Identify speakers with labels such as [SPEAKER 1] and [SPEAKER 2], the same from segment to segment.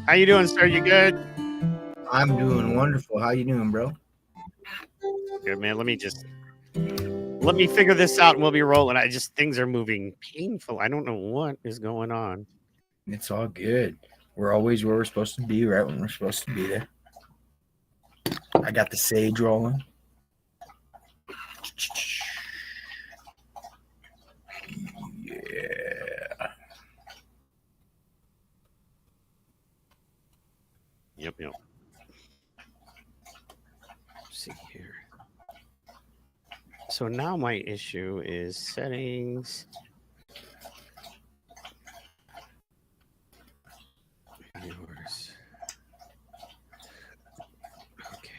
[SPEAKER 1] How you doing, sir? You good?
[SPEAKER 2] I'm doing wonderful. How you doing, bro?
[SPEAKER 1] Good, man. Let me figure this out and we'll be rolling. Things are moving painful. I don't know what is going on.
[SPEAKER 2] It's all good. We're always where we're supposed to be, right when we're supposed to be there. I got the sage rolling. Yeah.
[SPEAKER 1] Yep. Let's see here. So now my issue is settings. Yours. Okay.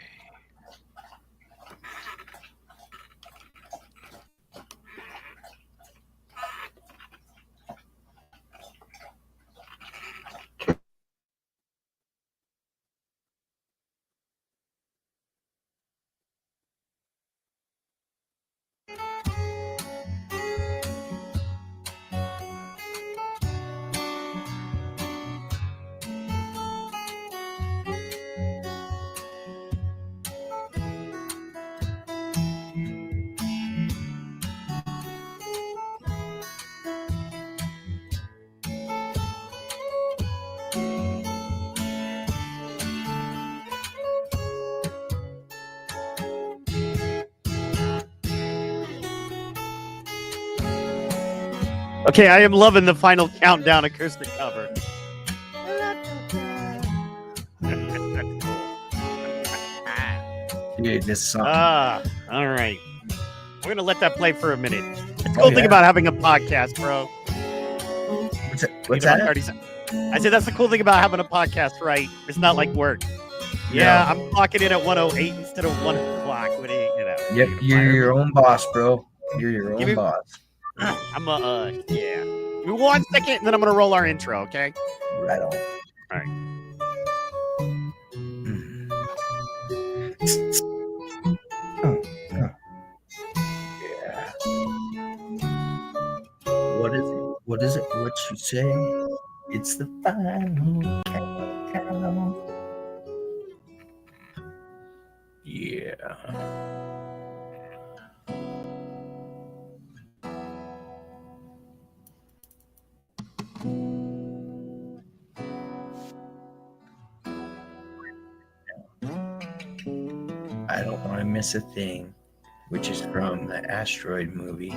[SPEAKER 1] Okay, I am loving the final countdown acoustic cover.
[SPEAKER 2] Dude, this song.
[SPEAKER 1] All right. We're gonna let that play for a minute. It's the cool thing about having a podcast, bro.
[SPEAKER 2] What's that?
[SPEAKER 1] I said that's the cool thing about having a podcast, right? It's not like work. Yeah, I'm clocking in at 1:08 instead of 1 o'clock. What do you know?
[SPEAKER 2] Yep, you're your own boss, bro. You're your own boss.
[SPEAKER 1] I'm yeah. Give me 1 second, and then I'm gonna roll our intro. Okay.
[SPEAKER 2] Right on.
[SPEAKER 1] All right.
[SPEAKER 2] Yeah. What is it? What you say? It's the final countdown. Yeah. I don't want to miss a thing, which is from the Asteroid movie.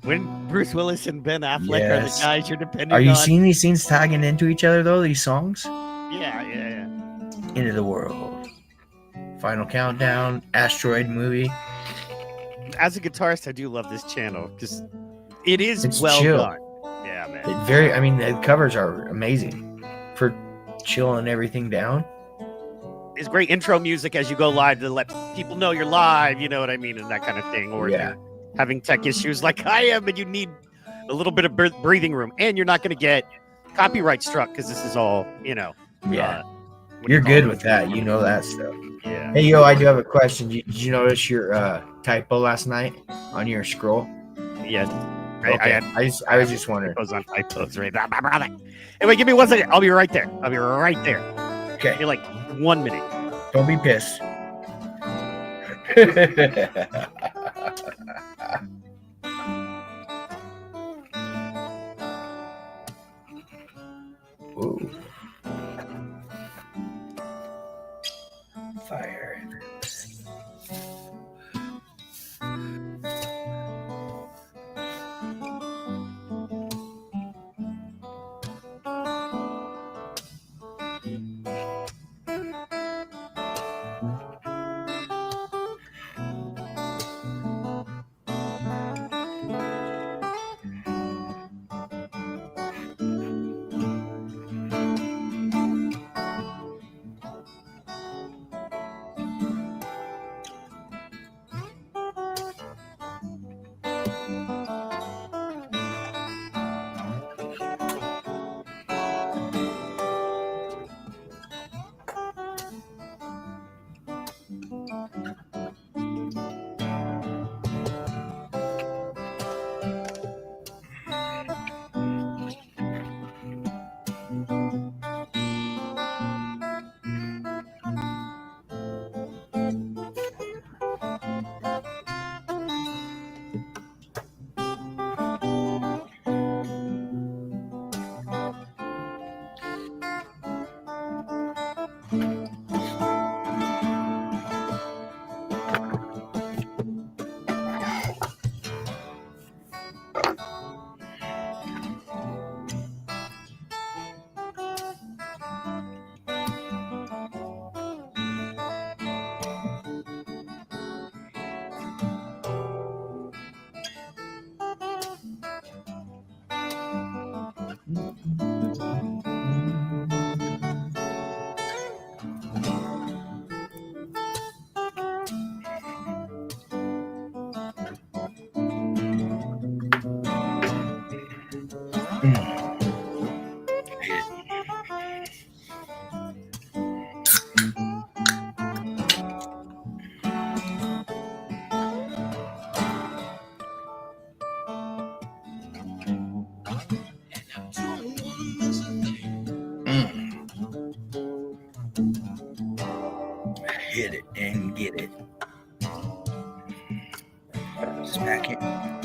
[SPEAKER 1] When Bruce Willis and Ben Affleck are the guys you're depending on.
[SPEAKER 2] Are you seeing these scenes tagging into each other, though, these songs?
[SPEAKER 1] Yeah.
[SPEAKER 2] Into the World. Final Countdown, Asteroid movie.
[SPEAKER 1] As a guitarist, I do love this channel because it's well
[SPEAKER 2] chill.
[SPEAKER 1] done. Yeah, man.
[SPEAKER 2] The covers are amazing for chilling everything down.
[SPEAKER 1] It's great intro music as you go live to let people know you're live, you know what I mean, and that kind of thing. Or if you're having tech issues like I am, and you need a little bit of breathing room, and you're not going to get copyright struck because this is all,
[SPEAKER 2] you're good with that. You know that stuff.
[SPEAKER 1] Yeah.
[SPEAKER 2] Hey, yo, I do have a question. Did you notice your typo last night on your scroll?
[SPEAKER 1] Yes.
[SPEAKER 2] Okay. I was just wondering.
[SPEAKER 1] Typos on typos, right? Anyway, give me 1 second. I'll be right there.
[SPEAKER 2] Okay.
[SPEAKER 1] Give me like 1 minute.
[SPEAKER 2] Don't be pissed. Ooh. Fire. Hit it and get it. Smack it,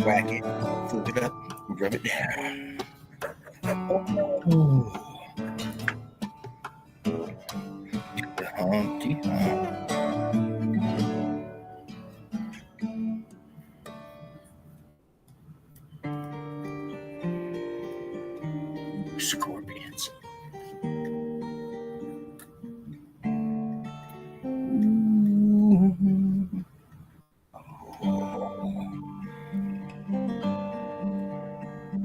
[SPEAKER 2] whack it, flip it up, rub it down. Ooh. The Humpty Hump. Scorpions.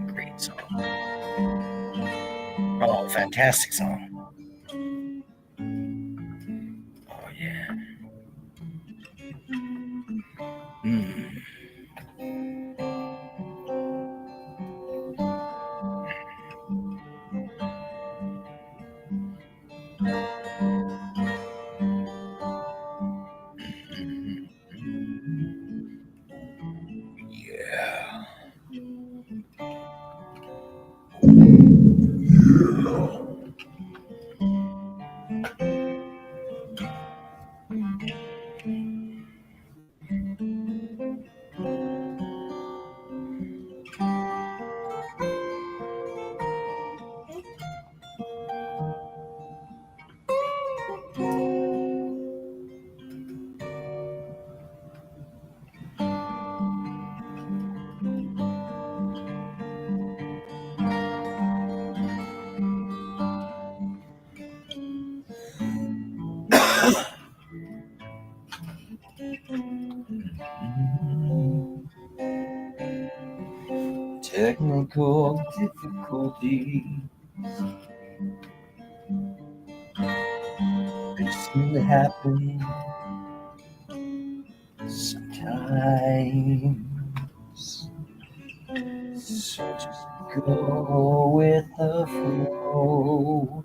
[SPEAKER 2] Great song. Oh, fantastic song. Oh, yeah. Technical difficulties. They seem to happen sometimes. So just go with the flow.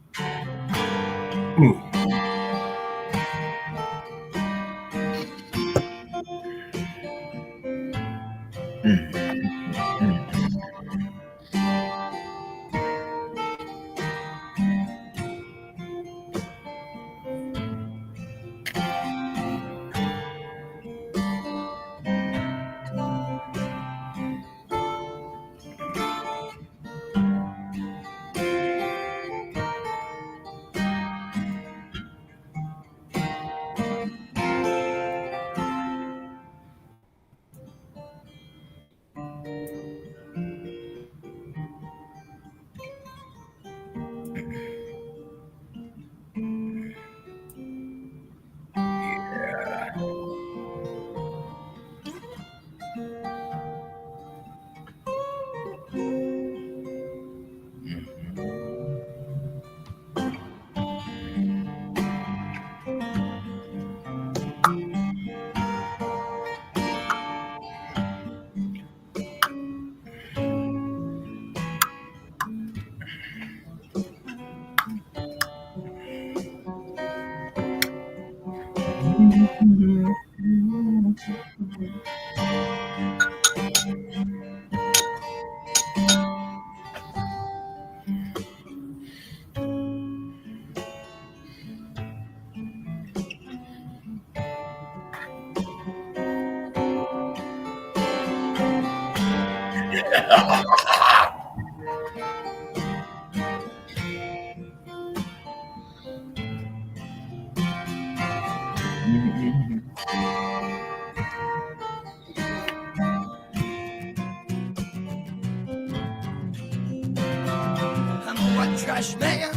[SPEAKER 3] I'm a white trash man.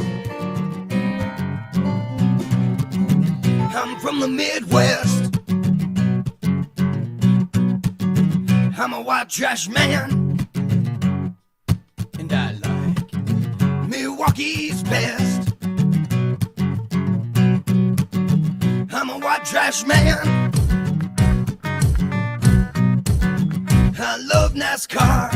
[SPEAKER 3] I'm from the Midwest. I'm a white trash man, and I like Milwaukee's best. I'm a white trash man. I love NASCAR.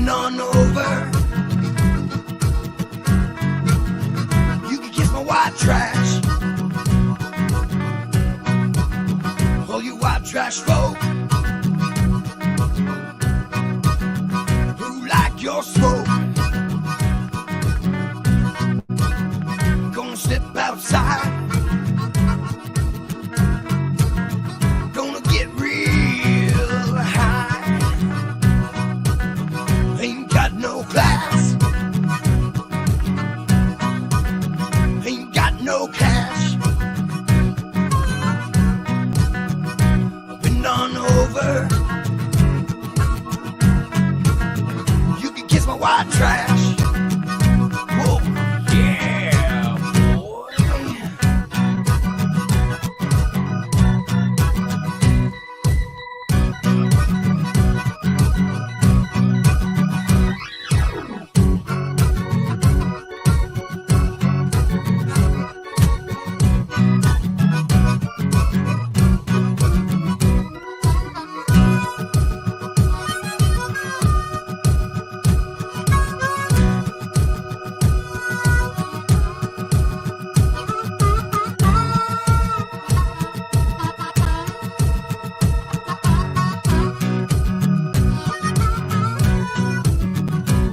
[SPEAKER 3] been on over. You can kiss my white trash. All you white trash folk who like your smoke. Gonna step outside. Gonna get real high. Ain't got no class. Ain't got no cash. Been on over. You can kiss my white trash. Whoa, yeah, boy.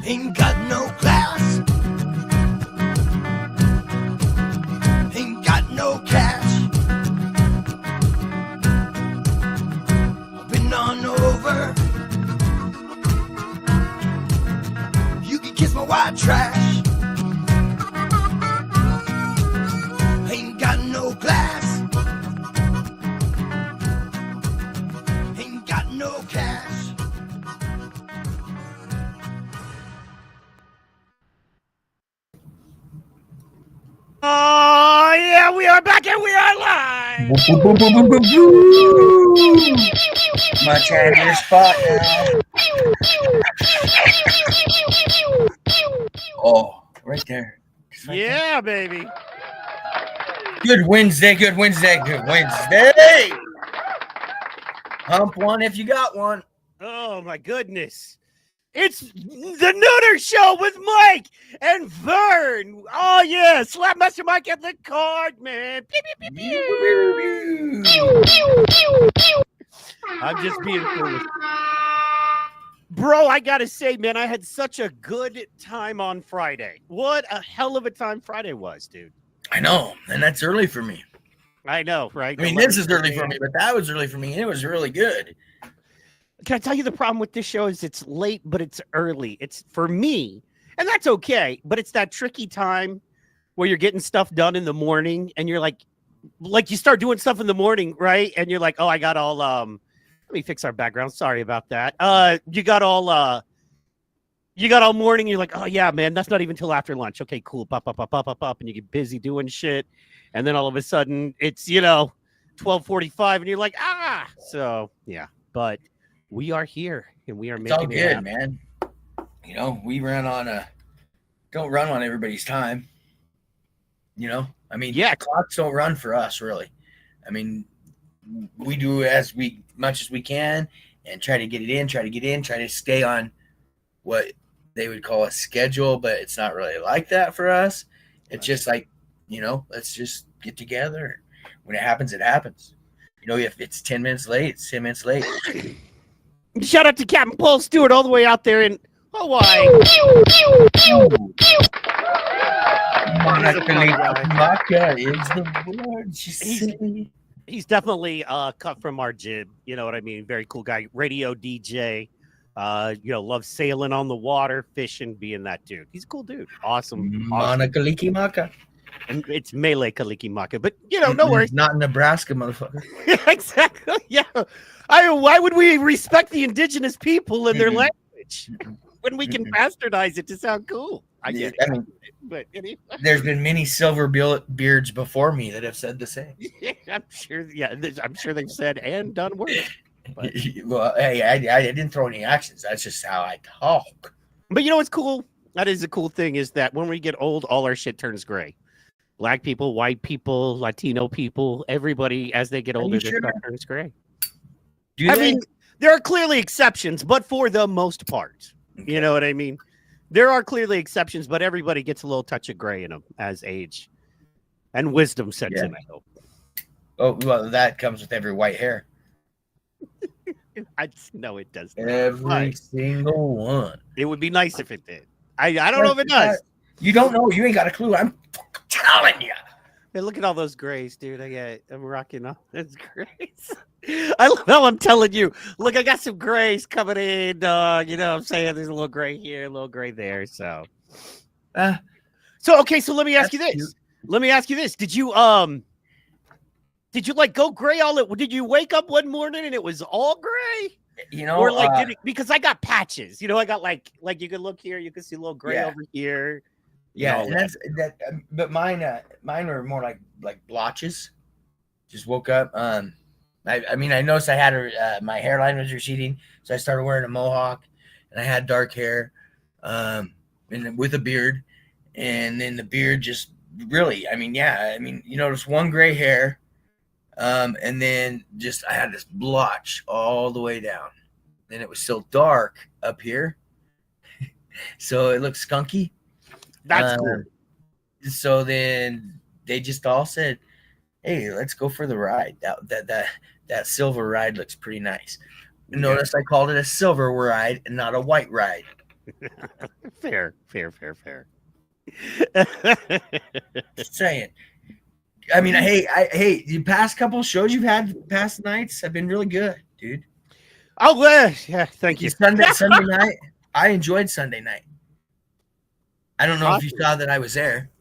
[SPEAKER 3] Ain't got no class. Ain't got no cash. I've been on over. You can kiss my white trash. Ain't got no class. Ain't got no cash.
[SPEAKER 1] Oh, yeah, we are back and we are live.
[SPEAKER 2] Much out of your spot now. Oh, right there. Just right
[SPEAKER 1] Yeah, baby.
[SPEAKER 2] there. Good Wednesday, good Wednesday, good Wednesday. Hump one if you got one.
[SPEAKER 1] Oh, my goodness. It's the NoONer Show with Mike and Vern. Oh, yeah. Slapmaster Mike at the card, man. Pew, pew, pew, pew. I'm just being foolish. Bro, I got to say, man, I had such a good time on Friday. What a hell of a time Friday was, dude.
[SPEAKER 2] I know, and that's early for me.
[SPEAKER 1] I know, right?
[SPEAKER 2] I mean, this is early for me, but that was early for me, and it was really good.
[SPEAKER 1] Can I tell you the problem with this show is it's late, but it's early. It's for me, and that's okay, but it's that tricky time where you're getting stuff done in the morning and you're like you start doing stuff in the morning, right? And you're like, oh, I got all, let me fix our background. Sorry about that. You got all morning. You're like, oh yeah, man, that's not even till after lunch. Okay, cool. Pop. And you get busy doing shit. And then all of a sudden it's, 12:45 and you're like, so yeah, but we are here and we are
[SPEAKER 2] It's
[SPEAKER 1] making
[SPEAKER 2] all
[SPEAKER 1] it
[SPEAKER 2] good,
[SPEAKER 1] happen.
[SPEAKER 2] man. We don't run on everybody's time. I mean,
[SPEAKER 1] Yeah.
[SPEAKER 2] clocks don't run for us, really. I mean, we do as much as we can and try to get in, try to stay on what they would call a schedule, but it's not really like that for us. It's just like, let's just get together. When it happens, it happens. If it's 10 minutes late, it's 10 minutes late.
[SPEAKER 1] Shout out to Captain Paul Stewart all the way out there in Hawaii.
[SPEAKER 2] Maka is the word she said.
[SPEAKER 1] He's definitely cut from our jib. You know what I mean? Very cool guy. Radio DJ. Loves sailing on the water, fishing, being that dude. He's a cool dude. Awesome.
[SPEAKER 2] Manakaliki Maka.
[SPEAKER 1] And it's Melee Kaliki Maka. But, no worries.
[SPEAKER 2] Not Nebraska, motherfucker.
[SPEAKER 1] Exactly. Yeah. Why would we respect the indigenous people and their language when we can bastardize it to sound cool? I get it.
[SPEAKER 2] I mean,
[SPEAKER 1] but anyway.
[SPEAKER 2] there's been many silver beards before me that have said the same.
[SPEAKER 1] Yeah, I'm sure. Yeah, I'm sure they've said and done worse. But,
[SPEAKER 2] Well, hey, I didn't throw any actions. That's just how I talk.
[SPEAKER 1] but what's cool? That is a cool thing is that when we get old, all our shit turns gray. Black people, white people, Latino people, everybody, as they get older, their stuff turns gray.
[SPEAKER 2] Do
[SPEAKER 1] I
[SPEAKER 2] they?
[SPEAKER 1] mean, there are clearly exceptions, but for the most part, You know what I mean? There are clearly exceptions, but everybody gets a little touch of gray in them as age and wisdom sets in, I hope.
[SPEAKER 2] Oh, well, that comes with every white hair.
[SPEAKER 1] No, it does not.
[SPEAKER 2] Every single one.
[SPEAKER 1] It would be nice if it did. I don't know if it does.
[SPEAKER 2] You don't know. You ain't got a clue. I'm telling you.
[SPEAKER 1] Hey, look at all those grays, dude. I'm rocking all those grays. I love how I'm telling you. Look, I got some grays coming in, dog. You know what I'm saying? There's a little gray here, a little gray there. So okay. So let me ask you this.
[SPEAKER 2] Cute.
[SPEAKER 1] Let me ask you this. Did you like go gray all it? Did you wake up one morning and it was all gray?
[SPEAKER 2] You know,
[SPEAKER 1] or like did it, because I got patches. You know, I got like you can look here, you can see a little gray over here.
[SPEAKER 2] Yeah, and that's that. But mine were more like blotches. Just woke up. I mean, I noticed I had my hairline was receding, so I started wearing a mohawk, and I had dark hair, and with a beard, and then the beard just really. I mean, you notice one gray hair, and then just I had this blotch all the way down, and it was still dark up here, so it looked skunky.
[SPEAKER 1] That's cool.
[SPEAKER 2] So then they just all said, "Hey, let's go for the ride. That silver ride looks pretty nice." Notice I called it a silver ride and not a white ride.
[SPEAKER 1] Fair.
[SPEAKER 2] Just saying. I mean, hey, the past couple shows you've had past nights have been really good, dude.
[SPEAKER 1] Oh, yeah, thank you.
[SPEAKER 2] Sunday night, I enjoyed Sunday night. I don't know if you saw that I was there.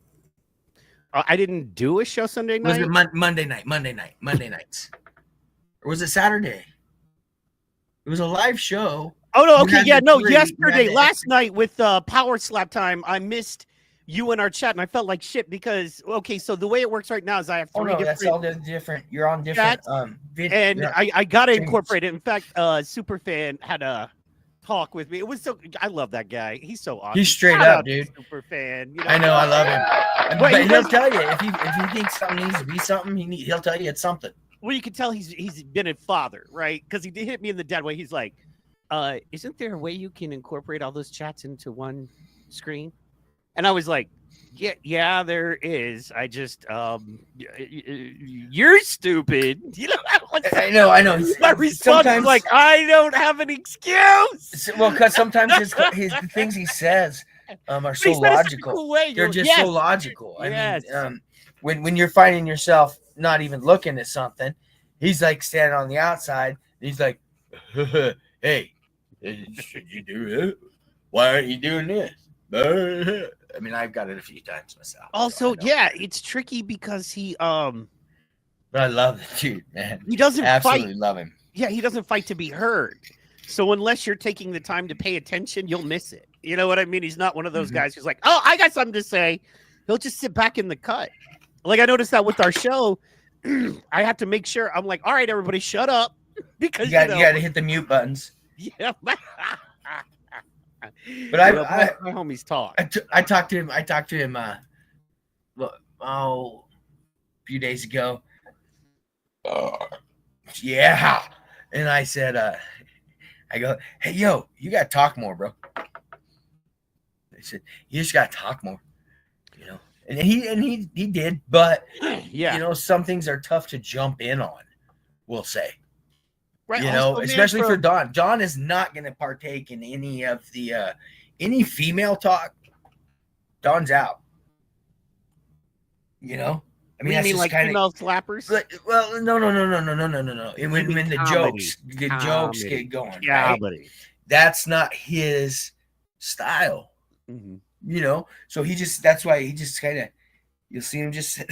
[SPEAKER 1] I didn't do a show Sunday night.
[SPEAKER 2] Was it Monday nights? Or was it Saturday? It was a live show.
[SPEAKER 1] Oh, no, okay, yeah, no, yesterday, last night with Power Slap Time, I missed you in our chat, and I felt like shit because, okay, so the way it works right now is I have three different...
[SPEAKER 2] that's all different. You're on different...
[SPEAKER 1] and I got to incorporate it. In fact, Superfan had a talk with me. It was so... I love that guy. He's so awesome.
[SPEAKER 2] He's straight up, dude.
[SPEAKER 1] Superfan.
[SPEAKER 2] I know, I love him. But he'll tell you, if he thinks something needs to be something, he'll tell you it's something.
[SPEAKER 1] Well, you can tell he's been a father, right? Because he did hit me in the dead way. He's like, isn't there a way you can incorporate all those chats into one screen? And I was like, yeah, there is. I just, you're stupid. You know,
[SPEAKER 2] I know.
[SPEAKER 1] My response is like, I don't have an excuse.
[SPEAKER 2] Well, because sometimes the things he says are so logical. Cool way. They're just so logical.
[SPEAKER 1] Yes.
[SPEAKER 2] I mean, when you're finding yourself not even looking at something, he's like standing on the outside. And he's like, hey, should you do it? Why aren't you doing this? I mean, I've got it a few times myself.
[SPEAKER 1] Also, yeah, it's tricky because he
[SPEAKER 2] But I love the dude, man.
[SPEAKER 1] He doesn't
[SPEAKER 2] absolutely
[SPEAKER 1] fight.
[SPEAKER 2] Love him.
[SPEAKER 1] Yeah, he doesn't fight to be heard. So unless you're taking the time to pay attention, you'll miss it. You know what I mean? He's not one of those guys who's like, oh, I got something to say. He'll just sit back in the cut. Like I noticed that with our show, I have to make sure I'm like, all right, everybody, shut up, because you got
[SPEAKER 2] to hit the mute buttons.
[SPEAKER 1] Yeah.
[SPEAKER 2] But
[SPEAKER 1] my homies talk.
[SPEAKER 2] I talked to him. A few days ago. Yeah, and I said, I go, hey, yo, you gotta talk more, bro. They said, you just gotta talk more, you know. And he did, but
[SPEAKER 1] yeah,
[SPEAKER 2] you know, some things are tough to jump in on. We'll say. Right, you know, especially for Don. Don is not going to partake in any of the any female talk. Don's out. You know, I mean,
[SPEAKER 1] you mean like female slappers?
[SPEAKER 2] Well, no. When the jokes get going, right? That's not his style.
[SPEAKER 1] Mm-hmm.
[SPEAKER 2] You know, so that's why he just kind of, you'll see him just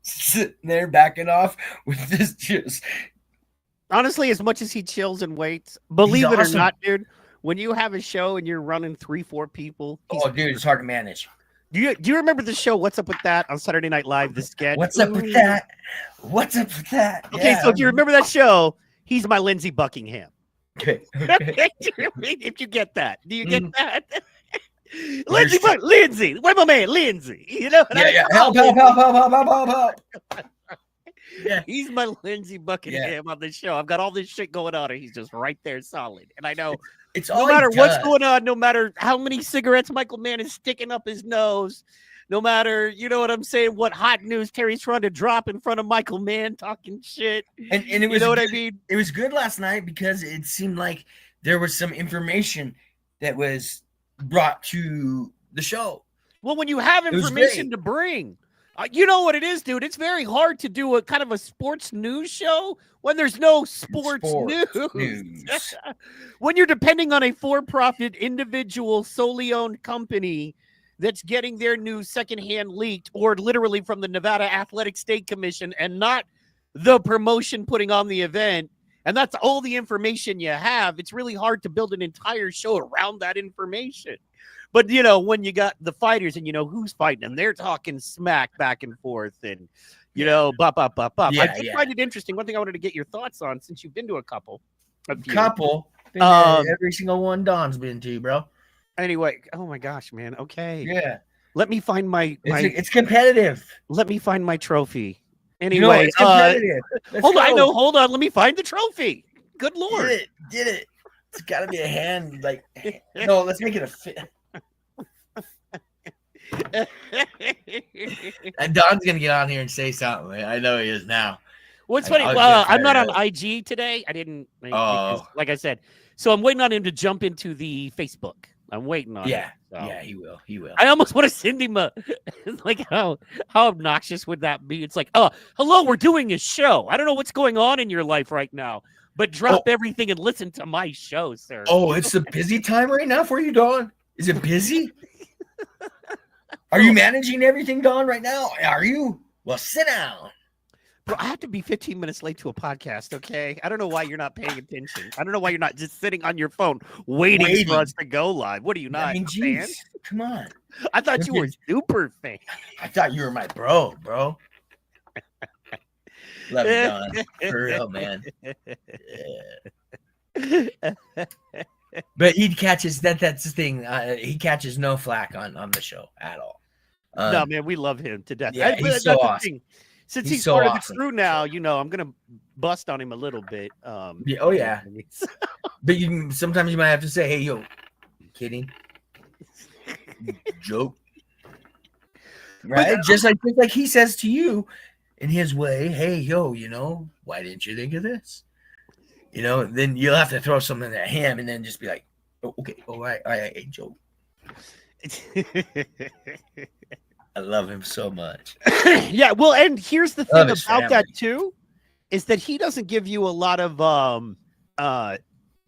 [SPEAKER 2] sitting there backing off with this just.
[SPEAKER 1] Honestly, as much as he chills and waits, believe it or not, dude, when you have a show and you're running 3-4 people,
[SPEAKER 2] dude, it's hard to manage.
[SPEAKER 1] Do you remember the show What's Up With That on Saturday Night Live? The sketch.
[SPEAKER 2] What's up with that? What's up with that?
[SPEAKER 1] Okay, so if you remember that show, he's my Lindsey Buckingham.
[SPEAKER 2] Okay.
[SPEAKER 1] If you get that, do you get that? Lindsey, where's my man, Lindsey? You know?
[SPEAKER 2] Yeah. Help.
[SPEAKER 1] Yeah, he's my Lindsey Buckingham on the show. I've got all this shit going on, and he's just right there, solid. And I know
[SPEAKER 2] It's
[SPEAKER 1] No
[SPEAKER 2] all
[SPEAKER 1] matter
[SPEAKER 2] he
[SPEAKER 1] what's
[SPEAKER 2] does.
[SPEAKER 1] going on, no matter how many cigarettes Michael Mann is sticking up his nose, no matter, you know what I'm saying, what hot news Terry's trying to drop in front of Michael Mann talking shit.
[SPEAKER 2] And it was,
[SPEAKER 1] you know what I mean?
[SPEAKER 2] It was good last night because it seemed like there was some information that was brought to the show.
[SPEAKER 1] Well, when you have information to bring, you know what it is, dude. It's very hard to do a kind of a sports news show when there's no sports news. When you're depending on a for-profit, individual, solely owned company that's getting their news secondhand leaked or literally from the Nevada Athletic State Commission and not the promotion putting on the event, and that's all the information you have, it's really hard to build an entire show around that information. But, you know, when you got the fighters and you know who's fighting them, they're talking smack back and forth and, you know, bop.
[SPEAKER 2] Yeah,
[SPEAKER 1] I did find it interesting. One thing I wanted to get your thoughts on, since you've been to a couple.
[SPEAKER 2] Every single one Don's been to, bro.
[SPEAKER 1] Anyway, oh my gosh, man. Okay.
[SPEAKER 2] Yeah.
[SPEAKER 1] Let me find
[SPEAKER 2] it's competitive.
[SPEAKER 1] Let me find my trophy. Anyway,
[SPEAKER 2] you know, it's competitive.
[SPEAKER 1] Hold on. Let me find the trophy. Good Lord.
[SPEAKER 2] Get it. It's got to be a hand. Like, no, let's make it a fit. And Don's going to get on here and say something. I know he is now.
[SPEAKER 1] What's funny? I'm not on IG today. I didn't. Like I said. So I'm waiting on him to jump into the Facebook. I'm waiting on him. So.
[SPEAKER 2] Yeah, he will.
[SPEAKER 1] I almost want to send him a, like, how obnoxious would that be? It's like, oh, hello, we're doing a show. I don't know what's going on in your life right now, but drop everything and listen to my show, sir.
[SPEAKER 2] Oh, it's a busy time right now for you, Don? Is it busy? Are you managing everything, Don, right now? Are you? Well, sit down.
[SPEAKER 1] Bro, I have to be 15 minutes late to a podcast, okay? I don't know why you're not paying attention. I don't know why you're not just sitting on your phone waiting for us to go live. What are you, not
[SPEAKER 2] I mean,
[SPEAKER 1] a fan?
[SPEAKER 2] Come on.
[SPEAKER 1] I thought you were a super fan.
[SPEAKER 2] I thought you were my bro. Love you, Don. For real, man. Yeah. But he catches that's the thing. He catches no flack on the show at all.
[SPEAKER 1] No, man, we love him to death.
[SPEAKER 2] Yeah, he's so awesome.
[SPEAKER 1] Since he's part of the crew now, you know, I'm gonna bust on him a little bit.
[SPEAKER 2] Yeah. But sometimes you might have to say, "Hey, yo, kidding, joke," right? Just like he says to you in his way, "Hey, yo, you know, why didn't you think of this?" You know, then you'll have to throw something at him, and then just be like, "Oh, okay, all right, joke." I love him so much.
[SPEAKER 1] Yeah, well, and here's the thing about that too, is that he doesn't give you a lot of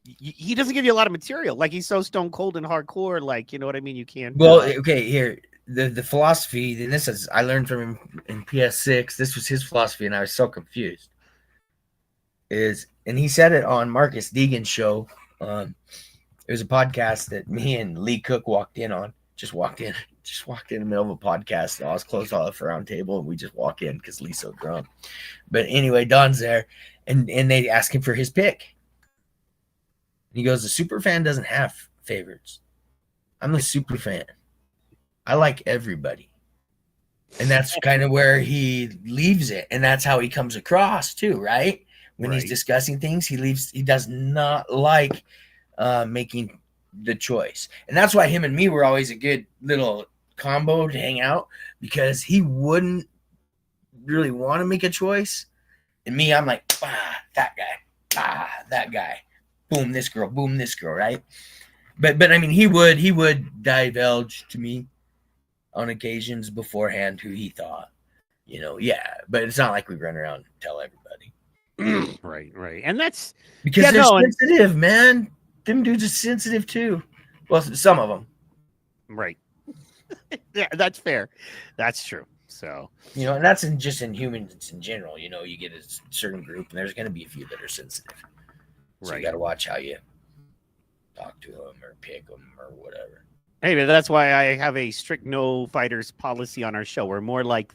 [SPEAKER 1] he doesn't give you a lot of material. Like, he's so stone cold and hardcore, like, you know what I mean? You can't.
[SPEAKER 2] Well, okay, here the philosophy, and this is I learned from him in PS6. This was his philosophy, and I was so confused. And he said it on Marcus Deegan's show. It was a podcast that me and Lee Cook walked in on. Just walked in in the middle of a podcast. I was closed off around table, and we just walk in because Lee's so drunk. But anyway, Don's there, and they ask him for his pick. And he goes, "The super fan doesn't have favorites. I'm the super fan. I like everybody." And that's kind of where he leaves it, and that's how he comes across too, right? When he's discussing things, he does not like making the choice. And that's why him and me were always a good little combo to hang out, because he wouldn't really want to make a choice. And me, I'm like, that guy. Boom, this girl, right? But I mean, he would divulge to me on occasions beforehand who he thought, you know, but it's not like we run around and tell everybody.
[SPEAKER 1] Right. And that's
[SPEAKER 2] because they're sensitive, man. Them dudes are sensitive too. Well, some of them.
[SPEAKER 1] Right. Yeah, that's fair. That's true. So,
[SPEAKER 2] you know, and that's just in humans in general. You know, you get a certain group, and there's going to be a few that are sensitive. So you got to watch how you talk to them or pick them or whatever.
[SPEAKER 1] Hey, man, that's why I have a strict no fighters policy on our show. We're more like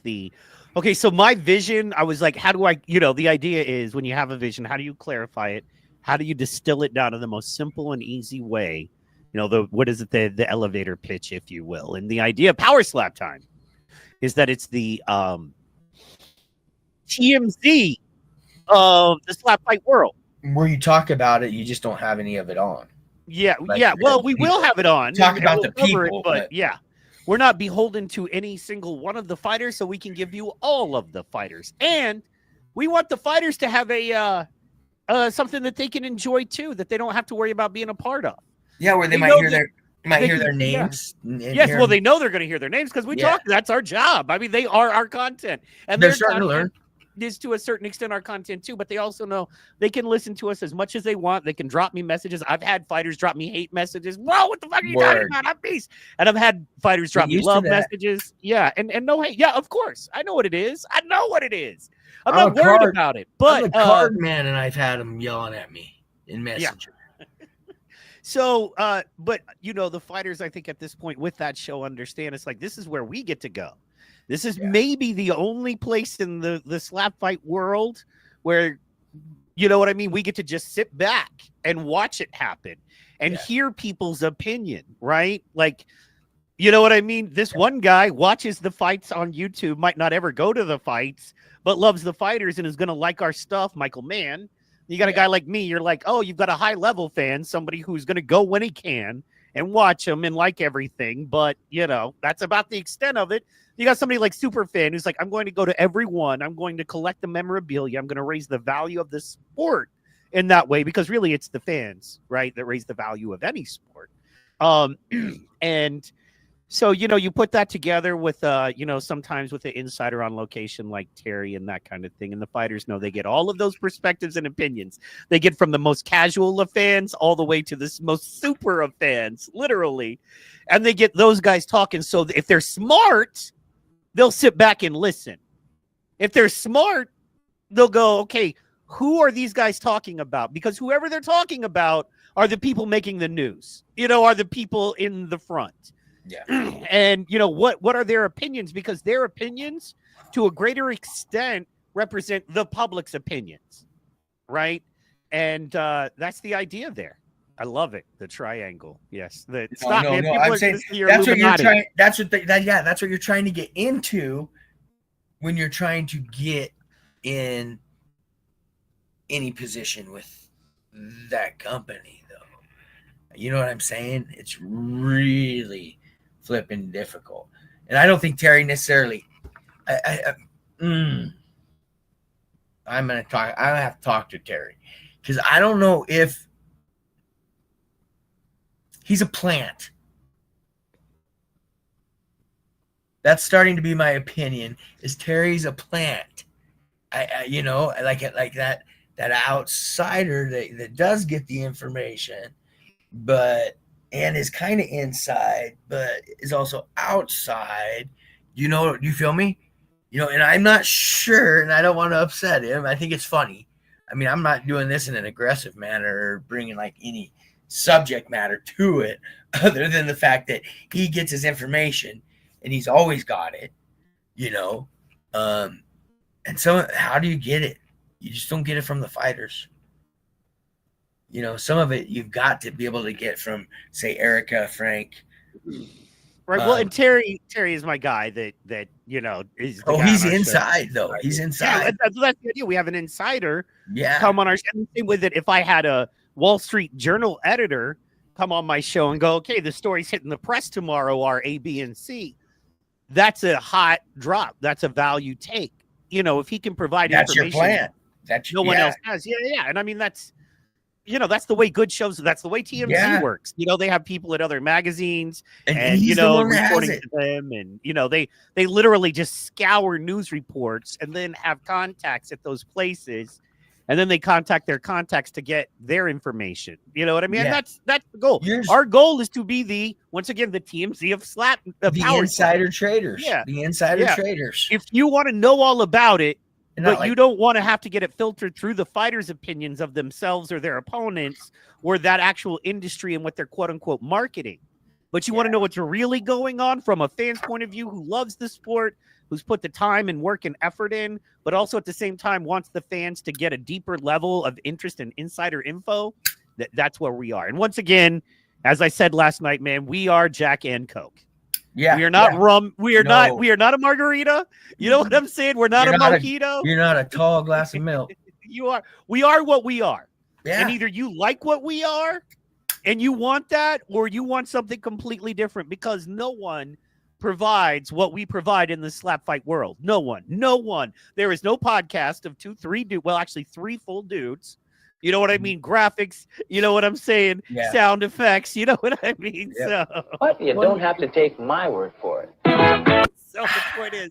[SPEAKER 1] okay, so my vision, I was like, how do I, you know, the idea is when you have a vision, how do you clarify it? How do you distill it down to the most simple and easy way? You know, the elevator pitch, if you will. And the idea of Power Slap Time is that it's the TMZ of the slap fight world.
[SPEAKER 2] Where you talk about it, you just don't have any of it on.
[SPEAKER 1] Yeah,
[SPEAKER 2] Like,
[SPEAKER 1] yeah. Well, we will have it on.
[SPEAKER 2] Talk
[SPEAKER 1] and
[SPEAKER 2] about
[SPEAKER 1] we'll
[SPEAKER 2] the
[SPEAKER 1] cover
[SPEAKER 2] people,
[SPEAKER 1] but yeah, we're not beholden to any single one of the fighters, so we can give you all of the fighters, and we want the fighters to have a something that they can enjoy too, that they don't have to worry about being a part of.
[SPEAKER 2] Yeah, where they might hear their names.
[SPEAKER 1] Yes, well, they know they're going to hear their names because we talk. That's our job. I mean, they are our content, and
[SPEAKER 2] they're starting to learn.
[SPEAKER 1] Is to a certain extent our content too, but they also know they can listen to us as much as they want. They can drop me messages. I've had fighters drop me hate messages. Whoa, what the fuck are you talking about? I'm peace. And I've had fighters drop me love messages. Yeah, and no hate. Yeah, of course. I know what it is. I know what it is. I'm not worried about it. But
[SPEAKER 2] I'm a card man, and I've had them yelling at me in Messenger.
[SPEAKER 1] Yeah. So, but you know, the fighters, I think at this point with that show understand it's like this is where we get to go. This is maybe the only place in the slap fight world where, you know what I mean, we get to just sit back and watch it happen and hear people's opinion, right? Like, you know what I mean? This one guy watches the fights on YouTube, might not ever go to the fights, but loves the fighters and is going to like our stuff. Michael Mann. You got a guy like me, you're like, oh, you've got a high-level fan, somebody who's going to go when he can and watch them and like everything, but, you know, that's about the extent of it. You got somebody like Superfan who's like, I'm going to go to every one. I'm going to collect the memorabilia. I'm going to raise the value of the sport in that way because really it's the fans, right, that raise the value of any sport. And so, you know, you put that together with, you know, sometimes with the insider on location like Terry and that kind of thing. And the fighters know they get all of those perspectives and opinions. They get from the most casual of fans all the way to the most super of fans, literally. And they get those guys talking. So if they're smart, they'll sit back and listen. If they're smart, they'll go, okay, who are these guys talking about? Because whoever they're talking about are the people making the news, you know, are the people in the front.
[SPEAKER 2] Yeah.
[SPEAKER 1] And, you know, what are their opinions? Because their opinions, to a greater extent, represent the public's opinions, right? And that's the idea there. I love it. The triangle. Yes.
[SPEAKER 2] I'm saying that's what you're trying. That's what you're trying to get into when you're trying to get in any position with that company, though. You know what I'm saying? It's really flipping difficult, and I don't think Terry necessarily. I'm gonna talk. I have to talk to Terry because I don't know if. He's a plant. That's starting to be my opinion. Is Terry's a plant? You know, like that outsider that does get the information, and is kind of inside, but is also outside. You know, you feel me? You know, and I'm not sure, and I don't want to upset him. I think it's funny. I mean, I'm not doing this in an aggressive manner or bringing like any subject matter to it other than the fact that he gets his information and he's always got it, you know. And so how do you get it? You just don't get it from the fighters. You know, some of it you've got to be able to get from, say, Erica, Frank.
[SPEAKER 1] Right. Well, and Terry is my guy that you know is.
[SPEAKER 2] He's inside though. He's inside.
[SPEAKER 1] Yeah, that's the idea. We have an insider.
[SPEAKER 2] Yeah.
[SPEAKER 1] Come on our show. Same with it. If I had a Wall Street Journal editor come on my show and go, okay, the story's hitting the press tomorrow, are A, B, and C. That's a hot drop. That's a value take. You know, if he can provide information,
[SPEAKER 2] your plan. That's
[SPEAKER 1] no one else has. Yeah. And I mean, that's, you know, that's the way good shows. That's the way TMZ works. You know, they have people at other magazines and you know, reporting to them, and you know, they literally just scour news reports and then have contacts at those places. And then they contact their contacts to get their information. You know what I mean?
[SPEAKER 2] Yeah.
[SPEAKER 1] And that's the goal. Our goal is to be the TMZ of slap.
[SPEAKER 2] The insider traders.
[SPEAKER 1] Yeah.
[SPEAKER 2] The insider traders.
[SPEAKER 1] If you want to know all about it, but you don't want to have to get it filtered through the fighters' opinions of themselves or their opponents or that actual industry and what they're quote unquote marketing. But you want to know what's really going on from a fan's point of view who loves the sport, who's put the time and work and effort in, but also at the same time wants the fans to get a deeper level of interest in insider info. That's where we are. And once again, as I said last night, man, we are Jack and Coke.
[SPEAKER 2] Yeah.
[SPEAKER 1] We are not rum. We are not a margarita. You know what I'm saying? We're not a mojito.
[SPEAKER 2] You're not a tall glass of milk.
[SPEAKER 1] We are what we are.
[SPEAKER 2] Yeah.
[SPEAKER 1] And either you like what we are And you want that, or you want something completely different, because no one provides what we provide in the slap fight world. No one. There is no podcast of 2-3 dudes. Well, actually 3 full dudes. You know what I mean? Graphics. You know what I'm saying?
[SPEAKER 2] Yeah.
[SPEAKER 1] Sound effects. You know what I mean?
[SPEAKER 2] Yeah.
[SPEAKER 1] So,
[SPEAKER 4] But you don't have to take my word for it.
[SPEAKER 1] so the point is,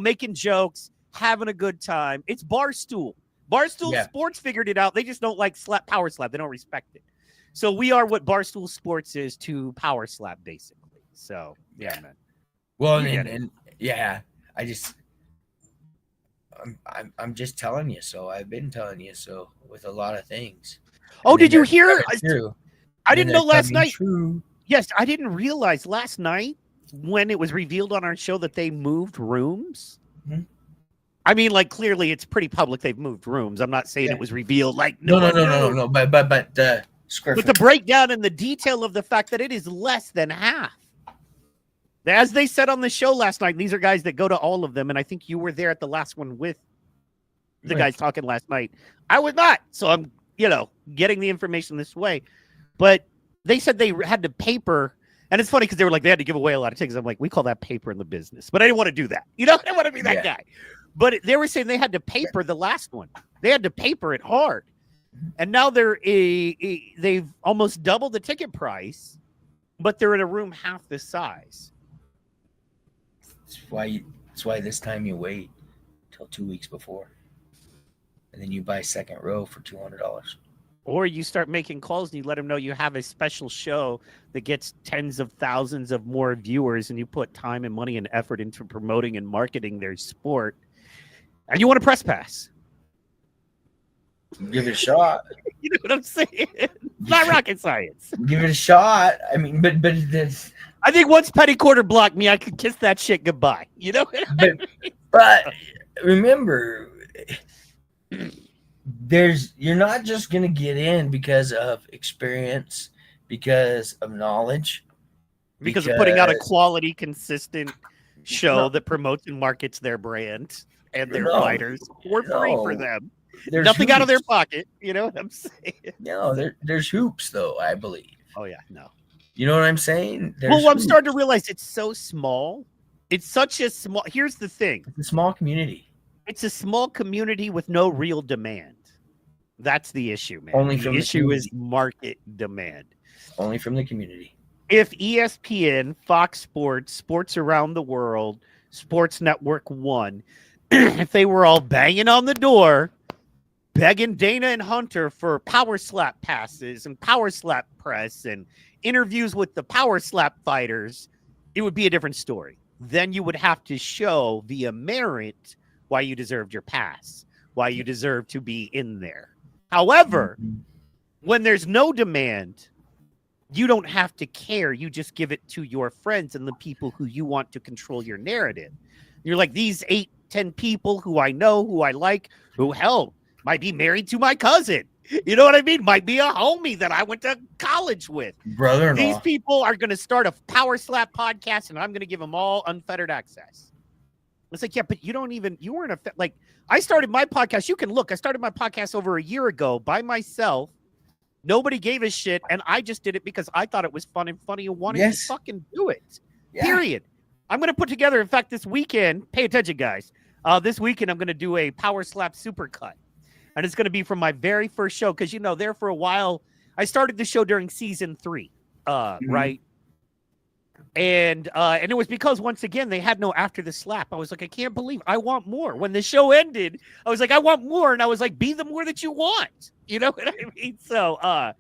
[SPEAKER 1] making jokes, having a good time. It's Barstool. Barstool Sports figured it out. They just don't like power slap. They don't respect it. So we are what Barstool Sports is to power slap, basically. So yeah, man.
[SPEAKER 2] Well, and I'm just telling you. So I've been telling you so with a lot of things.
[SPEAKER 1] Oh, did you hear? I didn't know last night.
[SPEAKER 2] True.
[SPEAKER 1] Yes, I didn't realize last night when it was revealed on our show that they moved rooms.
[SPEAKER 2] Mm-hmm.
[SPEAKER 1] I mean, like, clearly it's pretty public. They've moved rooms. I'm not saying it was revealed. Like,
[SPEAKER 2] no. But square
[SPEAKER 1] But the breakdown and the detail of the fact that it is less than half. As they said on the show last night, and these are guys that go to all of them, and I think you were there at the last one with the guys talking last night. I was not. So I'm, getting the information this way. But they said they had to paper, and it's funny because they were like, they had to give away a lot of tickets. I'm like, we call that paper in the business. But I didn't want to do that. I didn't want to be that guy. But they were saying they had to paper the last one. They had to paper it hard. And now they've almost doubled the ticket price, but they're in a room half the size.
[SPEAKER 2] That's why this time you wait till 2 weeks before, and then you buy second row for $200.
[SPEAKER 1] Or you start making calls and you let them know you have a special show that gets tens of thousands of more viewers, and you put time and money and effort into promoting and marketing their sport, and you want a press pass.
[SPEAKER 2] Give it a shot.
[SPEAKER 1] You know what I'm saying? It's not rocket science.
[SPEAKER 2] Give it a shot. I mean, but this.
[SPEAKER 1] I think once Petty Quarter blocked me, I could kiss that shit goodbye. You know what I mean?
[SPEAKER 2] But remember, you're not just gonna get in because of experience, because of knowledge,
[SPEAKER 1] because of putting out a quality, consistent show that promotes and markets their brand and their fighters for free for them. There's nothing out of their pocket. You know what I'm saying?
[SPEAKER 2] No, there's hoops though, I believe.
[SPEAKER 1] Oh yeah, no.
[SPEAKER 2] You know what I'm saying?
[SPEAKER 1] I'm starting to realize it's so small. It's such a small. Here's the thing.
[SPEAKER 2] It's a small community.
[SPEAKER 1] It's a small community with no real demand. That's the issue, man.
[SPEAKER 2] Only
[SPEAKER 1] the issue is market demand.
[SPEAKER 2] Only from the community.
[SPEAKER 1] If ESPN, Fox Sports, Sports Around the World, Sports Network 1, if they were all banging on the door, begging Dana and Hunter for power slap passes and power slap press and interviews with the power slap fighters, it would be a different story. Then you would have to show via merit why you deserved your pass, why you deserve to be in there. However, when there's no demand, you don't have to care. You just give it to your friends and the people who you want to control your narrative. You're like, these 8-10 people who I know, who I like, who hell might be married to my cousin. You know what I mean? Might be a homie that I went to college with.
[SPEAKER 2] Brother-in-law.
[SPEAKER 1] These people are going to start a power slap podcast, and I'm going to give them all unfettered access. It's like, yeah, but you weren't like, I started my podcast. You can look, I started my podcast over a year ago by myself. Nobody gave a shit, and I just did it because I thought it was fun and funny and wanted to fucking do it. Yeah. Period. I'm going to put together, in fact, this weekend, pay attention, guys. This weekend, I'm going to do a power slap supercut. And it's going to be from my very first show. Because, there for a while, I started the show during season 3, right? And it was because, once again, they had no after the slap. I was like, I can't believe I want more. When the show ended, I was like, I want more. And I was like, be the more that you want. You know what I mean? So I'm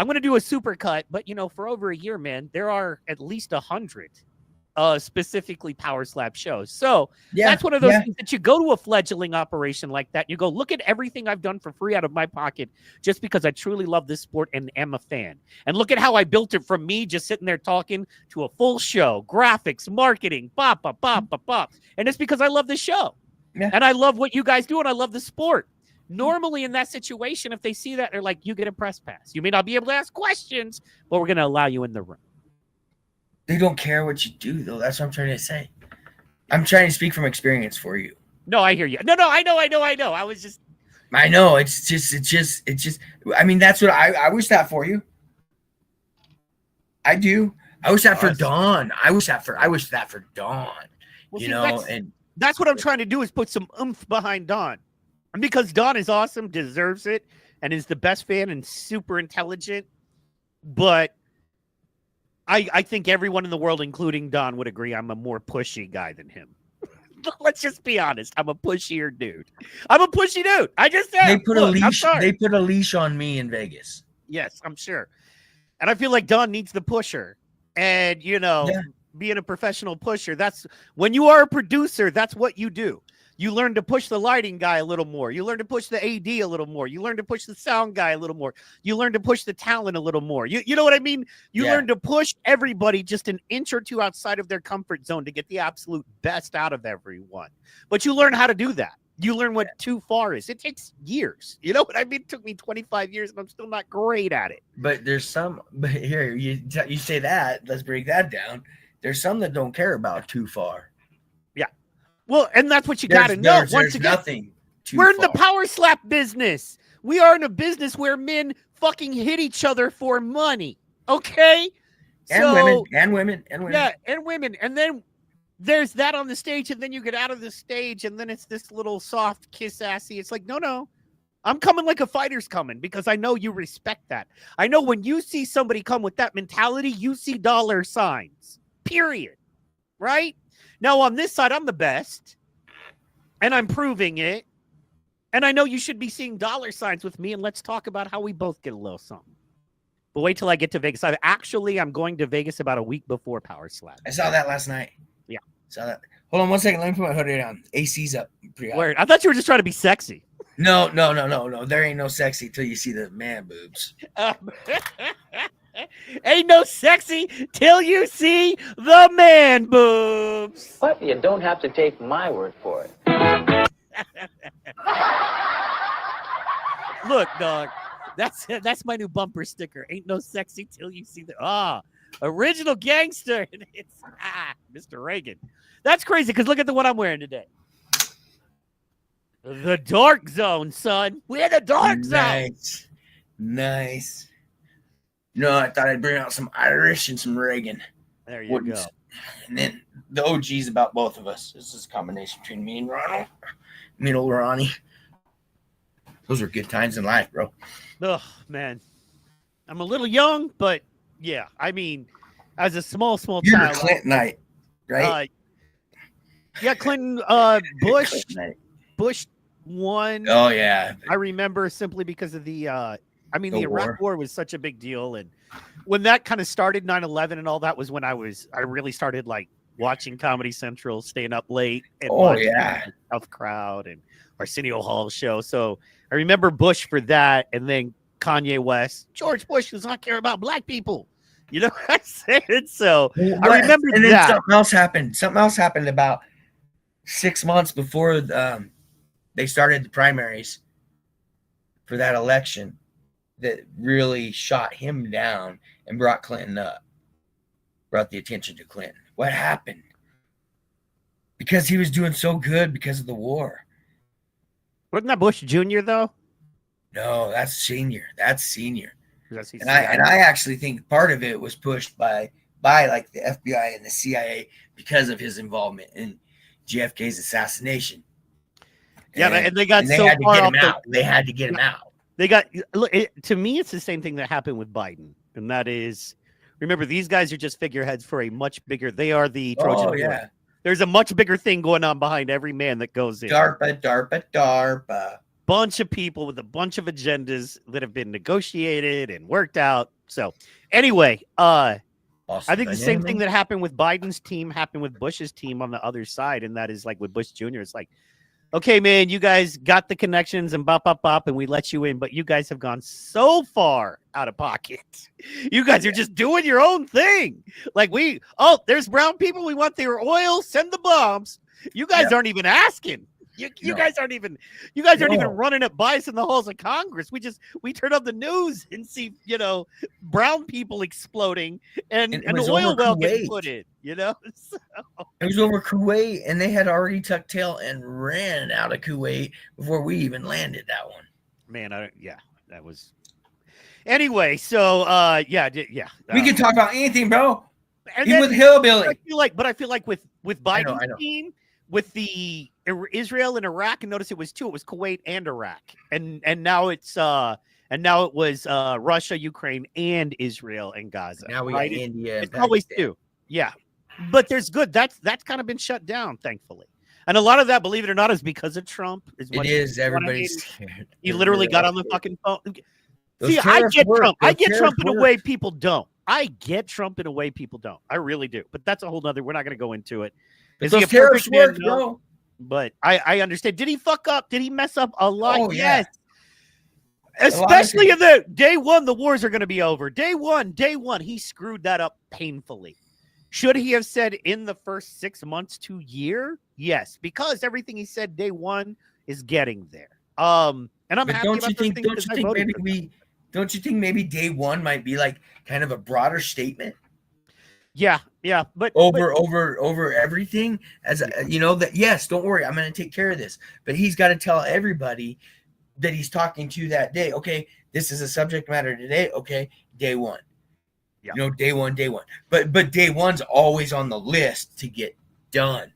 [SPEAKER 1] going to do a supercut. But, for over a year, man, there are at least 100 specifically power slap shows. So that's one of those things that you go to a fledgling operation like that. You go, look at everything I've done for free out of my pocket just because I truly love this sport and am a fan. And look at how I built it from me just sitting there talking to a full show, graphics, marketing, bop. And it's because I love the show. Yeah. And I love what you guys do and I love the sport. Normally in that situation, if they see that, they're like, you get a press pass. You may not be able to ask questions, but we're going to allow you in the room.
[SPEAKER 2] They don't care what you do, though. That's what I'm trying to say. I'm trying to speak from experience for you.
[SPEAKER 1] No, I hear you. No, I know.
[SPEAKER 2] I know. It's just. I mean, that's what I wish that for you. I do. I wish that for
[SPEAKER 1] Us.
[SPEAKER 2] Dawn. I wish that for Dawn.
[SPEAKER 1] Well,
[SPEAKER 2] You
[SPEAKER 1] see,
[SPEAKER 2] know, and
[SPEAKER 1] that's what I'm trying to do is put some oomph behind Dawn. And because Dawn is awesome, deserves it, and is the best fan and super intelligent. But I think everyone in the world, including Dawn, would agree I'm a more pushy guy than him. Let's just be honest. I'm a pushier dude. I'm a pushy dude. I just said
[SPEAKER 2] they put a leash.
[SPEAKER 1] I'm sorry.
[SPEAKER 2] They put a leash on me in Vegas.
[SPEAKER 1] Yes, I'm sure. And I feel like Dawn needs the pusher. And, being a professional pusher, that's when you are a producer, that's what you do. You learn to push the lighting guy a little more. You learn to push the AD a little more. You learn to push the sound guy a little more. You learn to push the talent a little more. You know what I mean? You learn to push everybody just an inch or two outside of their comfort zone to get the absolute best out of everyone. But you learn how to do that. You learn what too far is. It takes years. You know what I mean? It took me 25 years and I'm still not great at it.
[SPEAKER 2] But but here, you say that, let's break that down. There's some that don't care about too far.
[SPEAKER 1] Yeah. Well, and that's what you got to know. Once again,
[SPEAKER 2] nothing
[SPEAKER 1] we're in the power slap business. We are in a business where men fucking hit each other for money. Okay?
[SPEAKER 2] And women.
[SPEAKER 1] Yeah, and women. And then there's that on the stage, and then you get out of the stage, and then it's this little soft kiss assy. It's like, no. I'm coming like a fighter's coming because I know you respect that. I know when you see somebody come with that mentality, you see dollar signs. Period. Right? Now, on this side, I'm the best, and I'm proving it. And I know you should be seeing dollar signs with me, and let's talk about how we both get a little something. But wait till I get to Vegas. I'm going to Vegas about a week before Power Slap.
[SPEAKER 2] I saw that last night.
[SPEAKER 1] Yeah.
[SPEAKER 2] Saw that. Hold on one second. Let me put my hoodie down. AC's up. Pretty hot.
[SPEAKER 1] Word. I thought you were just trying to be sexy.
[SPEAKER 2] No. There ain't no sexy till you see the man boobs.
[SPEAKER 1] Ain't no sexy till you see the man boobs.
[SPEAKER 4] But you don't have to take my word for it.
[SPEAKER 1] Look, dog, that's my new bumper sticker. Ain't no sexy till you see the original gangster. It's Mr. Reagan. That's crazy because look at the one I'm wearing today. The dark zone, son. We're in the dark zone.
[SPEAKER 2] Nice. No, I thought I'd bring out some Irish and some Reagan.
[SPEAKER 1] There you go.
[SPEAKER 2] And then the OG's about both of us. This is a combination between me and Ronald. Me and old Ronnie. Those are good times in life, bro.
[SPEAKER 1] Oh, man. I'm a little young, but yeah. I mean, as a small
[SPEAKER 2] You're
[SPEAKER 1] child.
[SPEAKER 2] Clintonite, right?
[SPEAKER 1] Yeah, Clinton, Bush. Bush won.
[SPEAKER 2] Oh, yeah.
[SPEAKER 1] I remember simply because of the
[SPEAKER 2] The
[SPEAKER 1] Iraq War was such a big deal. And when that kind of started, 9/11 and all that was when I really started like watching Comedy Central, staying up late and watching the South Crowd and Arsenio Hall show. So I remember Bush for that. And then Kanye West, George Bush does not care about black people. You know what I'm saying? So I remember
[SPEAKER 2] and then
[SPEAKER 1] that.
[SPEAKER 2] something else happened. Something else happened about 6 months before they started the primaries for that election that really shot him down and brought Clinton up, brought the attention to Clinton. What happened? Because he was doing so good because of the war.
[SPEAKER 1] Wasn't that Bush Jr. though?
[SPEAKER 2] No, that's senior. That's senior.
[SPEAKER 1] And
[SPEAKER 2] I actually think part of it was pushed by like the FBI and the CIA because of his involvement in JFK's assassination.
[SPEAKER 1] Yeah, and they got
[SPEAKER 2] and they
[SPEAKER 1] so
[SPEAKER 2] had to
[SPEAKER 1] far
[SPEAKER 2] get
[SPEAKER 1] off
[SPEAKER 2] him out. They had to get him out.
[SPEAKER 1] They got to me, it's the same thing that happened with Biden, and that is, remember, these guys are just figureheads for a much bigger. They are the Trojan.
[SPEAKER 2] Oh yeah.
[SPEAKER 1] There's a much bigger thing going on behind every man that goes in.
[SPEAKER 2] DARPA.
[SPEAKER 1] Bunch of people with a bunch of agendas that have been negotiated and worked out. So anyway, I think the same thing that happened with Biden's team happened with Bush's team on the other side, and that is like with Bush Jr. It's like, okay, man, you guys got the connections and bop, and we let you in, but you guys have gone so far out of pocket. You guys are just doing your own thing. Like there's brown people. We want their oil. Send the bombs. You guys aren't even asking. You guys aren't even running up bias in the halls of Congress. We turn on the news and see, brown people exploding and an oil well getting put in, So.
[SPEAKER 2] It was over Kuwait, and they had already tucked tail and ran out of Kuwait before we even landed that one.
[SPEAKER 1] Man, that was. Anyway, so yeah.
[SPEAKER 2] We can talk about anything, bro.
[SPEAKER 1] And
[SPEAKER 2] Even
[SPEAKER 1] then,
[SPEAKER 2] with Hillbilly.
[SPEAKER 1] I feel like with Biden's
[SPEAKER 2] I know.
[SPEAKER 1] team, with the Israel and Iraq, and notice it was two. It was Kuwait and Iraq, and now it was Russia, Ukraine, and Israel and Gaza.
[SPEAKER 2] Now we
[SPEAKER 1] right?
[SPEAKER 2] got India.
[SPEAKER 1] It's always two. Yeah, but there's good. That's kind of been shut down, thankfully. And a lot of that, believe it or not, is because of Trump.
[SPEAKER 2] It is. Everybody's scared.
[SPEAKER 1] He literally got on the fucking phone.
[SPEAKER 2] Those
[SPEAKER 1] See, I get
[SPEAKER 2] work.
[SPEAKER 1] Trump. I
[SPEAKER 2] Those
[SPEAKER 1] get Trump in a
[SPEAKER 2] tariffs
[SPEAKER 1] way
[SPEAKER 2] work.
[SPEAKER 1] people don't. I get Trump in a way people don't. I really do. But that's a whole nother. We're not going to go into it.
[SPEAKER 2] But
[SPEAKER 1] Is he
[SPEAKER 2] those
[SPEAKER 1] a
[SPEAKER 2] tariffs
[SPEAKER 1] perfect man?
[SPEAKER 2] work,
[SPEAKER 1] No.
[SPEAKER 2] bro.
[SPEAKER 1] But I understand. Did he fuck up? Did he mess up a lot?
[SPEAKER 2] Oh, yeah.
[SPEAKER 1] Yes. Especially in the day one, the wars are going to be over. Day one, he screwed that up painfully. Should he have said in the first 6 months to year? Yes, because everything he said day one is getting there. And I'm
[SPEAKER 2] But
[SPEAKER 1] happy
[SPEAKER 2] don't
[SPEAKER 1] about
[SPEAKER 2] you
[SPEAKER 1] those
[SPEAKER 2] think?
[SPEAKER 1] things
[SPEAKER 2] Don't
[SPEAKER 1] because
[SPEAKER 2] you
[SPEAKER 1] I
[SPEAKER 2] think
[SPEAKER 1] voted
[SPEAKER 2] maybe
[SPEAKER 1] for them.
[SPEAKER 2] Don't you think maybe day one might be like kind of a broader statement
[SPEAKER 1] Yeah, but
[SPEAKER 2] over everything as that? Yes, don't worry, I'm going to take care of this. But he's got to tell everybody that he's talking to that day. Okay, this is a subject matter today. Okay, day one.
[SPEAKER 1] Yeah.
[SPEAKER 2] Day one. But day one's always on the list to get done.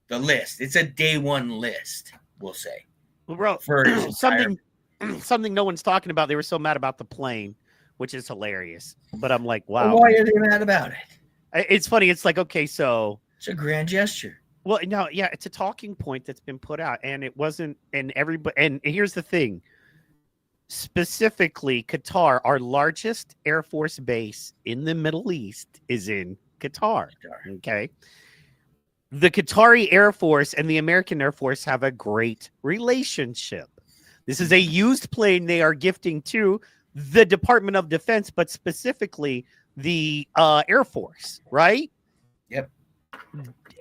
[SPEAKER 2] The list. It's a day one list, we'll say.
[SPEAKER 1] Well, bro,
[SPEAKER 2] For
[SPEAKER 1] something no one's talking about. They were so mad about the plane, which is hilarious. But I'm like, wow.
[SPEAKER 2] Why are they mad about it?
[SPEAKER 1] It's funny. It's like, okay, so
[SPEAKER 2] It's a grand gesture.
[SPEAKER 1] well, no, yeah, it's a talking point that's been put out, and it wasn't. And everybody. And here's the thing. Specifically, Qatar, our largest Air Force base in the Middle East, is in Qatar. Okay. The Qatari Air Force and the American Air Force have a great relationship. This is a used plane they are gifting to the Department of Defense, but specifically the Air Force, right?
[SPEAKER 2] Yep.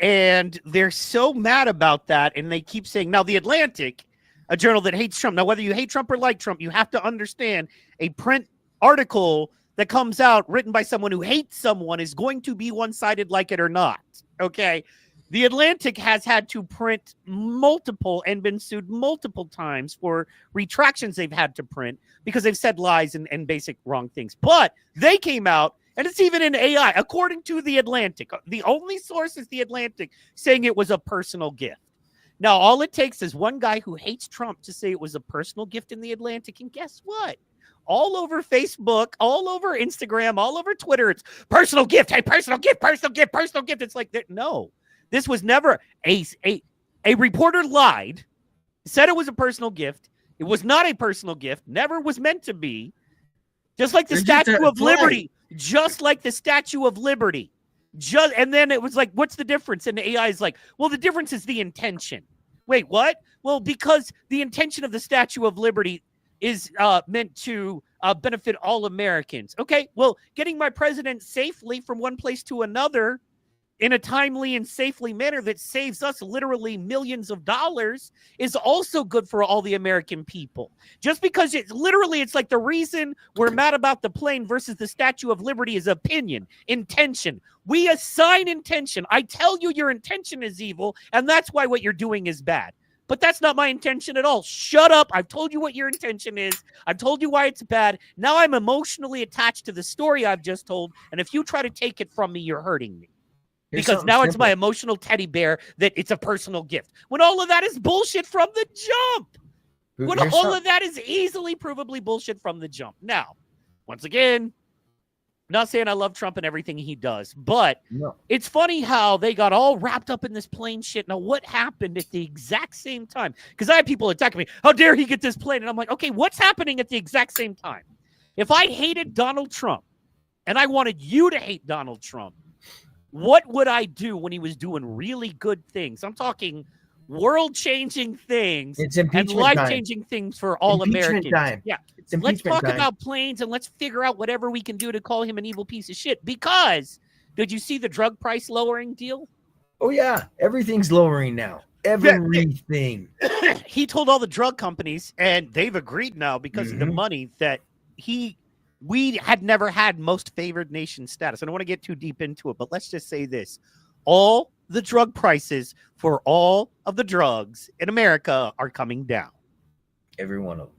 [SPEAKER 1] And they're so mad about that, and they keep saying, now, The Atlantic, a journal that hates Trump. Now, whether you hate Trump or like Trump, you have to understand a print article that comes out written by someone who hates someone is going to be one-sided, like it or not. Okay. The Atlantic has had to print multiple and been sued multiple times for retractions they've had to print because they've said lies and basic wrong things. But they came out, and it's even in AI, according to The Atlantic. The only source is The Atlantic saying it was a personal gift. Now, all it takes is one guy who hates Trump to say it was a personal gift in The Atlantic. And guess what? All over Facebook, all over Instagram, all over Twitter, it's personal gift. Hey, personal gift, personal gift, personal gift. It's like, no, this was never a reporter lied, said it was a personal gift. It was not a personal gift, never was meant to be. Just like the Statue of Liberty, just like the Statue of Liberty. And then it was like, what's the difference? And the AI is like, well, the difference is the intention. Wait, what? Well, because the intention of the Statue of Liberty is meant to benefit all Americans. Okay, well, getting my president safely from one place to another in a timely and safely manner that saves us literally millions of dollars is also good for all the American people. Just because it's like the reason we're mad about the plane versus the Statue of Liberty is opinion, intention. We assign intention. I tell you your intention is evil, and that's why what you're doing is bad. But that's not my intention at all. Shut up. I've told you what your intention is. I've told you why it's bad. Now I'm emotionally attached to the story I've just told, and if you try to take it from me, you're hurting me. Because now it's my emotional teddy bear that it's a personal gift. When all of that is bullshit from the jump. When all of that is easily provably bullshit from the jump. Now, once again, not saying I love Trump and everything he does, but it's funny how they got all wrapped up in this plane shit. Now, what happened at the exact same time? Because I had people attacking me. How dare he get this plane? And I'm like, okay, what's happening at the exact same time? If I hated Donald Trump and I wanted you to hate Donald Trump, what would I do when he was doing really good things? I'm talking world-changing things and life-changing things for all Americans. Yeah, let's talk about planes and let's figure out whatever we can do to call him an evil piece of shit. Because did you see the drug price lowering deal?
[SPEAKER 2] Oh yeah, everything's lowering now. Everything.
[SPEAKER 1] He told all the drug companies, and they've agreed now because of the money that we had never had most favored nation status. I don't want to get too deep into it, but let's just say this. All the drug prices for all of the drugs in America are coming down.
[SPEAKER 2] Every one of them.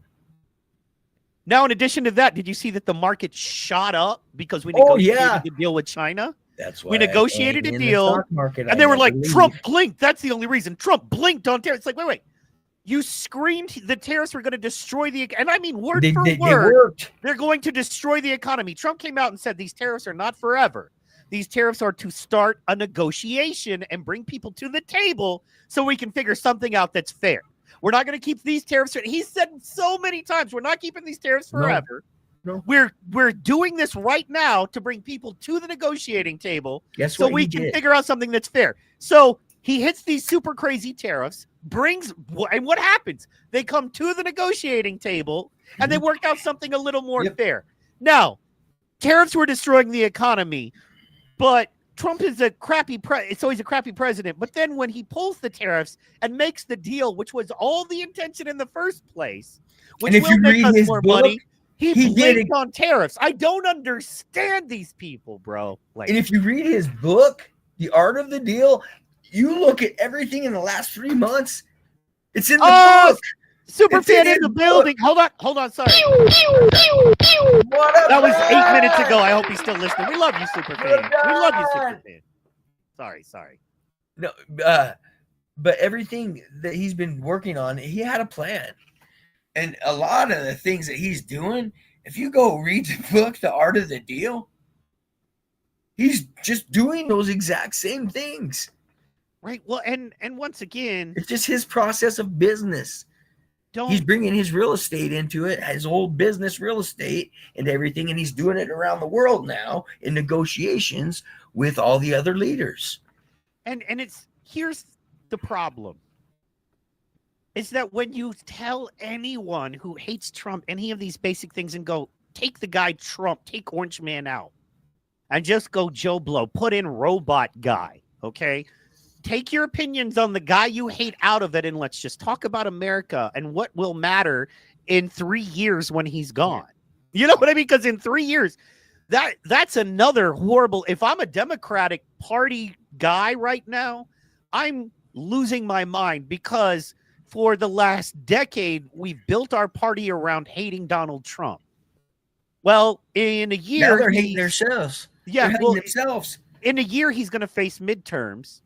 [SPEAKER 1] Now, in addition to that, did you see that the market shot up because we
[SPEAKER 2] Oh,
[SPEAKER 1] negotiated
[SPEAKER 2] yeah.
[SPEAKER 1] the deal with China?
[SPEAKER 2] That's why
[SPEAKER 1] We negotiated a
[SPEAKER 2] in the
[SPEAKER 1] deal,
[SPEAKER 2] stock market,
[SPEAKER 1] and they were like, Trump blinked. That's the only reason. Trump blinked on tariffs. It's like, wait. You screamed the tariffs were going to destroy the, and I mean word for word, they're going to destroy the economy. Trump came out and said these tariffs are not forever. These tariffs are to start a negotiation and bring people to the table so we can figure something out that's fair. We're not going to keep these tariffs. He said so many times, we're not keeping these tariffs forever.
[SPEAKER 2] No.
[SPEAKER 1] We're doing this right now to bring people to the negotiating table
[SPEAKER 2] Guess
[SPEAKER 1] so
[SPEAKER 2] what
[SPEAKER 1] we
[SPEAKER 2] he
[SPEAKER 1] can
[SPEAKER 2] did?
[SPEAKER 1] figure out something that's fair. So he hits these super crazy tariffs, and what happens? They come to the negotiating table and they work out something a little more fair. Now, tariffs were destroying the economy, but Trump is a crappy so he's a crappy president. But then when he pulls the tariffs and makes the deal, which was all the intention in the first place, which
[SPEAKER 2] And if
[SPEAKER 1] will
[SPEAKER 2] you
[SPEAKER 1] make
[SPEAKER 2] read
[SPEAKER 1] us
[SPEAKER 2] his
[SPEAKER 1] more
[SPEAKER 2] book,
[SPEAKER 1] money, he
[SPEAKER 2] did
[SPEAKER 1] blinked on tariffs. I don't understand these people, bro. Like,
[SPEAKER 2] and if you read his book, The Art of the Deal, you look at everything in the last 3 months. It's in the book.
[SPEAKER 1] Superfan in the building. Hold on. Sorry.
[SPEAKER 2] What up,
[SPEAKER 1] That was
[SPEAKER 2] man?
[SPEAKER 1] 8 minutes ago. I hope he's still listening. We love you, Superfan. We love you, Superfan. Sorry.
[SPEAKER 2] No, but everything that he's been working on, he had a plan. And a lot of the things that he's doing, if you go read the book, The Art of the Deal, he's just doing those exact same things.
[SPEAKER 1] Right. Well, and once again,
[SPEAKER 2] It's just his process of business. He's bringing his real estate into it, his old business real estate and everything, and he's doing it around the world now in negotiations with all the other leaders.
[SPEAKER 1] And here's the problem. Is that when you tell anyone who hates Trump any of these basic things and go, take the guy Trump, take Orange Man out, and just go Joe Blow, put in robot guy, okay? Take your opinions on the guy you hate out of it, and let's just talk about America and what will matter in 3 years when he's gone. You know what I mean? Because in 3 years, that's another horrible. If I'm a Democratic Party guy right now, I'm losing my mind because for the last decade, we've built our party around hating Donald Trump. Well, in a year,
[SPEAKER 2] Now they're hating themselves.
[SPEAKER 1] Yeah,
[SPEAKER 2] they're hating themselves.
[SPEAKER 1] In a year, he's going to face midterms.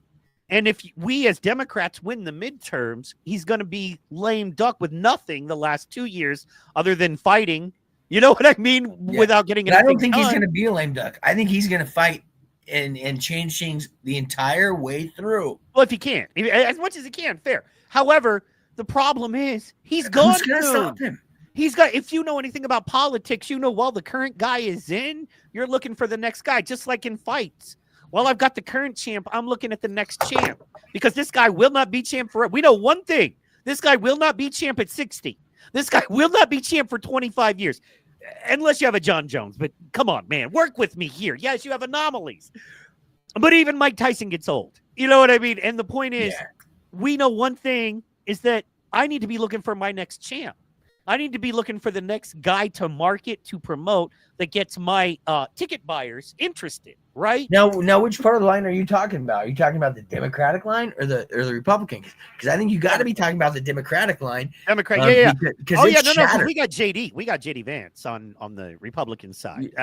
[SPEAKER 1] And if we as Democrats win the midterms, he's going to be lame duck with nothing the last 2 years other than fighting. You know what I mean? Yeah. Without getting anything
[SPEAKER 2] I don't think
[SPEAKER 1] done.
[SPEAKER 2] He's going to be a lame duck. I think he's going to fight and change things the entire way through.
[SPEAKER 1] Well, if he can. As much as he can, fair. However, the problem is he's gone.
[SPEAKER 2] Who's going to stop him?
[SPEAKER 1] He's got, if you know anything about politics, you know while the current guy is in, you're looking for the next guy, just like in fights. Well, I've got the current champ. I'm looking at the next champ because this guy will not be champ forever. We know one thing. This guy will not be champ at 60. This guy will not be champ for 25 years unless you have a John Jones. But come on, man, work with me here. Yes, you have anomalies. But even Mike Tyson gets old. You know what I mean? And the point is, we know one thing is that I need to be looking for my next champ. I need to be looking for the next guy to market, to promote, that gets my ticket buyers interested, right?
[SPEAKER 2] Now, which part of the line are you talking about? Are you talking about the Democratic line or the Republican? Because I think you got to be talking about the Democratic line.
[SPEAKER 1] Because we got JD Vance on the Republican side.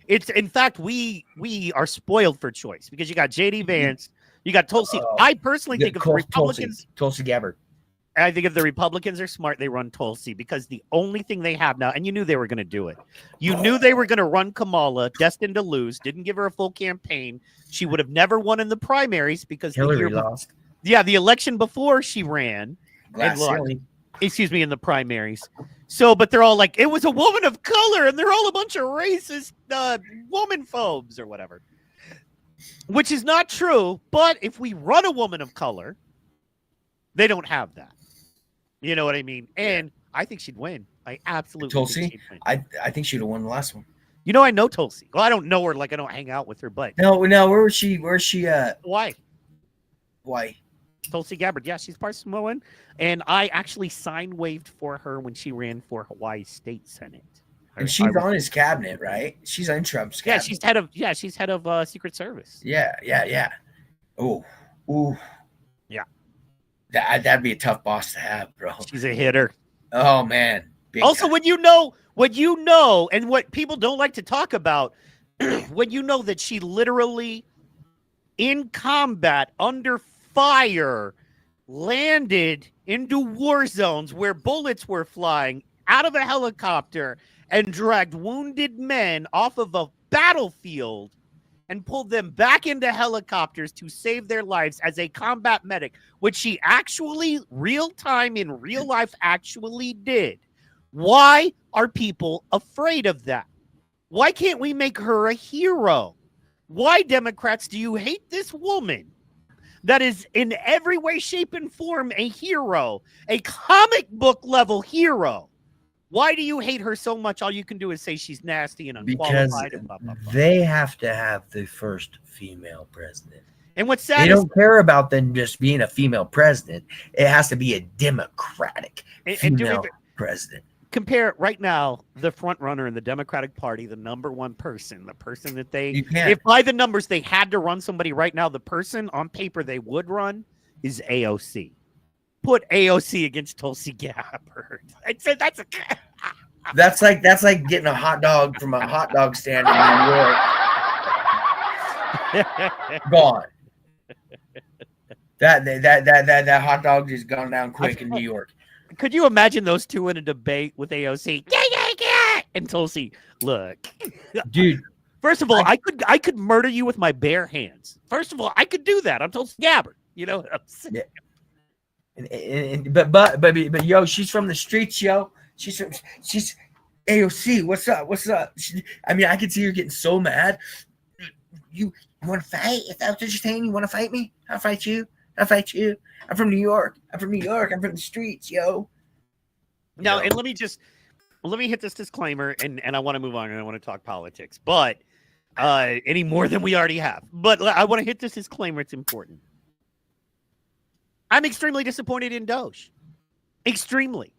[SPEAKER 1] It's in fact we are spoiled for choice because you got JD Vance, you got Tulsi. I personally think of the Republicans.
[SPEAKER 2] Tulsi Gabbard.
[SPEAKER 1] I think if the Republicans are smart, they run Tulsi because the only thing they have now, and you knew they were going to do it. You knew they were going to run Kamala, destined to lose, didn't give her a full campaign. She would have never won in the primaries because
[SPEAKER 2] Hillary lost.
[SPEAKER 1] Yeah, the election before she ran. In the primaries. So, but they're all like, it was a woman of color, and they're all a bunch of racist woman phobes or whatever. Which is not true, but if we run a woman of color, they don't have that. You know what I mean? And I think she'd win. I absolutely
[SPEAKER 2] Tulsi?
[SPEAKER 1] think she'd win.
[SPEAKER 2] I think she'd have won the last one.
[SPEAKER 1] You know, I know Tulsi. Well, I don't know her, like I don't hang out with her, but
[SPEAKER 2] no, where was she?
[SPEAKER 1] Why? Tulsi Gabbard. Yeah, she's part Samoan. And I actually sign waived for her when she ran for Hawaii State Senate.
[SPEAKER 2] And she's on his cabinet, right? She's on Trump's cabinet.
[SPEAKER 1] She's head of Secret Service.
[SPEAKER 2] Yeah. Oh.
[SPEAKER 1] Yeah.
[SPEAKER 2] That'd be a tough boss to have, bro.
[SPEAKER 1] She's a hitter.
[SPEAKER 2] Oh man,
[SPEAKER 1] Also,
[SPEAKER 2] time.
[SPEAKER 1] when you know, and what people don't like to talk about, when you know that she literally in combat under fire landed into war zones where bullets were flying out of a helicopter and dragged wounded men off of a battlefield and pulled them back into helicopters to save their lives as a combat medic, which she actually real time in real life actually did. Why are people afraid of that? Why can't we make her a hero? Why, Democrats, do you hate this woman that is in every way, shape, and form a hero, a comic book level hero? Why do you hate her so much? All you can do is say she's nasty and unqualified.
[SPEAKER 2] Because
[SPEAKER 1] and blah, blah, blah.
[SPEAKER 2] they have to have the first female president.
[SPEAKER 1] And what's sad
[SPEAKER 2] They
[SPEAKER 1] is,
[SPEAKER 2] don't care about them just being a female president. It has to be a democratic
[SPEAKER 1] and do
[SPEAKER 2] female
[SPEAKER 1] we
[SPEAKER 2] president.
[SPEAKER 1] compare right now the front runner in the Democratic Party, the number one person, the person that they,
[SPEAKER 2] You can't.
[SPEAKER 1] if by the numbers they had to run somebody right now, the person on paper they would run is AOC. Put AOC against Tulsi Gabbard. I said that's
[SPEAKER 2] That's like getting a hot dog from a hot dog stand in New York. Gone. That hot dog just gone down quick in New York.
[SPEAKER 1] Could you imagine those two in a debate with AOC? And Tulsi, look,
[SPEAKER 2] Dude,
[SPEAKER 1] first of all, I could murder you with my bare hands. First of all, I could do that. I'm Tulsi Gabbard. You know what I'm saying?
[SPEAKER 2] Yeah. But yo, she's from the streets, yo. She's AOC. What's up? I mean, I could see her getting so mad. You want to fight? If that's what you're saying, you want to fight me? I'll fight you. I'm from New York. I'm from the streets, yo.
[SPEAKER 1] Now,
[SPEAKER 2] Yo.
[SPEAKER 1] and let me hit this disclaimer, and I want to move on, and I want to talk politics, but any more than we already have. But I want to hit this disclaimer. It's important. I'm extremely disappointed in Doge. Extremely.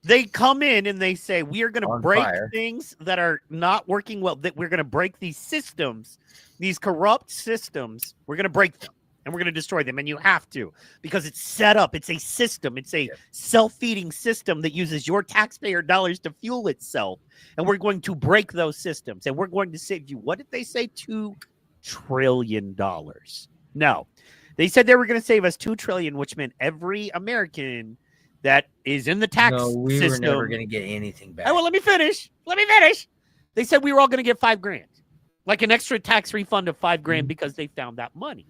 [SPEAKER 1] They come in and they say, we are going to break things that are not working well, that we're going to break these systems, these corrupt systems. We're going to break them and we're going to destroy them. And you have to, because it's set up. It's a system. It's a self-feeding system that uses your taxpayer dollars to fuel itself. And we're going to break those systems and we're going to save you. What did they say? $2 trillion. No. They said they were going to save us $2 trillion, which meant every American that is in the tax
[SPEAKER 2] we
[SPEAKER 1] system.
[SPEAKER 2] were never going to get anything back.
[SPEAKER 1] Oh, well, let me finish. They said we were all going to get $5,000, like an extra tax refund of $5,000 because they found that money.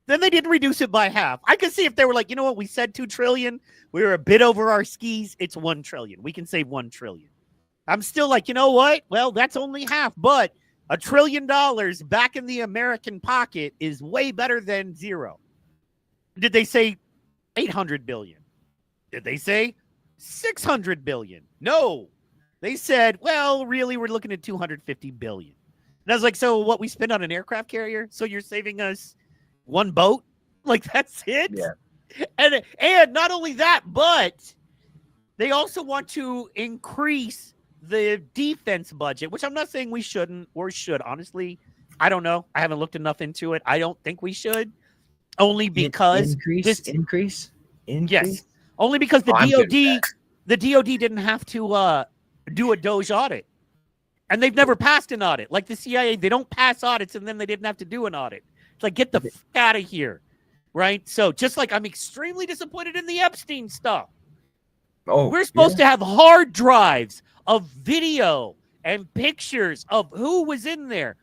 [SPEAKER 1] Then they didn't reduce it by half. I could see if they were like, you know what? We said $2 trillion. We were a bit over our skis. It's $1 trillion. We can save $1 trillion. I'm still like, you know what? Well, that's only half, but $1 trillion back in the American pocket is way better than zero. Did they say 800 billion? Did they say 600 billion? No. They said, well, really, we're looking at 250 billion. And I was like, so what we spend on an aircraft carrier? So you're saving us one boat? Like, that's it?
[SPEAKER 2] Yeah.
[SPEAKER 1] And not only that, but they also want to increase the defense budget, which I'm not saying we shouldn't or should. Honestly, I don't know. I haven't looked enough into it. I don't think we should. Only because
[SPEAKER 2] increase.
[SPEAKER 1] Yes. Only because the DOD didn't have to do a Doge audit. And they've never passed an audit. Like the CIA, they don't pass audits and then they didn't have to do an audit. It's like, get the f out of here. Right? So just like I'm extremely disappointed in the Epstein stuff.
[SPEAKER 2] Oh,
[SPEAKER 1] we're supposed to have hard drives of video and pictures of who was in there.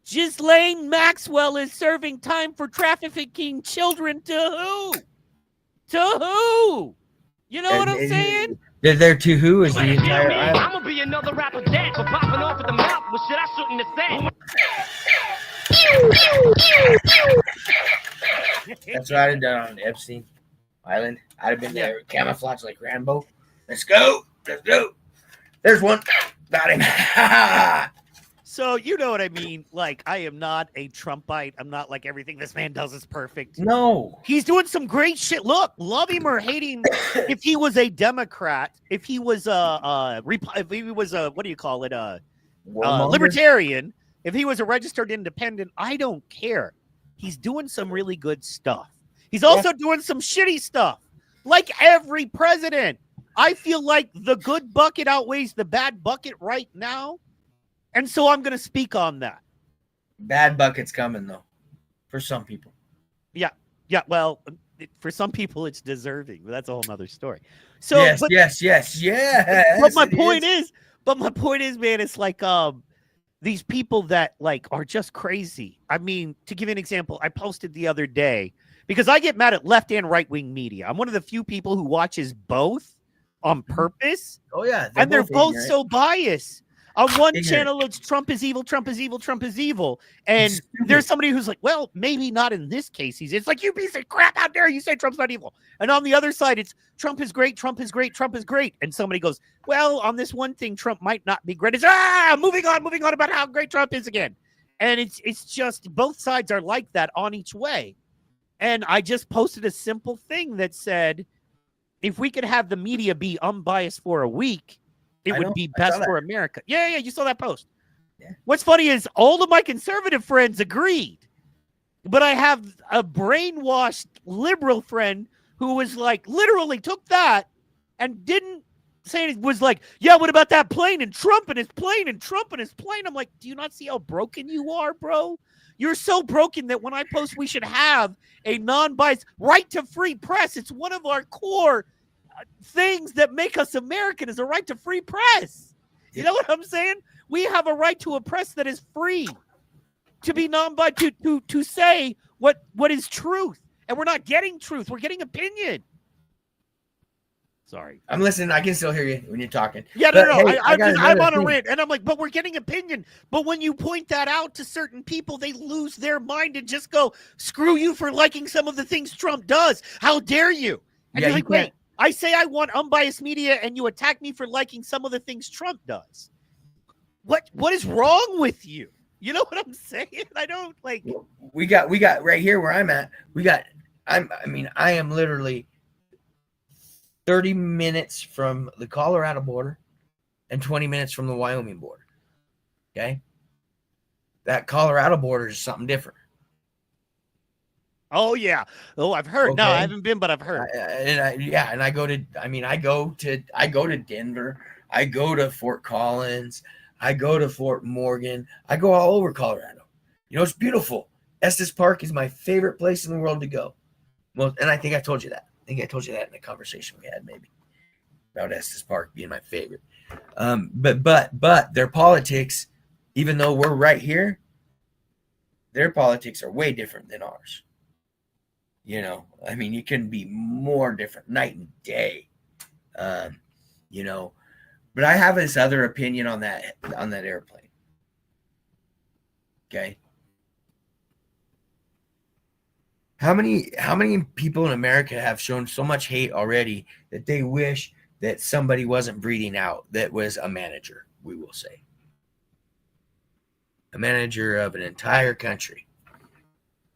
[SPEAKER 1] Ghislaine Maxwell is serving time for trafficking children to who? To who? You know what I'm saying?
[SPEAKER 2] They're there to who is the entire island.
[SPEAKER 5] I'm gonna be another rapper dead for popping off at the mouth with shit I shouldn't have said.
[SPEAKER 2] That's what I'd have done on Epstein Island. I'd have been there camouflaged like Rambo. Let's go. There's one. Got him.
[SPEAKER 1] So you know what I mean? Like, I am not a Trumpite. I'm not like everything this man does is perfect.
[SPEAKER 2] No.
[SPEAKER 1] He's doing some great shit. Look, love him or hate him. If he was a Democrat, if he was what do you call it? Libertarian, if he was a registered independent, I don't care. He's doing some really good stuff. He's also doing some shitty stuff, like every president. I feel like the good bucket outweighs the bad bucket right now. And so I'm going to speak on that.
[SPEAKER 2] Bad bucket's coming, though, for some people.
[SPEAKER 1] Yeah. Yeah. Well, for some people, it's deserving. But that's a whole nother story. So,
[SPEAKER 2] yes.
[SPEAKER 1] But my point is, man, it's like these people that like are just crazy. I mean, to give you an example, I posted the other day because I get mad at left and right wing media. I'm one of the few people who watches both on purpose.
[SPEAKER 2] Oh, yeah.
[SPEAKER 1] They're both
[SPEAKER 2] ignorant.
[SPEAKER 1] so biased. On one
[SPEAKER 2] Ignorant.
[SPEAKER 1] channel, it's Trump is evil, Trump is evil, Trump is evil. And
[SPEAKER 2] Stupid.
[SPEAKER 1] there's somebody who's like, well, maybe not in this case. It's like, you piece of crap, how dare you say Trump's not evil? And on the other side, it's Trump is great, Trump is great, Trump is great. And somebody goes, well, on this one thing, Trump might not be great. It's moving on about how great Trump is again. And it's just both sides are like that on each way. And I just posted a simple thing that said, if we could have the media be unbiased for a week, it would be best for America. Yeah, you saw that post.
[SPEAKER 2] Yeah.
[SPEAKER 1] What's funny is all of my conservative friends agreed, but I have a brainwashed liberal friend who was like, literally took that and didn't say it, was like, yeah, what about that plane and Trump and his plane and Trump and his plane? I'm like, do you not see how broken you are, bro? You're so broken that when I post we should have a non-biased right to free press, it's one of our core things that make us American is a right to free press. You know what I'm saying? We have a right to a press that is free, to be non-biased, to say what is truth. And we're not getting truth. We're getting opinion. Sorry.
[SPEAKER 2] I'm listening. I can still hear you when you're talking.
[SPEAKER 1] Yeah,
[SPEAKER 2] but,
[SPEAKER 1] no.
[SPEAKER 2] Hey,
[SPEAKER 1] I'm on a rant, and I'm like, but we're getting opinion. But when you point that out to certain people, they lose their mind and just go, screw you for liking some of the things Trump does. How dare you? And
[SPEAKER 2] Yeah,
[SPEAKER 1] you're like,
[SPEAKER 2] you can't.
[SPEAKER 1] wait, I say I want unbiased media, and you attack me for liking some of the things Trump does. What is wrong with you? You know what I'm saying? I don't like.
[SPEAKER 2] We got right here where I'm at. I am literally 30 minutes from the Colorado border and 20 minutes from the Wyoming border. Okay, that Colorado border is something different.
[SPEAKER 1] Oh yeah. Oh, I've heard.
[SPEAKER 2] Okay.
[SPEAKER 1] No, I haven't been, but I've heard.
[SPEAKER 2] And I go to Denver. I go to Fort Collins. I go to Fort Morgan. I go all over Colorado. You know, it's beautiful. Estes Park is my favorite place in the world to go. Well, and I think I told you that. I think I told you that in the conversation we had, maybe, about Estes Park being my favorite. But their politics, even though we're right here, their politics are way different than ours. You know, I mean, you can be more different, night and day. You know, but I have this other opinion on that airplane. Okay. How many people in America have shown so much hate already that they wish that somebody wasn't breathing out that was a manager, we will say. A manager of an entire country.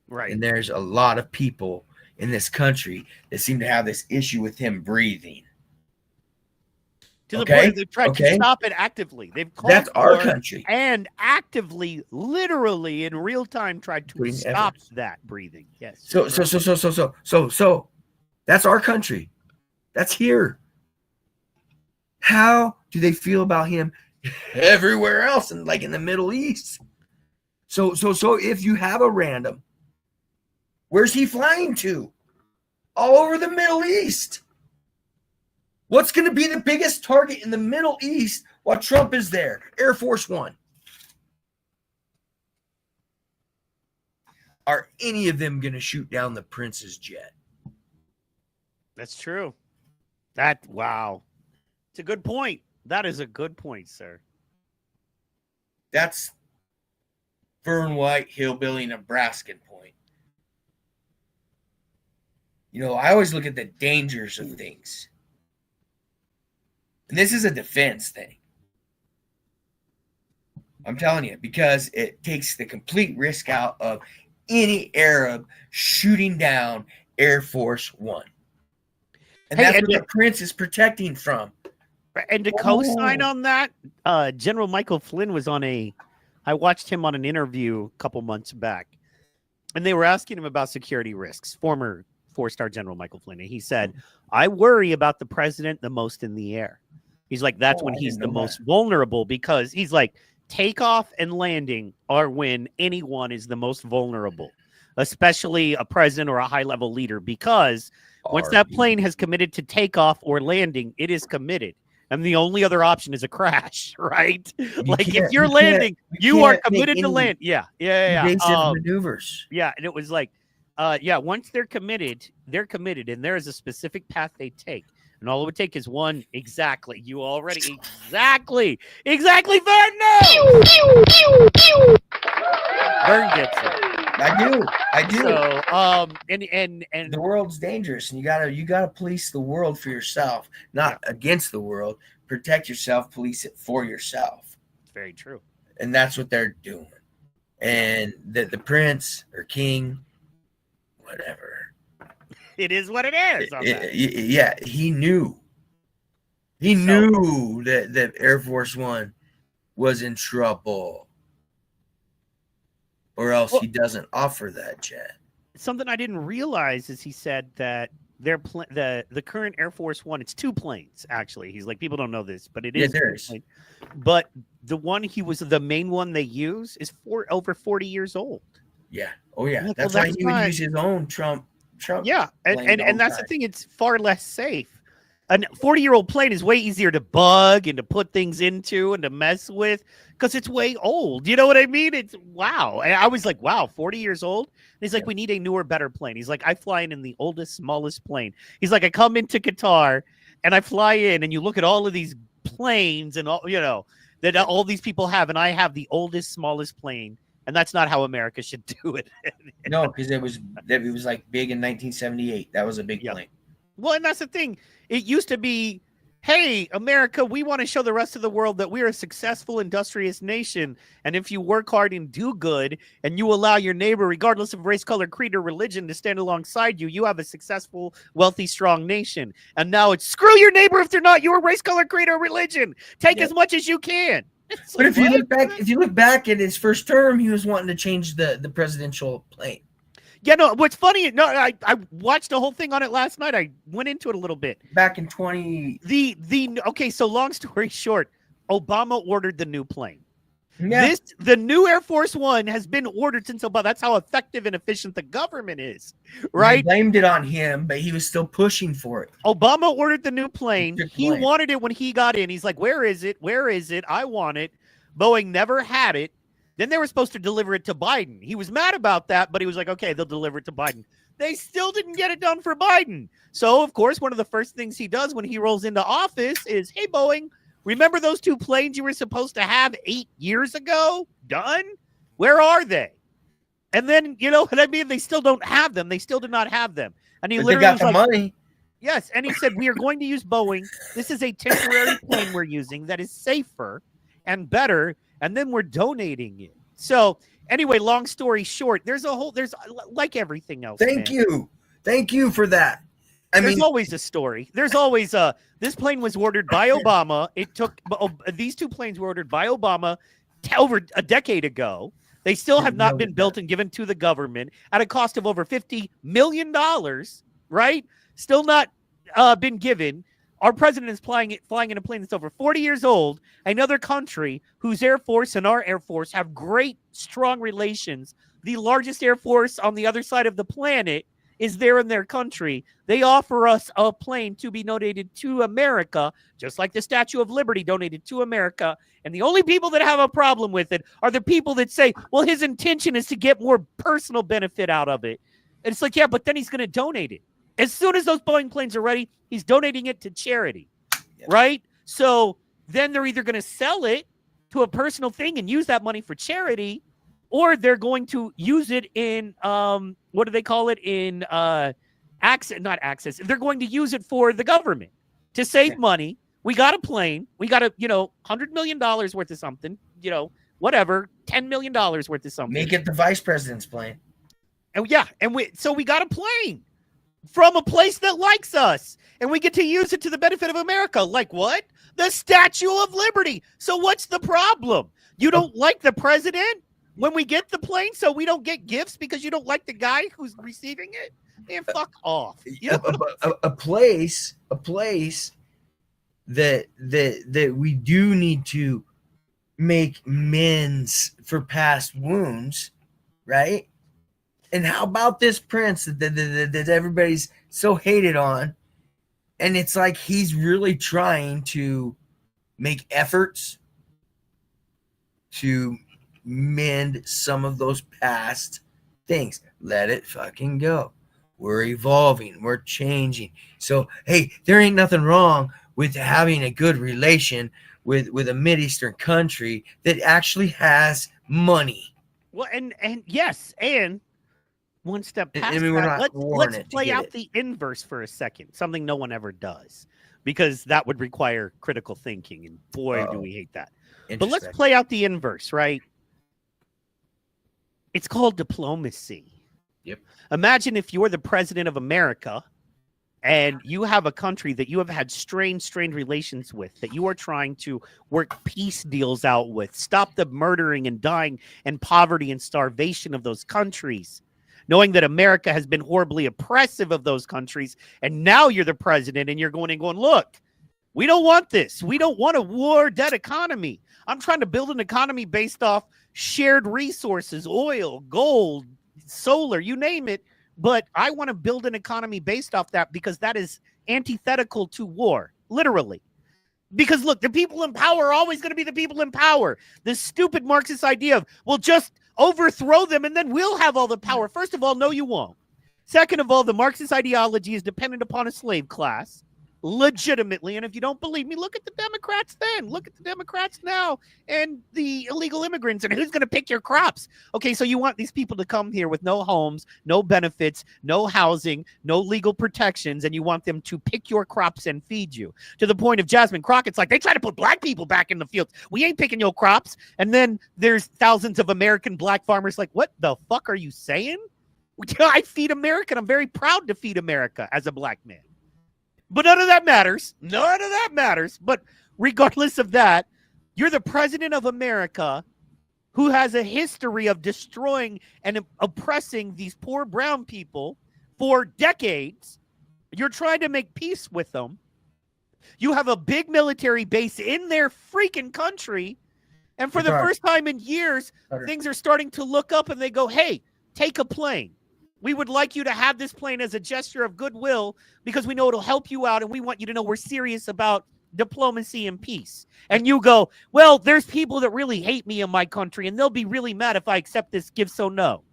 [SPEAKER 1] Right.
[SPEAKER 2] And there's a lot of people in this country that seem to have this issue with him breathing.
[SPEAKER 1] To the point they've tried to stop it actively. They've called
[SPEAKER 2] That's our country.
[SPEAKER 1] And actively, literally in real time, tried to stop that breathing. Yes.
[SPEAKER 2] So that's our country. That's here. How do they feel about him everywhere else and like in the Middle East? So if you have a random, where's he flying to? All over the Middle East. What's going to be the biggest target in the Middle East while Trump is there? Air Force One. Are any of them going to shoot down the Prince's jet?
[SPEAKER 1] That's true. Wow. It's a good point. That is a good point, sir.
[SPEAKER 2] That's Fern White, hillbilly, Nebraskan point. You know, I always look at the dangers of things. And this is a defense thing. I'm telling you, because it takes the complete risk out of any Arab shooting down Air Force One. And that's what the Prince is protecting from.
[SPEAKER 1] And to co-sign on that, General Michael Flynn was I watched him on an interview a couple months back, and they were asking him about security risks, former 4-star General Michael Flynn. And he said, I worry about the president the most in the air. He's like, that's when he's the most vulnerable, because he's like, takeoff and landing are when anyone is the most vulnerable, especially a president or a high-level leader, because once that plane has committed to takeoff or landing, it is committed. And the only other option is a crash, right? Like if you're landing, you are committed to land. Yeah.
[SPEAKER 2] Evasive maneuvers.
[SPEAKER 1] Yeah. And it was like, once they're committed, and there is a specific path they take. And all it would take is one exactly. You already exactly Vern. No! Vern gets it.
[SPEAKER 2] I do.
[SPEAKER 1] So, and
[SPEAKER 2] the world's dangerous, and you gotta police the world for yourself, not against the world. Protect yourself, police it for yourself.
[SPEAKER 1] It's very true.
[SPEAKER 2] And that's what they're doing. And the prince or king, whatever.
[SPEAKER 1] It is what it is.
[SPEAKER 2] Yeah, he knew. He knew that Air Force One was in trouble, or else he doesn't offer that jet.
[SPEAKER 1] Something I didn't realize is he said that the current Air Force One, it's 2 planes actually. He's like, people don't know this, but it is.
[SPEAKER 2] There is.
[SPEAKER 1] But the one the main one they use is over 40 years old.
[SPEAKER 2] Yeah. Oh yeah.
[SPEAKER 1] Like,
[SPEAKER 2] that's why he would use his own Trump.
[SPEAKER 1] Yeah, and that's the thing. It's far less safe. A 40-year-old plane is way easier to bug and to put things into and to mess with because it's way old. You know what I mean? It's wow. And I was like, wow, 40 years old? And he's like, we need a newer, better plane. He's like, I fly in the oldest, smallest plane. He's like, I come into Qatar and I fly in and you look at all of these planes and all, that all these people have, and I have the oldest, smallest plane. And that's not how America should do it.
[SPEAKER 2] No, because it was like big in 1978. That was a big plane.
[SPEAKER 1] Well, and that's the thing. It used to be, hey, America, we want to show the rest of the world that we're a successful, industrious nation. And if you work hard and do good, and you allow your neighbor, regardless of race, color, creed, or religion, to stand alongside you, you have a successful, wealthy, strong nation. And now it's screw your neighbor if they're not your race, color, creed, or religion. Take as much as you can.
[SPEAKER 2] But if you look back at his first term, he was wanting to change the presidential plane.
[SPEAKER 1] Yeah, no, what's funny, I watched the whole thing on it last night. I went into it a little bit.
[SPEAKER 2] Back in 20...
[SPEAKER 1] Okay, so long story short, Obama ordered the new plane.
[SPEAKER 2] Yeah.
[SPEAKER 1] The new Air Force One has been ordered since Obama. That's how effective and efficient the government is, right?
[SPEAKER 2] They blamed it on him, but he was still pushing for it.
[SPEAKER 1] Obama ordered the new plane. He wanted it when he got in. He's like, where is it? Where is it? I want it. Boeing never had it. Then they were supposed to deliver it to Biden. He was mad about that, but he was like, okay, they'll deliver it to Biden. They still didn't get it done for Biden. So, of course, one of the first things he does when he rolls into office is, hey, Boeing, remember those 2 planes you were supposed to have 8 years ago? Done? Where are they? And then, you know what I mean? They still don't have them. They still do not have them. And he literally
[SPEAKER 2] got the money.
[SPEAKER 1] Yes, and he said, we are going to use Boeing. This is a temporary plane we're using that is safer and better, and then we're donating it. So anyway, long story short, there's like everything else.
[SPEAKER 2] Thank you for that.
[SPEAKER 1] There's always a story. There's always this plane was ordered by Obama. These 2 planes were ordered by Obama over a decade ago. They still have not been built and given to the government at a cost of over $50 million, right? Still not been given. Our president is flying in a plane that's over 40 years old, another country whose Air Force and our Air Force have great, strong relations. The largest Air Force on the other side of the planet is there in their country. They offer us a plane to be donated to America, just like the Statue of Liberty donated to America. And the only people that have a problem with it are the people that say, well, his intention is to get more personal benefit out of it. And it's like, yeah, but then he's going to donate it. As soon as those Boeing planes are ready, he's donating it to charity, right? So then they're either going to sell it to a personal thing and use that money for charity, or they're going to use it in, what do they call it? In not access. They're going to use it for the government to save money. We got a plane. We got a, $100 million worth of something, whatever, $10 million worth of something.
[SPEAKER 2] Make it the vice president's plane.
[SPEAKER 1] And so we got a plane from a place that likes us, and we get to use it to the benefit of America. Like what? The Statue of Liberty. So what's the problem? You don't like the president when we get the plane, so we don't get gifts because you don't like the guy who's receiving it? Man, fuck off. You
[SPEAKER 2] a,
[SPEAKER 1] know?
[SPEAKER 2] a place that we do need to make amends for past wounds, right? And how about this prince that everybody's so hated on? And it's like he's really trying to make efforts to mend some of those past things. Let it fucking go. We're evolving. We're changing. So, hey, there ain't nothing wrong with having a good relation with a Mideastern country that actually has money.
[SPEAKER 1] Well, and yes, and one step past
[SPEAKER 2] I mean, we're not
[SPEAKER 1] let's
[SPEAKER 2] it to
[SPEAKER 1] play
[SPEAKER 2] get
[SPEAKER 1] out
[SPEAKER 2] it.
[SPEAKER 1] the inverse for a second, something no one ever does, because that would require critical thinking, and boy, do we hate that. But let's play out the inverse, right? It's called diplomacy.
[SPEAKER 2] Yep.
[SPEAKER 1] Imagine if you're the president of America and you have a country that you have had strained relations with, that you are trying to work peace deals out with, stop the murdering and dying and poverty and starvation of those countries, knowing that America has been horribly oppressive of those countries, and now you're the president and you're going, look, we don't want this. We don't want a war-dead economy. I'm trying to build an economy based off shared resources, oil, gold, solar, you name it. But I want to build an economy based off that because that is antithetical to war, literally. Because, look, the people in power are always going to be the people in power. This stupid Marxist idea of, well, just overthrow them and then we'll have all the power. First of all, no, you won't. Second of all, the Marxist ideology is dependent upon a slave class. Legitimately, and if you don't believe me, look at the Democrats then. Look at the Democrats now and the illegal immigrants and who's going to pick your crops. Okay, so you want these people to come here with no homes, no benefits, no housing, no legal protections, and you want them to pick your crops and feed you. To the point of Jasmine Crockett's like, they try to put black people back in the fields. We ain't picking your crops. And then there's thousands of American black farmers like, what the fuck are you saying? I feed America. I'm very proud to feed America as a black man. But none of that matters. None of that matters. But regardless of that, you're the president of America who has a history of destroying and oppressing these poor brown people for decades. You're trying to make peace with them. You have a big military base in their freaking country. And for the first time in years, things are starting to look up and they go, hey, take a plane. We would like you to have this plane as a gesture of goodwill because we know it'll help you out and we want you to know we're serious about diplomacy and peace. And you go, well, there's people that really hate me in my country and they'll be really mad if I accept this give so no.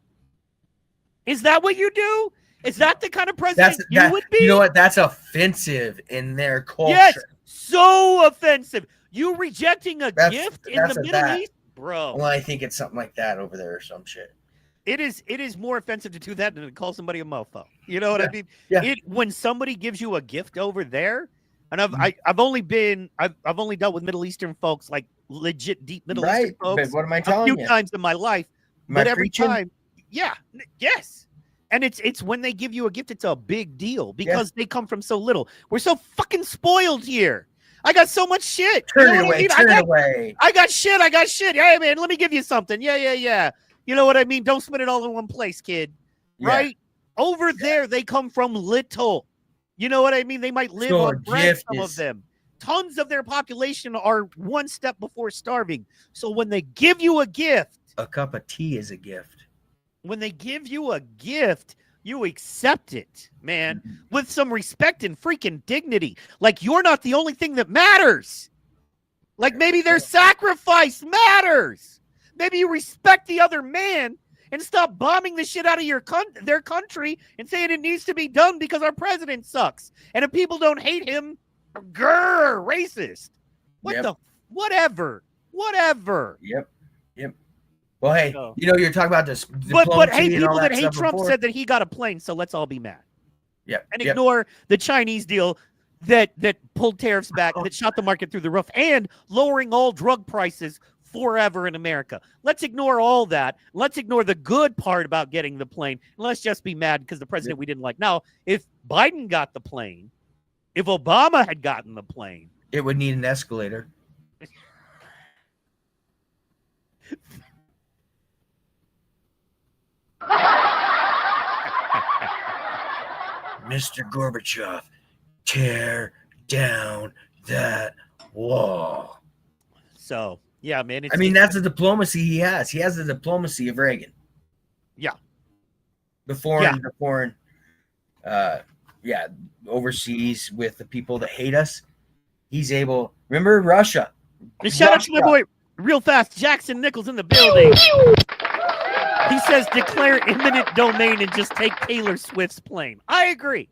[SPEAKER 1] Is that what you do? Is that the kind of president you would be?
[SPEAKER 2] You know what? That's offensive in their culture.
[SPEAKER 1] Yes, so offensive. You rejecting a gift in the Middle East? Bro.
[SPEAKER 2] Well, I think it's something like that over there or some shit.
[SPEAKER 1] It is more offensive to do that than to call somebody a mofo. You know what I mean?
[SPEAKER 2] Yeah.
[SPEAKER 1] When somebody gives you a gift over there, and I've only dealt with Middle Eastern folks, like legit deep Middle Eastern folks,
[SPEAKER 2] but what am I telling
[SPEAKER 1] a few times in my life. But every time, yes. And it's when they give you a gift, it's a big deal because they come from so little. We're so fucking spoiled here. I got so much shit.
[SPEAKER 2] Turn it away.
[SPEAKER 1] I got shit. Hey, man, let me give you something. Yeah. You know what I mean? Don't spend it all in one place, kid. Right? Over there, they come from little. You know what I mean? They might live on bread, some of them. Tons of their population are one step before starving. So when they give you a gift.
[SPEAKER 2] A cup of tea is a gift.
[SPEAKER 1] When they give you a gift, you accept it, man, with some respect and freaking dignity. Like you're not the only thing that matters. Like maybe their sacrifice matters. Maybe you respect the other man and stop bombing the shit out of their country and saying it needs to be done because our president sucks. And if people don't hate him, racist. Whatever.
[SPEAKER 2] Yep. Well, hey, you're talking about this.
[SPEAKER 1] But hey, people that hate Trump said that he got a plane, so let's all be mad.
[SPEAKER 2] Yeah.
[SPEAKER 1] And ignore the Chinese deal that pulled tariffs back, that shot the market through the roof, and lowering all drug prices forever in America. Let's ignore all that. Let's ignore the good part about getting the plane. Let's just be mad because the president we didn't like. Now, if Biden got the plane, if Obama had gotten the plane,
[SPEAKER 2] it would need an escalator. Mr. Gorbachev, tear down that wall.
[SPEAKER 1] So yeah, man.
[SPEAKER 2] I mean, that's the diplomacy he has. He has the diplomacy of Reagan.
[SPEAKER 1] Yeah.
[SPEAKER 2] The foreign, overseas with the people that hate us. He's able. Remember Russia.
[SPEAKER 1] And shout out to my boy, real fast, Jackson Nichols in the building. He says declare eminent domain and just take Taylor Swift's plane. I agree.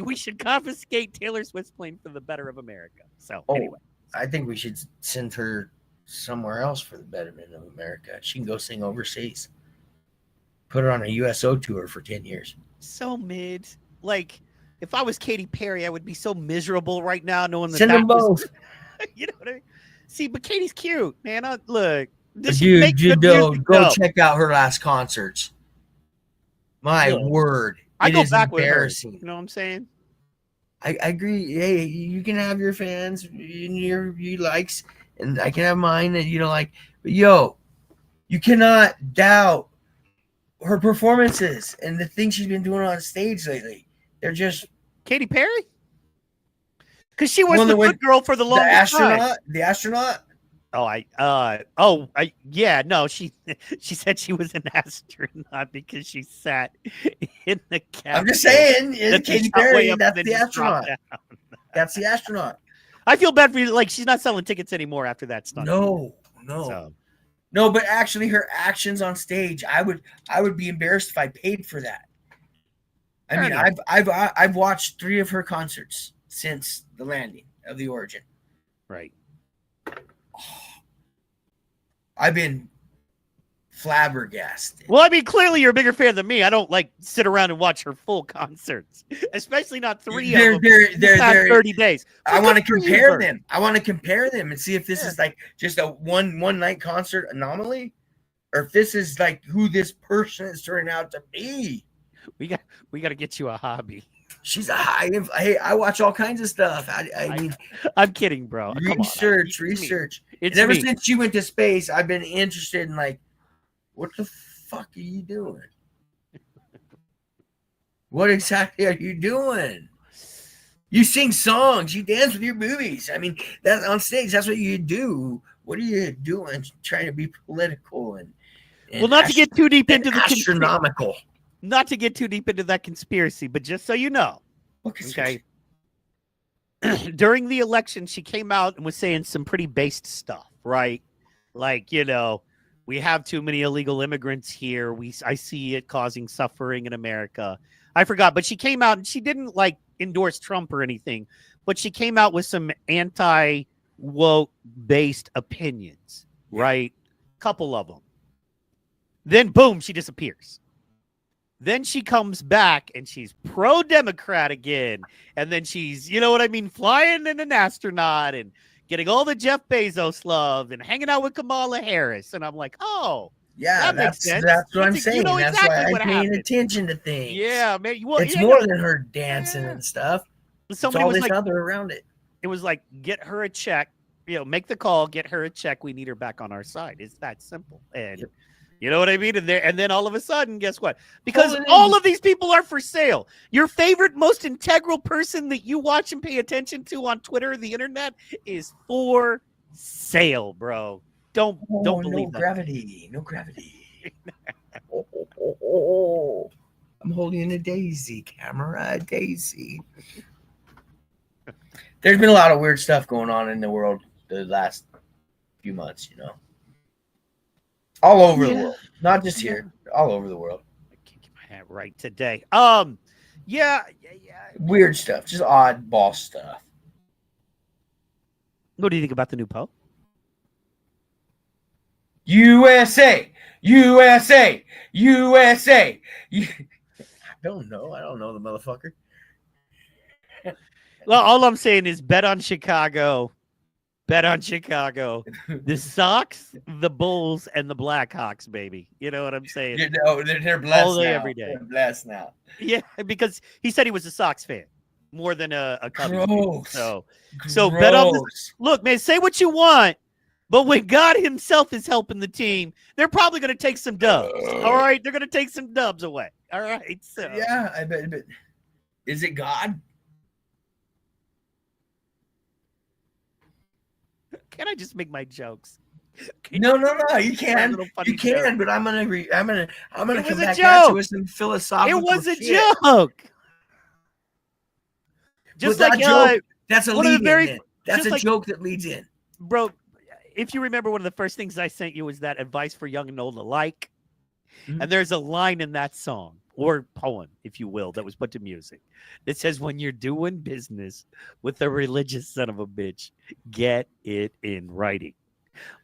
[SPEAKER 1] We should confiscate Taylor Swift's plane for the better of America. So anyway,
[SPEAKER 2] I think we should send her somewhere else for the betterment of America. She can go sing overseas. Put her on a USO tour for 10 years.
[SPEAKER 1] So mid. Like, if I was Katy Perry, I would be so miserable right now knowing that
[SPEAKER 2] Send them both.
[SPEAKER 1] You know what I mean? See, but Katie's cute, man. Look.
[SPEAKER 2] Dude, go check out her last concerts. My word.
[SPEAKER 1] I go back
[SPEAKER 2] embarrassing.
[SPEAKER 1] with her. You know what I'm saying?
[SPEAKER 2] I agree. Hey, you can have your fans and your likes, and I can have mine that you don't like. But you cannot doubt her performances and the things she's been doing on stage lately. They're just
[SPEAKER 1] Katy Perry? Because she was the good girl for the longest time.
[SPEAKER 2] The astronaut?
[SPEAKER 1] She said she was an astronaut because she sat in the cabin.
[SPEAKER 2] I'm just saying, Katy Perry, that's the astronaut. That's the astronaut.
[SPEAKER 1] I feel bad for you. Like, she's not selling tickets anymore after that stunt.
[SPEAKER 2] No. No, but actually her actions on stage, I would be embarrassed if I paid for that. I mean, I've watched 3 of her concerts since the landing of the Origin.
[SPEAKER 1] Right.
[SPEAKER 2] I've been flabbergasted.
[SPEAKER 1] Well, I mean, clearly you're a bigger fan than me. I don't sit around and watch her full concerts, especially not 3 of them. They're 30 days.
[SPEAKER 2] I want to compare them. I want to compare them and see if this is like just a one night concert anomaly, or if this is like who this person is turning out to be.
[SPEAKER 1] We got to get you a hobby.
[SPEAKER 2] She's a high. Hey, I watch all kinds of stuff. I mean,
[SPEAKER 1] I'm kidding, bro.
[SPEAKER 2] Research. And ever since she went to space, I've been interested in like, what the fuck are you doing? What exactly are you doing? You sing songs. You dance with your boobies. I mean, that's on stage. That's what you do. What are you doing? Trying to be political and
[SPEAKER 1] well, not to get too deep into the
[SPEAKER 2] astronomical.
[SPEAKER 1] Not to get too deep into that conspiracy, but just so you know, okay. During the election, she came out and was saying some pretty based stuff, right? Like, we have too many illegal immigrants here. I see it causing suffering in America. I forgot, but she came out and she didn't endorse Trump or anything, but she came out with some anti-woke based opinions, right? Couple of them. Then boom, she disappears. Then she comes back and she's pro-Democrat again. And then she's, flying in an astronaut and getting all the Jeff Bezos love and hanging out with Kamala Harris. And I'm like, oh,
[SPEAKER 2] yeah, that's what I'm saying. That's why I'm paying attention to things.
[SPEAKER 1] Yeah, man.
[SPEAKER 2] It's more than her dancing and stuff.
[SPEAKER 1] Somebody
[SPEAKER 2] all this other around it.
[SPEAKER 1] It was like, get her a check, make the call, get her a check. We need her back on our side. It's that simple. And you know what I mean? And then all of a sudden, guess what? Because all of these people are for sale. Your favorite, most integral person that you watch and pay attention to on Twitter or the internet is for sale, bro. Don't believe that.
[SPEAKER 2] No gravity. I'm holding a daisy, camera daisy. There's been a lot of weird stuff going on in the world the last few months, all over the world, not just here, all over the world.
[SPEAKER 1] I can't get my hat right today.
[SPEAKER 2] Weird stuff, just oddball stuff.
[SPEAKER 1] What do you think about the new Pope?
[SPEAKER 2] USA. I don't know the motherfucker.
[SPEAKER 1] Well, all I'm saying is bet on Chicago. The Sox, the Bulls, and the Blackhawks, baby. You know what I'm saying?
[SPEAKER 2] They're blessed
[SPEAKER 1] all day,
[SPEAKER 2] now.
[SPEAKER 1] every day.
[SPEAKER 2] They're blessed now.
[SPEAKER 1] Yeah, because he said he was a Sox fan more than a Cubs fan. So
[SPEAKER 2] Gross.
[SPEAKER 1] Bet on this. Look, man, say what you want, but when God himself is helping the team, they're probably going to take some dubs. All right? They're going to take some dubs away. All right? So
[SPEAKER 2] yeah, I bet. Is it God?
[SPEAKER 1] Can I just make my jokes?
[SPEAKER 2] No. You
[SPEAKER 1] A
[SPEAKER 2] can.
[SPEAKER 1] little funny
[SPEAKER 2] You can,
[SPEAKER 1] joke.
[SPEAKER 2] but I'm gonna
[SPEAKER 1] It
[SPEAKER 2] come
[SPEAKER 1] was a
[SPEAKER 2] back at you
[SPEAKER 1] joke.
[SPEAKER 2] with some
[SPEAKER 1] It
[SPEAKER 2] philosophical.
[SPEAKER 1] was a
[SPEAKER 2] shit.
[SPEAKER 1] joke. Just
[SPEAKER 2] With
[SPEAKER 1] like
[SPEAKER 2] that joke, that's a
[SPEAKER 1] one of the
[SPEAKER 2] lead
[SPEAKER 1] very-
[SPEAKER 2] in. That's
[SPEAKER 1] just
[SPEAKER 2] a
[SPEAKER 1] like-
[SPEAKER 2] joke that leads in.
[SPEAKER 1] bro, if you remember, one of the first things I sent you was that advice for young and old alike.
[SPEAKER 2] Mhm.
[SPEAKER 1] And there's a line in that song, or poem, if you will, that was put to music, that says, when you're doing business with a religious son of a bitch, get it in writing.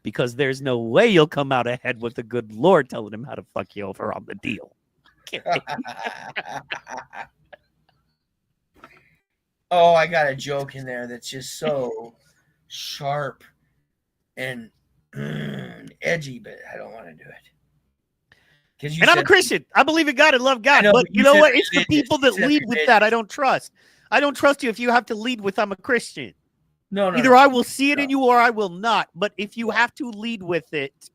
[SPEAKER 1] Because there's no way you'll come out ahead with the good Lord telling him how to fuck you over on the deal.
[SPEAKER 2] Oh, I got a joke in there that's just so sharp and edgy, but I don't want to do it.
[SPEAKER 1] And I'm a Christian. I believe in God and love God.
[SPEAKER 2] know,
[SPEAKER 1] But
[SPEAKER 2] but
[SPEAKER 1] you
[SPEAKER 2] you
[SPEAKER 1] know
[SPEAKER 2] said
[SPEAKER 1] what? It's the
[SPEAKER 2] religious.
[SPEAKER 1] people
[SPEAKER 2] You
[SPEAKER 1] that
[SPEAKER 2] said
[SPEAKER 1] lead with that I
[SPEAKER 2] religious.
[SPEAKER 1] don't trust. I don't trust you if you have to lead with I'm a Christian.
[SPEAKER 2] No.
[SPEAKER 1] Either I will see it in
[SPEAKER 2] No.
[SPEAKER 1] you or I will not. But if you have to lead with it,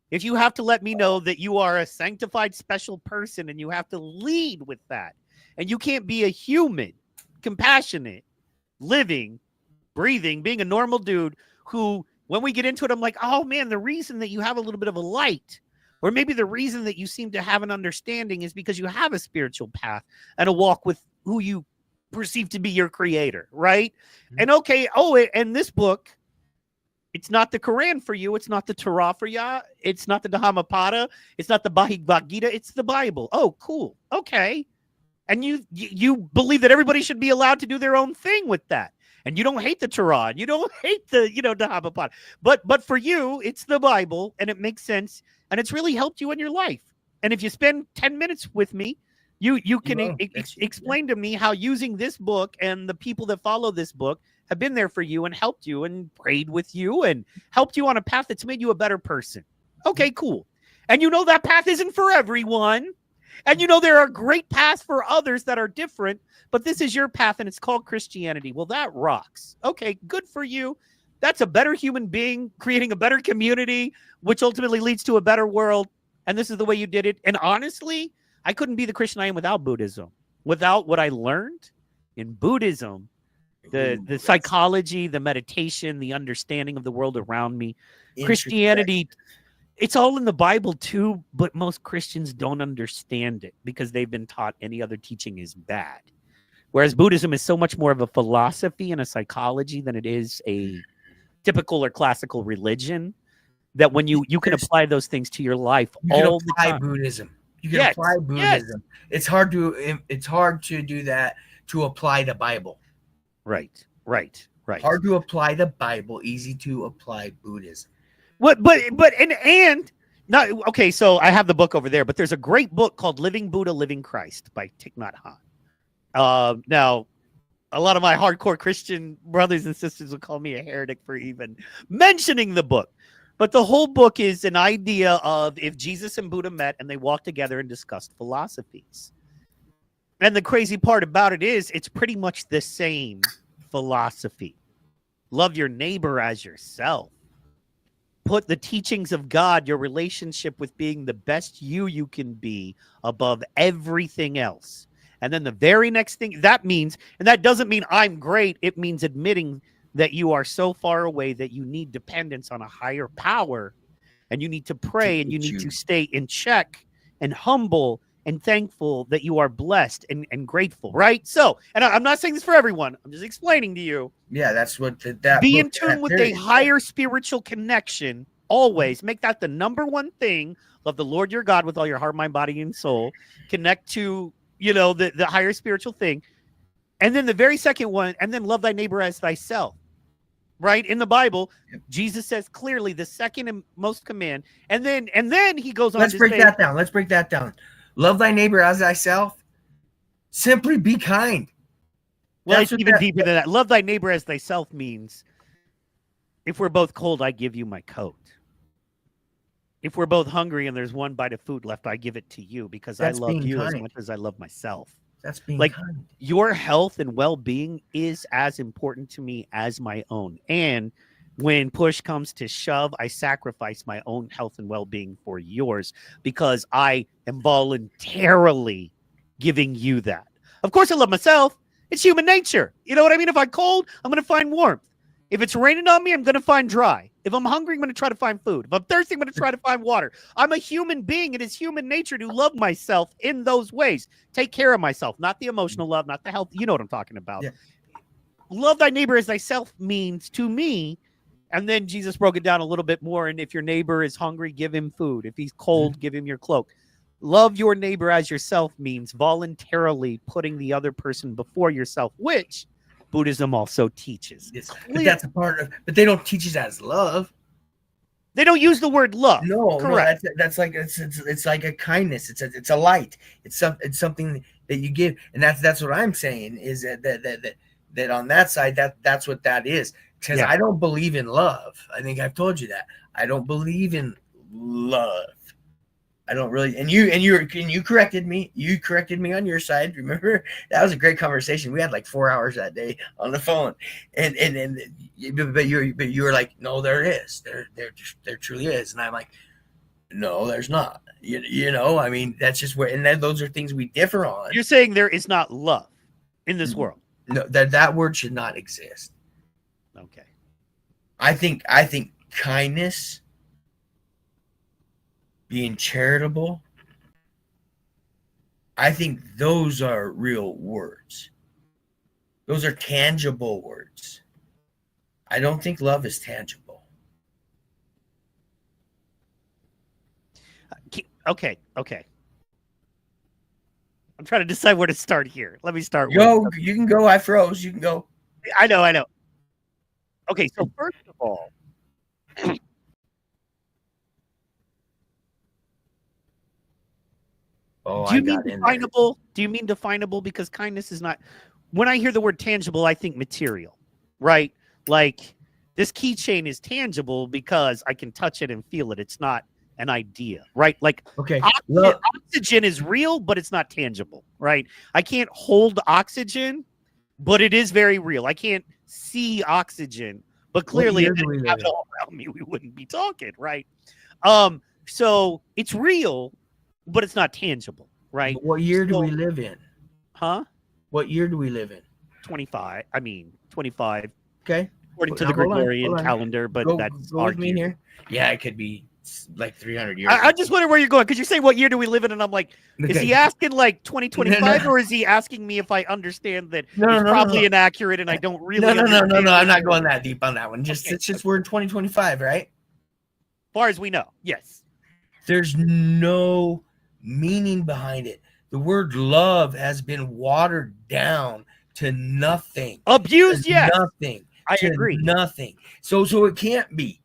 [SPEAKER 1] if you have to let me know that you are a sanctified special person and you have to lead with that, and you can't be a human, compassionate, living, breathing, being a normal dude who, when we get into it, I'm like, oh man, the reason that you have a little bit of a light, or maybe the reason that you seem to have an understanding is because you have a spiritual path and a walk with who you perceive to be your creator, right?
[SPEAKER 2] Mhm.
[SPEAKER 1] And okay, and this book, it's not the Quran for you, it's not the Torah for ya, it's not the Dhammapada, it's not the Bhagavad Gita, it's the Bible. Oh, cool. Okay. And you believe that everybody should be allowed to do their own thing with that. And you don't hate the Torah, you don't hate the, Dhammapada. But for you, it's the Bible, and it makes sense, and it's really helped you in your life. And if you spend 10 minutes with me, you can
[SPEAKER 2] will.
[SPEAKER 1] explain to me how using this book and the people that follow this book have been there for you and helped you and prayed with you and helped you on a path that's made you a better person. Okay, cool. And that path isn't for everyone. And there are great paths for others that are different, but this is your path and it's called Christianity. Well, that rocks. Okay, good for you. That's a better human being creating a better community, which ultimately leads to a better world. And this is the way you did it. And honestly, I couldn't be the Christian I am without Buddhism. Without what I learned in Buddhism, the psychology, the meditation, the understanding of the world around me, Christianity, it's all in the Bible too, but most Christians don't understand it because they've been taught any other teaching is bad. Whereas Buddhism is so much more of a philosophy and a psychology than it is a typical or classical religion, that when you can apply those things to your life all the time.
[SPEAKER 2] Buddhism. You can apply Buddhism. It's hard to do that, to apply the Bible.
[SPEAKER 1] Right.
[SPEAKER 2] Hard to apply the Bible, easy to apply Buddhism.
[SPEAKER 1] What? But not okay. So I have the book over there, but there's a great book called "Living Buddha, Living Christ" by Thich Nhat Hanh. Now, a lot of my hardcore Christian brothers and sisters will call me a heretic for even mentioning the book, but the whole book is an idea of if Jesus and Buddha met and they walked together and discussed philosophies. And the crazy part about it is it's pretty much the same philosophy. Love your neighbor as yourself. Put the teachings of God, your relationship with being the best you can be, above everything else. And then the very next thing that means, and that doesn't mean I'm great, it means admitting that you are so far away that you need dependence on a higher power, and you need to pray, and you need to stay in check and humble and thankful that you are blessed and grateful, right? So, and I'm not saying this for everyone, I'm just explaining to you.
[SPEAKER 2] Yeah, that's what that
[SPEAKER 1] be
[SPEAKER 2] book,
[SPEAKER 1] in tune with a higher spiritual connection. Always make that the number one thing. Love the Lord your God with all your heart, mind, body, and soul. Connect to, the higher spiritual thing. And then the very second one, and then love thy neighbor as thyself. Right? In the Bible, Jesus says clearly the second and most command. And then he goes on.
[SPEAKER 2] Let's break that down. Love thy neighbor as thyself. Simply be kind.
[SPEAKER 1] Well, it's even deeper than that. Love thy neighbor as thyself means, if we're both cold, I give you my coat. If we're both hungry and there's one bite of food left, I give it to you because I love you as much as I love myself.
[SPEAKER 2] That's being
[SPEAKER 1] like
[SPEAKER 2] kind.
[SPEAKER 1] Your health and well-being is as important to me as my own. And when push comes to shove, I sacrifice my own health and well-being for yours because I am voluntarily giving you that. Of course I love myself. It's human nature. You know what I mean? If I'm cold, I'm going to find warmth. If it's raining on me, I'm going to find dry. If I'm hungry, I'm going to try to find food. If I'm thirsty, I'm going to try to find water. I'm a human being. It is human nature to love myself in those ways. Take care of myself, not the emotional love, not the health. You know what I'm talking about.
[SPEAKER 2] Yeah.
[SPEAKER 1] Love thy neighbor as thyself means to me. And then Jesus broke it down a little bit more. And if your neighbor is hungry, give him food. If he's cold, give him your cloak. Love your neighbor as yourself means voluntarily putting the other person before yourself, which Buddhism also teaches.
[SPEAKER 2] Yes, but that's a part of. But they don't teach it as love.
[SPEAKER 1] They don't use the word love.
[SPEAKER 2] No,
[SPEAKER 1] correct.
[SPEAKER 2] No, that's like it's like a kindness. It's a light. It's something that you give, and that's what I'm saying is that on that side that's what that is. Because I don't believe in love. I think I've told you that I don't believe in love. I don't really, and you corrected me. You corrected me on your side. Remember, that was a great conversation. We had like 4 hours that day on the phone, but you were like, no, there is, there truly is, and I'm like, no, there's not. You know, I mean, that's just where, and then those are things we differ on.
[SPEAKER 1] You're saying there is not love in this world.
[SPEAKER 2] No, that word should not exist.
[SPEAKER 1] Okay.
[SPEAKER 2] I think kindness, being charitable, I think those are real words. Those are tangible words. I don't think love is tangible.
[SPEAKER 1] Okay. I'm trying to decide where to start here. Let me start.
[SPEAKER 2] You can go. I froze. You can go.
[SPEAKER 1] I know. Okay, so first of all, do you mean definable? Do you mean definable? Because kindness is not. When I hear the word tangible, I think material, right? Like this keychain is tangible because I can touch it and feel it. It's not an idea, right? Like oxygen is real, but it's not tangible, right? I can't hold oxygen, but it is very real. I can't see oxygen, but clearly if it have it all around me, we wouldn't be talking, right? So it's real, but it's not tangible, right?
[SPEAKER 2] What year do we live in?
[SPEAKER 1] Huh?
[SPEAKER 2] What year do we live in?
[SPEAKER 1] 25. I mean, 25.
[SPEAKER 2] Okay.
[SPEAKER 1] According to the Gregorian calendar, but that's
[SPEAKER 2] go with me here. Yeah, it could be like 300 years.
[SPEAKER 1] I just wonder where you're going, because you say what year do we live in, and I'm like, is he asking like 2025, or is he asking me if I understand that it's probably inaccurate and I don't really?
[SPEAKER 2] No. I'm not going that deep on that one. It's just we're in 2025, right?
[SPEAKER 1] As far as we know, yes.
[SPEAKER 2] There's no meaning behind it. The word love has been watered down to nothing.
[SPEAKER 1] Abused, yes.
[SPEAKER 2] Nothing.
[SPEAKER 1] I agree.
[SPEAKER 2] Nothing. So it can't be.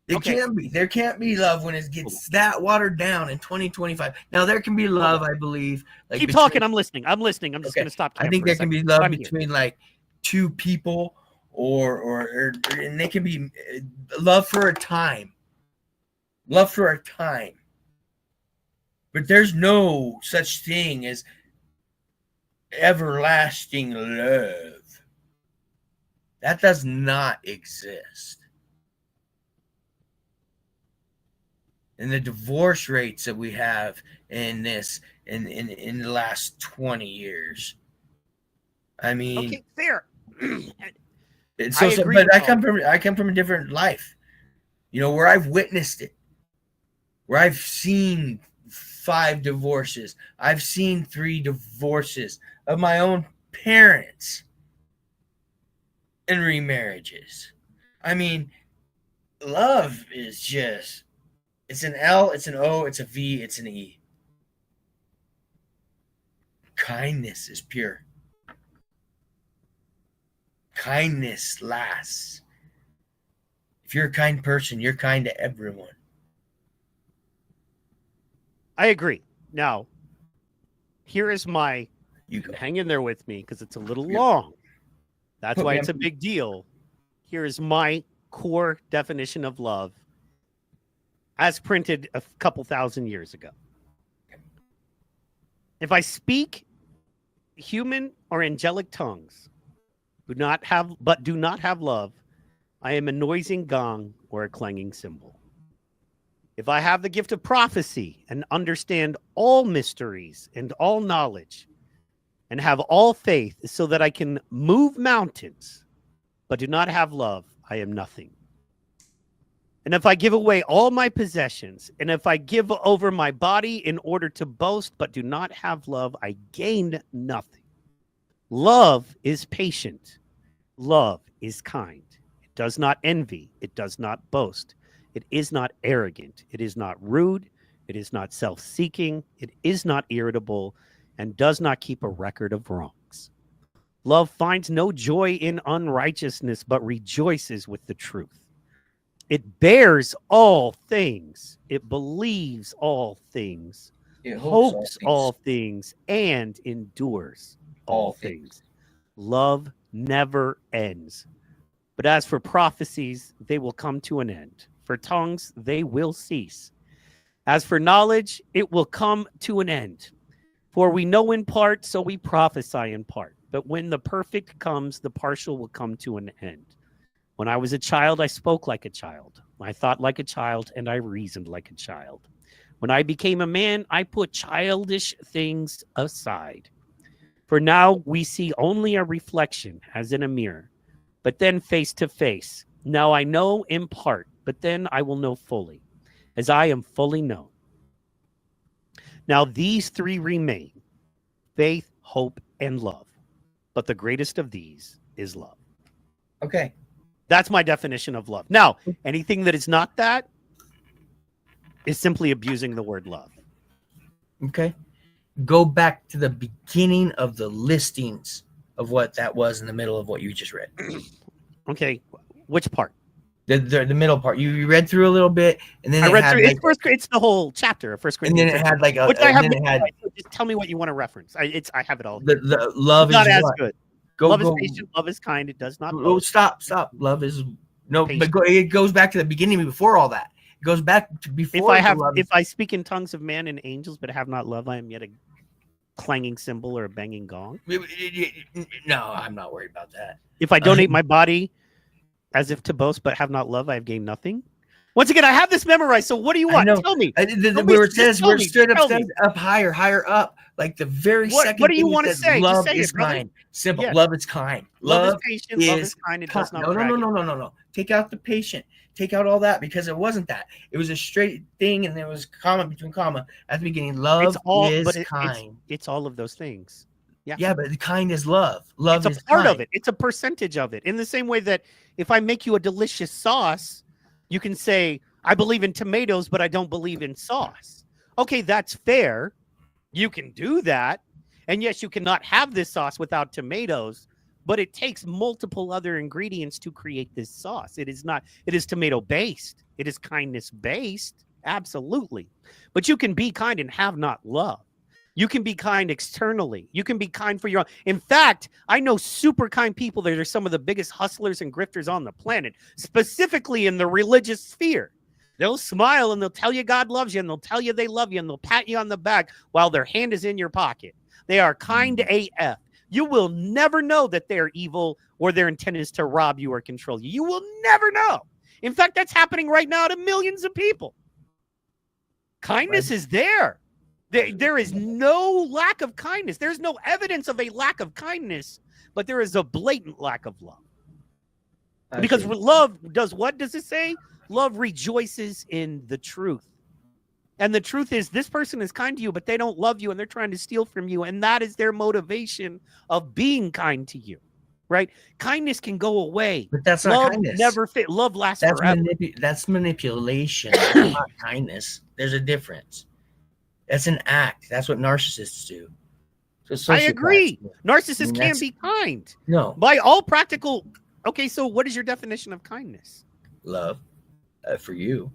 [SPEAKER 2] It can't be. There can't be love when it gets that watered down in 2025. Now there can be love, I believe. Like
[SPEAKER 1] keep talking. I'm listening. I'm just going to stop.
[SPEAKER 2] I think there can be love between like two people, or and they can be love for a time. Love for a time. But there's no such thing as everlasting love. That does not exist. And the divorce rates that we have in this in the last 20 years. I mean,
[SPEAKER 1] okay, fair.
[SPEAKER 2] But I come from a different life. You know, where I've witnessed it. Where I've seen 5 divorces. I've seen 3 divorces of my own parents and remarriages. I mean, love is just, it's an L, it's an O, it's a V, it's an E. Kindness is pure. Kindness lasts. If you're a kind person, you're kind to everyone.
[SPEAKER 1] I agree. Now, here is my,
[SPEAKER 2] you go.
[SPEAKER 1] Hang in there with me because it's a little long. That's why it's a big deal. Here is my core definition of love as printed a couple thousand years ago. If I speak human or angelic tongues, do not have love, I am a noising gong or a clanging cymbal. If I have the gift of prophecy and understand all mysteries and all knowledge, and have all faith so that I can move mountains, but do not have love, I am nothing. And if I give away all my possessions, and if I give over my body in order to boast, but do not have love, I gain nothing. Love is patient. Love is kind. It does not envy. It does not boast. It is not arrogant. It is not rude. It is not self-seeking. It is not irritable, and does not keep a record of wrongs. Love finds no joy in unrighteousness, but rejoices with the truth. It bears all things. It believes all things.
[SPEAKER 2] It
[SPEAKER 1] Hopes all things, and endures all things. Love never ends. But as for prophecies, they will come to an end. For tongues, they will cease. As for knowledge, it will come to an end. For we know in part, so we prophesy in part. But when the perfect comes, the partial will come to an end. When I was a child, I spoke like a child. I thought like a child, and I reasoned like a child. When I became a man, I put childish things aside. For now we see only a reflection, as in a mirror, but then face to face. Now I know in part, but then I will know fully, as I am fully known. Now these three remain: faith, hope, and love. But the greatest of these is love.
[SPEAKER 2] Okay.
[SPEAKER 1] That's my definition of love. Now, anything that is not that is simply abusing the word love.
[SPEAKER 2] Okay. Go back to the beginning of the listings of what that was in the middle of what you just read.
[SPEAKER 1] Okay. Which part?
[SPEAKER 2] The middle part. You read through a little bit, and then
[SPEAKER 1] I read through.
[SPEAKER 2] like,
[SPEAKER 1] It's the whole chapter of 1
[SPEAKER 2] and
[SPEAKER 1] Corinthians.
[SPEAKER 2] then it had like a.
[SPEAKER 1] Which I have.
[SPEAKER 2] And then it had,
[SPEAKER 1] Just tell me what you want to reference. I have it all.
[SPEAKER 2] the love
[SPEAKER 1] It's not
[SPEAKER 2] is
[SPEAKER 1] as
[SPEAKER 2] what?
[SPEAKER 1] good.
[SPEAKER 2] Go,
[SPEAKER 1] Love
[SPEAKER 2] go,
[SPEAKER 1] is patient. Love is kind. It does not.
[SPEAKER 2] Oh,
[SPEAKER 1] boast.
[SPEAKER 2] stop. Love is no,
[SPEAKER 1] Patient.
[SPEAKER 2] but it goes back to the beginning before all that. It goes back to before.
[SPEAKER 1] If I speak in tongues of man and angels, but have not love, I am yet a clanging cymbal or a banging gong.
[SPEAKER 2] No, I'm not worried about that.
[SPEAKER 1] If I donate my body as if to boast, but have not love, I have gained nothing. Once again, I have this memorized. So what do you want? Tell me.
[SPEAKER 2] Where it says we're stood up higher up, like the very second.
[SPEAKER 1] What do you want to say?
[SPEAKER 2] Love
[SPEAKER 1] Just say
[SPEAKER 2] is
[SPEAKER 1] it, brother.
[SPEAKER 2] kind. Simple.
[SPEAKER 1] Yeah.
[SPEAKER 2] Love is kind.
[SPEAKER 1] Love is patient. Love is kind. It does not.
[SPEAKER 2] No. Take out the patient. Take out all that, because it wasn't that. It was a straight thing, and there was comma between comma at the beginning. Love is kind.
[SPEAKER 1] It's all of those things. Yeah.
[SPEAKER 2] Yeah, but the kind is love. Love is
[SPEAKER 1] a part
[SPEAKER 2] kind.
[SPEAKER 1] of it. It's a percentage of it. In the same way that if I make you a delicious sauce, you can say, I believe in tomatoes, but I don't believe in sauce. Okay, that's fair. You can do that. And yes, you cannot have this sauce without tomatoes, but it takes multiple other ingredients to create this sauce. It is tomato based. It is kindness based. Absolutely. But you can be kind and have not love. You can be kind externally. You can be kind for your own. In fact, I know super kind people that are some of the biggest hustlers and grifters on the planet, specifically in the religious sphere. They'll smile and they'll tell you God loves you, and they'll tell you they love you, and they'll pat you on the back while their hand is in your pocket. They are kind AF. You will never know that they're evil or their intent is to rob you or control you. You will never know. In fact, that's happening right now to millions of people. Kindness is there. There is no lack of kindness. There's no evidence of a lack of kindness, but there is a blatant lack of love. Because love does what does it say? Love rejoices in the truth. And the truth is, this person is kind to you, but they don't love you, and they're trying to steal from you. And that is their motivation of being kind to you, right? Kindness can go away.
[SPEAKER 2] But that's not kindness.
[SPEAKER 1] Love lasts forever.
[SPEAKER 2] That's manipulation. That's not kindness. There's a difference. That's an act. That's what narcissists do. So
[SPEAKER 1] I agree. Narcissists can be kind.
[SPEAKER 2] No.
[SPEAKER 1] By all practical. Okay, so what is your definition of kindness?
[SPEAKER 2] Love. For you.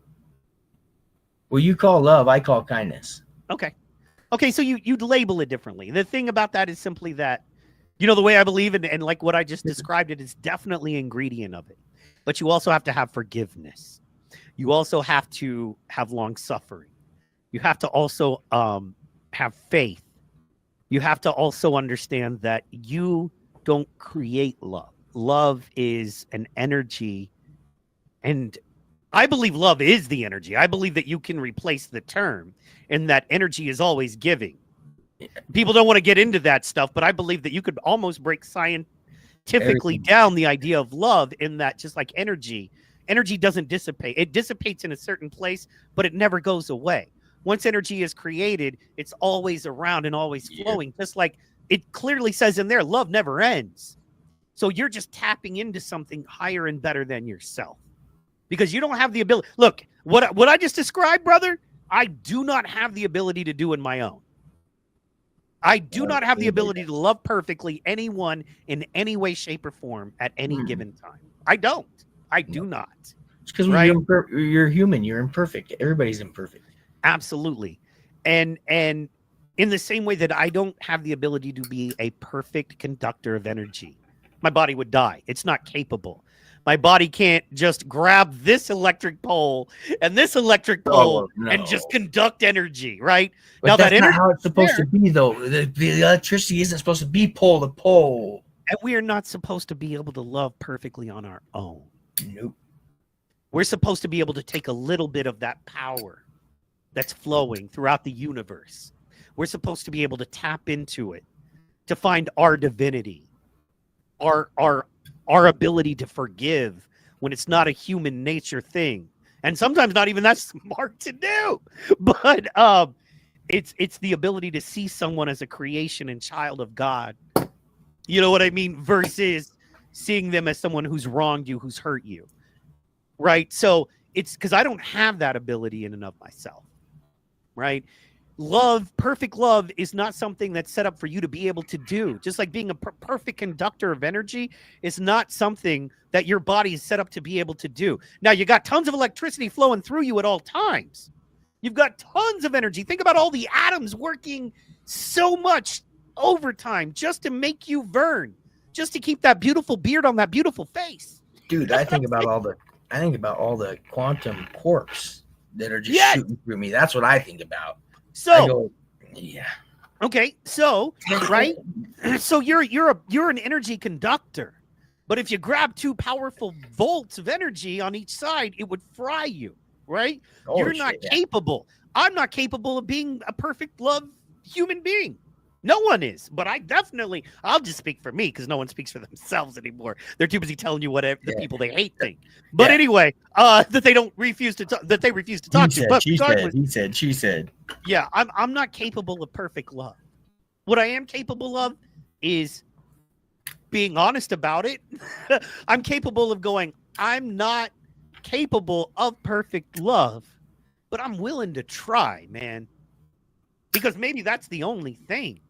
[SPEAKER 2] Well, you call love, I call kindness.
[SPEAKER 1] Okay, so you'd label it differently. The thing about that is simply that, the way I believe and like what I just described, it is definitely an ingredient of it. But you also have to have forgiveness. You also have to have long suffering. You have to also have faith. You have to also understand that you don't create love. Love is an energy, and I believe love is the energy. I believe that you can replace the term, and that energy is always giving. People don't want to get into that stuff, but I believe that you could almost break scientifically down the idea of love in that, just like energy doesn't dissipate. It dissipates in a certain place, but it never goes away. Once energy is created, it's always around and always flowing. Just like it clearly says in there, love never ends. So you're just tapping into something higher and better than yourself, because you don't have the ability. Look, what I just described, brother, I do not have the ability to do in my own. I do not have the ability to love perfectly anyone in any way, shape, or form at any given time. I don't. I do not.
[SPEAKER 2] It's because you're human. You're imperfect. Everybody's imperfect.
[SPEAKER 1] Absolutely. And in the same way that I don't have the ability to be a perfect conductor of energy, my body would die. It's not capable. My body can't just grab this electric pole and this electric pole and just conduct energy, right?
[SPEAKER 2] But now that's not how it's supposed to be, though. The electricity isn't supposed to be pole to pole.
[SPEAKER 1] And we are not supposed to be able to love perfectly on our own.
[SPEAKER 2] Nope.
[SPEAKER 1] We're supposed to be able to take a little bit of that power that's flowing throughout the universe. We're supposed to be able to tap into it to find our divinity, our ability to forgive when it's not a human nature thing, and sometimes not even that smart to do. But it's the ability to see someone as a creation and child of God. You know what I mean? Versus seeing them as someone who's wronged you, who's hurt you, right? So it's because I don't have that ability in and of myself, right? Love, perfect love, is not something that's set up for you to be able to do. Just like being a perfect conductor of energy is not something that your body is set up to be able to do. Now, you got tons of electricity flowing through you at all times. You've got tons of energy. Think about all the atoms working so much overtime just to make you burn, just to keep that beautiful beard on that beautiful face.
[SPEAKER 2] Dude, I think about all the quantum quarks that are just shooting through me. That's what I think about.
[SPEAKER 1] So, okay, so right, so you're an energy conductor, but if you grab two powerful volts of energy on each side, it would fry you, right? You're not capable. I'm not capable of being a perfect love human being. No one is, but I'll just speak for me, because no one speaks for themselves anymore. They're too busy telling you whatever the people they hate think. But anyway, that they refuse to talk to. But
[SPEAKER 2] she said.
[SPEAKER 1] Yeah, I'm not capable of perfect love. What I am capable of is being honest about it. I'm capable of going, I'm not capable of perfect love, but I'm willing to try, man. Because maybe that's the only thing.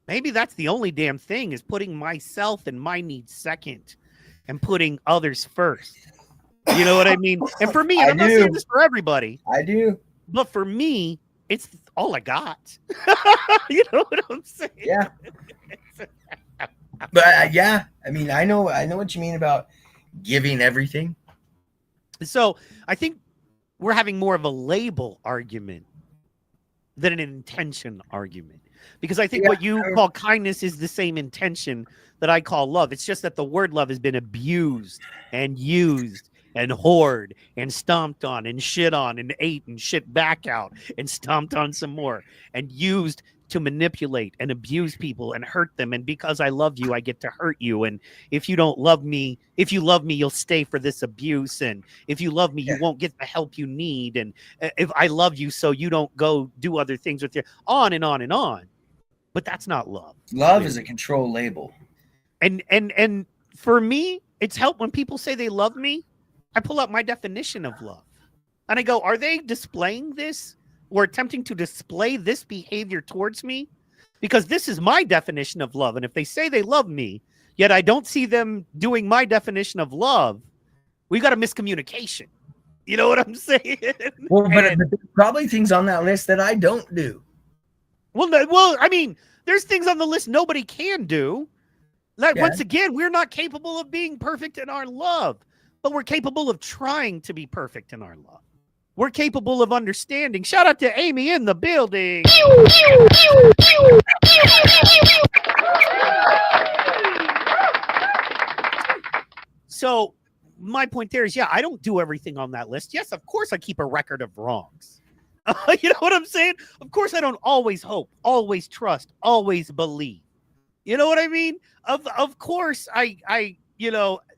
[SPEAKER 1] Maybe that's the only damn thing, is putting myself and my needs second and putting others first. You know what I mean? And for me, I'm not saying this for everybody.
[SPEAKER 2] I do.
[SPEAKER 1] But for me, it's all I got. You know what I'm saying?
[SPEAKER 2] Yeah. But I mean, I know what you mean about giving everything.
[SPEAKER 1] So I think we're having more of a label argument than an intention argument. Because I think what you call kindness is the same intention that I call love. It's just that the word love has been abused and used and whored and stomped on and shit on and ate and shit back out and stomped on some more and used to manipulate and abuse people and hurt them. And because I love you, I get to hurt you. And if you don't love me, if you love me, you'll stay for this abuse. And if you love me, you won't get the help you need. And if I love you, so you don't go do other things with you, on and on and on. But that's not love.
[SPEAKER 2] Love is a control label.
[SPEAKER 1] And for me, it's helped when people say they love me. I pull out my definition of love. And I go, are they displaying this or attempting to display this behavior towards me? Because this is my definition of love. And if they say they love me, yet I don't see them doing my definition of love, we got a miscommunication. You know what I'm saying?
[SPEAKER 2] Well, but there's probably things on that list that I don't do.
[SPEAKER 1] Well, I mean, there's things on the list nobody can do. Like, once again, we're not capable of being perfect in our love, but we're capable of trying to be perfect in our love. We're capable of understanding. Shout out to Amy in the building. So my point there is, I don't do everything on that list. Yes, of course I keep a record of wrongs. You know what I'm saying? Of course, I don't always hope, always trust, always believe. You know what I mean? Of course,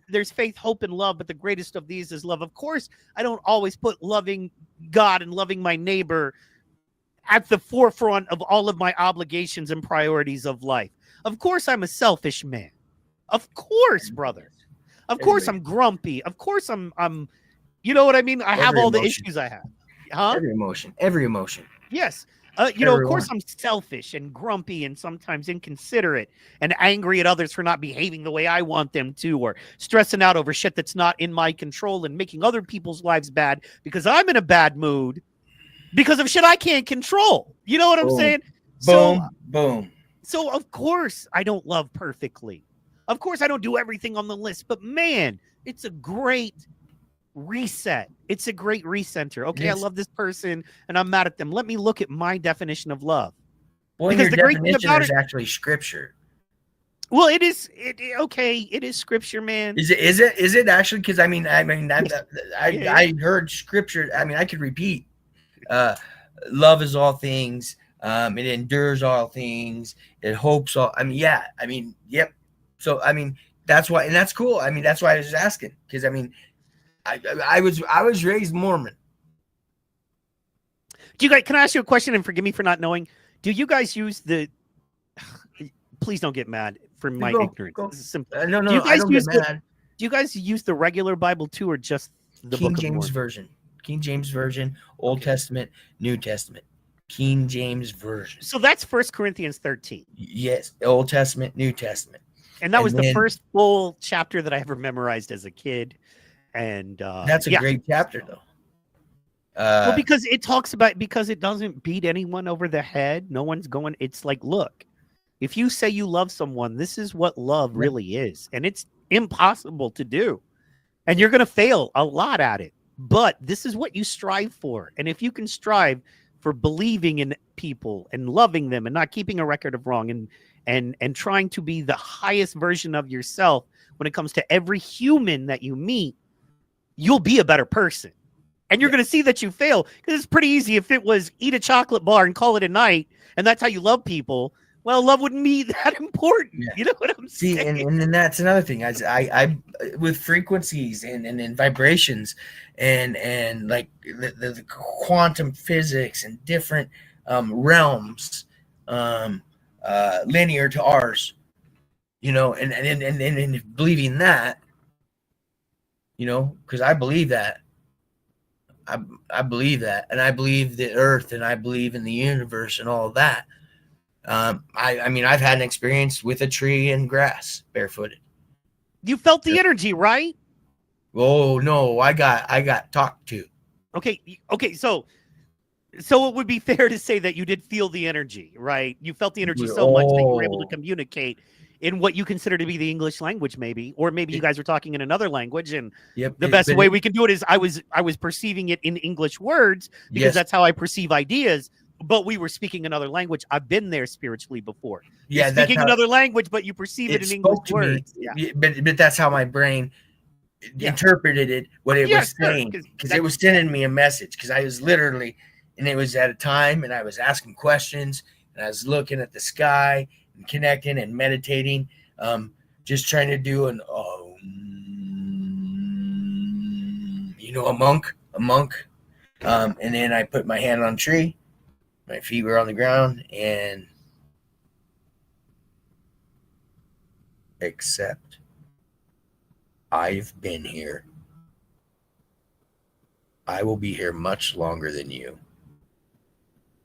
[SPEAKER 1] there's faith, hope, and love, but the greatest of these is love. Of course, I don't always put loving God and loving my neighbor at the forefront of all of my obligations and priorities of life. Of course, I'm a selfish man. Of course, brother. Of course, I'm grumpy. Of course, I'm. You know what I mean? I have all the issues I have. Huh?
[SPEAKER 2] Every emotion.
[SPEAKER 1] Yes. Of course, I'm selfish and grumpy and sometimes inconsiderate and angry at others for not behaving the way I want them to, or stressing out over shit that's not in my control and making other people's lives bad because I'm in a bad mood because of shit I can't control. You know what I'm saying?
[SPEAKER 2] Boom.
[SPEAKER 1] So, of course, I don't love perfectly. Of course, I don't do everything on the list. But, man, it's a great reset. It's a great recenter. Okay, I love this person, and I'm mad at them. Let me look at my definition of love.
[SPEAKER 2] Well, because the great thing about it is actually scripture.
[SPEAKER 1] Well, it is. It is scripture, man.
[SPEAKER 2] Is it actually? Because I heard scripture. I mean, I could repeat. Love is all things. It endures all things. It hopes all. I mean, yeah. I mean, yep. So I mean, that's why, and that's cool. I mean, that's why I was asking, because I mean, I was raised Mormon.
[SPEAKER 1] Do you guys? Can I ask you a question? And forgive me for not knowing. Do you guys use the? Please don't get mad for my ignorance. This is simple.
[SPEAKER 2] No, I don't get mad.
[SPEAKER 1] Do you guys use the regular Bible too, or just the
[SPEAKER 2] King
[SPEAKER 1] Book
[SPEAKER 2] James
[SPEAKER 1] of
[SPEAKER 2] Version? King James Version, Old Testament, New Testament. King James Version.
[SPEAKER 1] So that's 1 Corinthians 13.
[SPEAKER 2] Yes, Old Testament, New Testament.
[SPEAKER 1] And that was the first full chapter that I ever memorized as a kid. And
[SPEAKER 2] that's a great chapter, though.
[SPEAKER 1] Well, because it talks about, because it doesn't beat anyone over the head. No one's going. It's like, look, if you say you love someone, this is what love really is. And it's impossible to do. And you're going to fail a lot at it. But this is what you strive for. And if you can strive for believing in people and loving them and not keeping a record of wrong and trying to be the highest version of yourself when it comes to every human that you meet, you'll be a better person. And you're going to see that you fail, because it's pretty easy. If it was eat a chocolate bar and call it a night, and that's how you love people, well, love wouldn't be that important. Yeah. You know what I'm saying?
[SPEAKER 2] See, and then that's another thing. I with frequencies and vibrations and like the quantum physics and different realms, linear to ours, you know, and believing that, you know, because I believe that. I believe that, and I believe the earth, and I believe in the universe and all of that. I mean, I've had an experience with a tree and grass barefooted.
[SPEAKER 1] You felt the energy, right?
[SPEAKER 2] Oh no, I got talked to.
[SPEAKER 1] Okay. So it would be fair to say that you did feel the energy, right? You felt the energy so much that you were able to communicate in what you consider to be the English language, maybe, or maybe you guys were talking in another language, and the best way we can do it is I was perceiving it in English words, because that's how I perceive ideas. But we were speaking another language. I've been there spiritually before. You're speaking another language, but you perceive it in English words.
[SPEAKER 2] Yeah. But that's how my brain interpreted it, what it was saying, because it was sending me a message. Because I was literally, and it was at a time, and I was asking questions, and I was looking at the sky and connecting and meditating, just trying to do an a monk. And then I put my hand on a tree. My feet were on the ground, and except I've been here. I will be here much longer than you,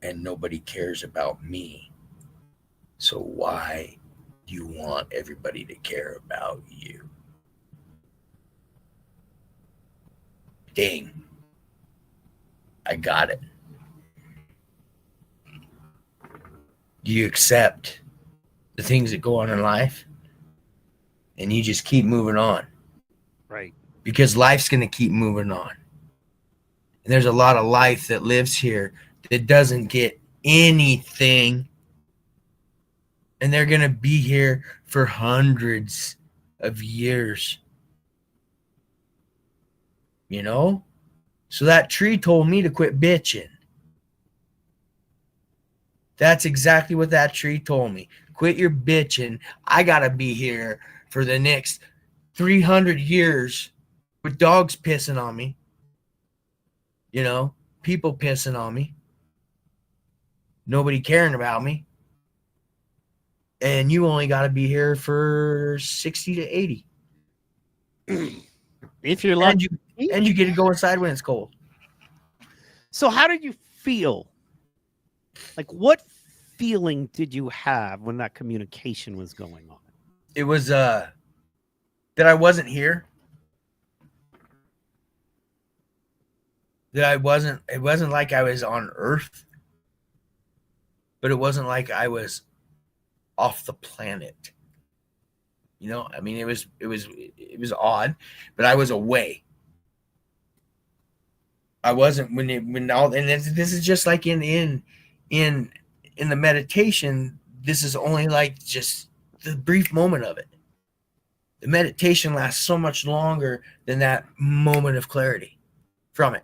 [SPEAKER 2] and nobody cares about me. So why do you want everybody to care about you? Dang. I got it. Do you accept the things that go on in life, and you just keep moving on?
[SPEAKER 1] Right.
[SPEAKER 2] Because life's going to keep moving on. And there's a lot of life that lives here that doesn't get anything. And they're going to be here for hundreds of years. You know? So that tree told me to quit bitching. That's exactly what that tree told me. Quit your bitching. I gotta be here for the next 300 years with dogs pissing on me. You know, people pissing on me. Nobody caring about me. And you only got to be here for 60 to 80.
[SPEAKER 1] If you're lucky.
[SPEAKER 2] And you get to go inside when it's cold.
[SPEAKER 1] So how did you feel? Like, what feeling did you have when that communication was going on?
[SPEAKER 2] It was that I wasn't here. It wasn't like I was on Earth, but it wasn't like I was off the planet. You know, I mean, it was odd, but I was away. I wasn't and this is just like in the meditation. This is only like just the brief moment of it. The meditation lasts so much longer than that moment of clarity from it.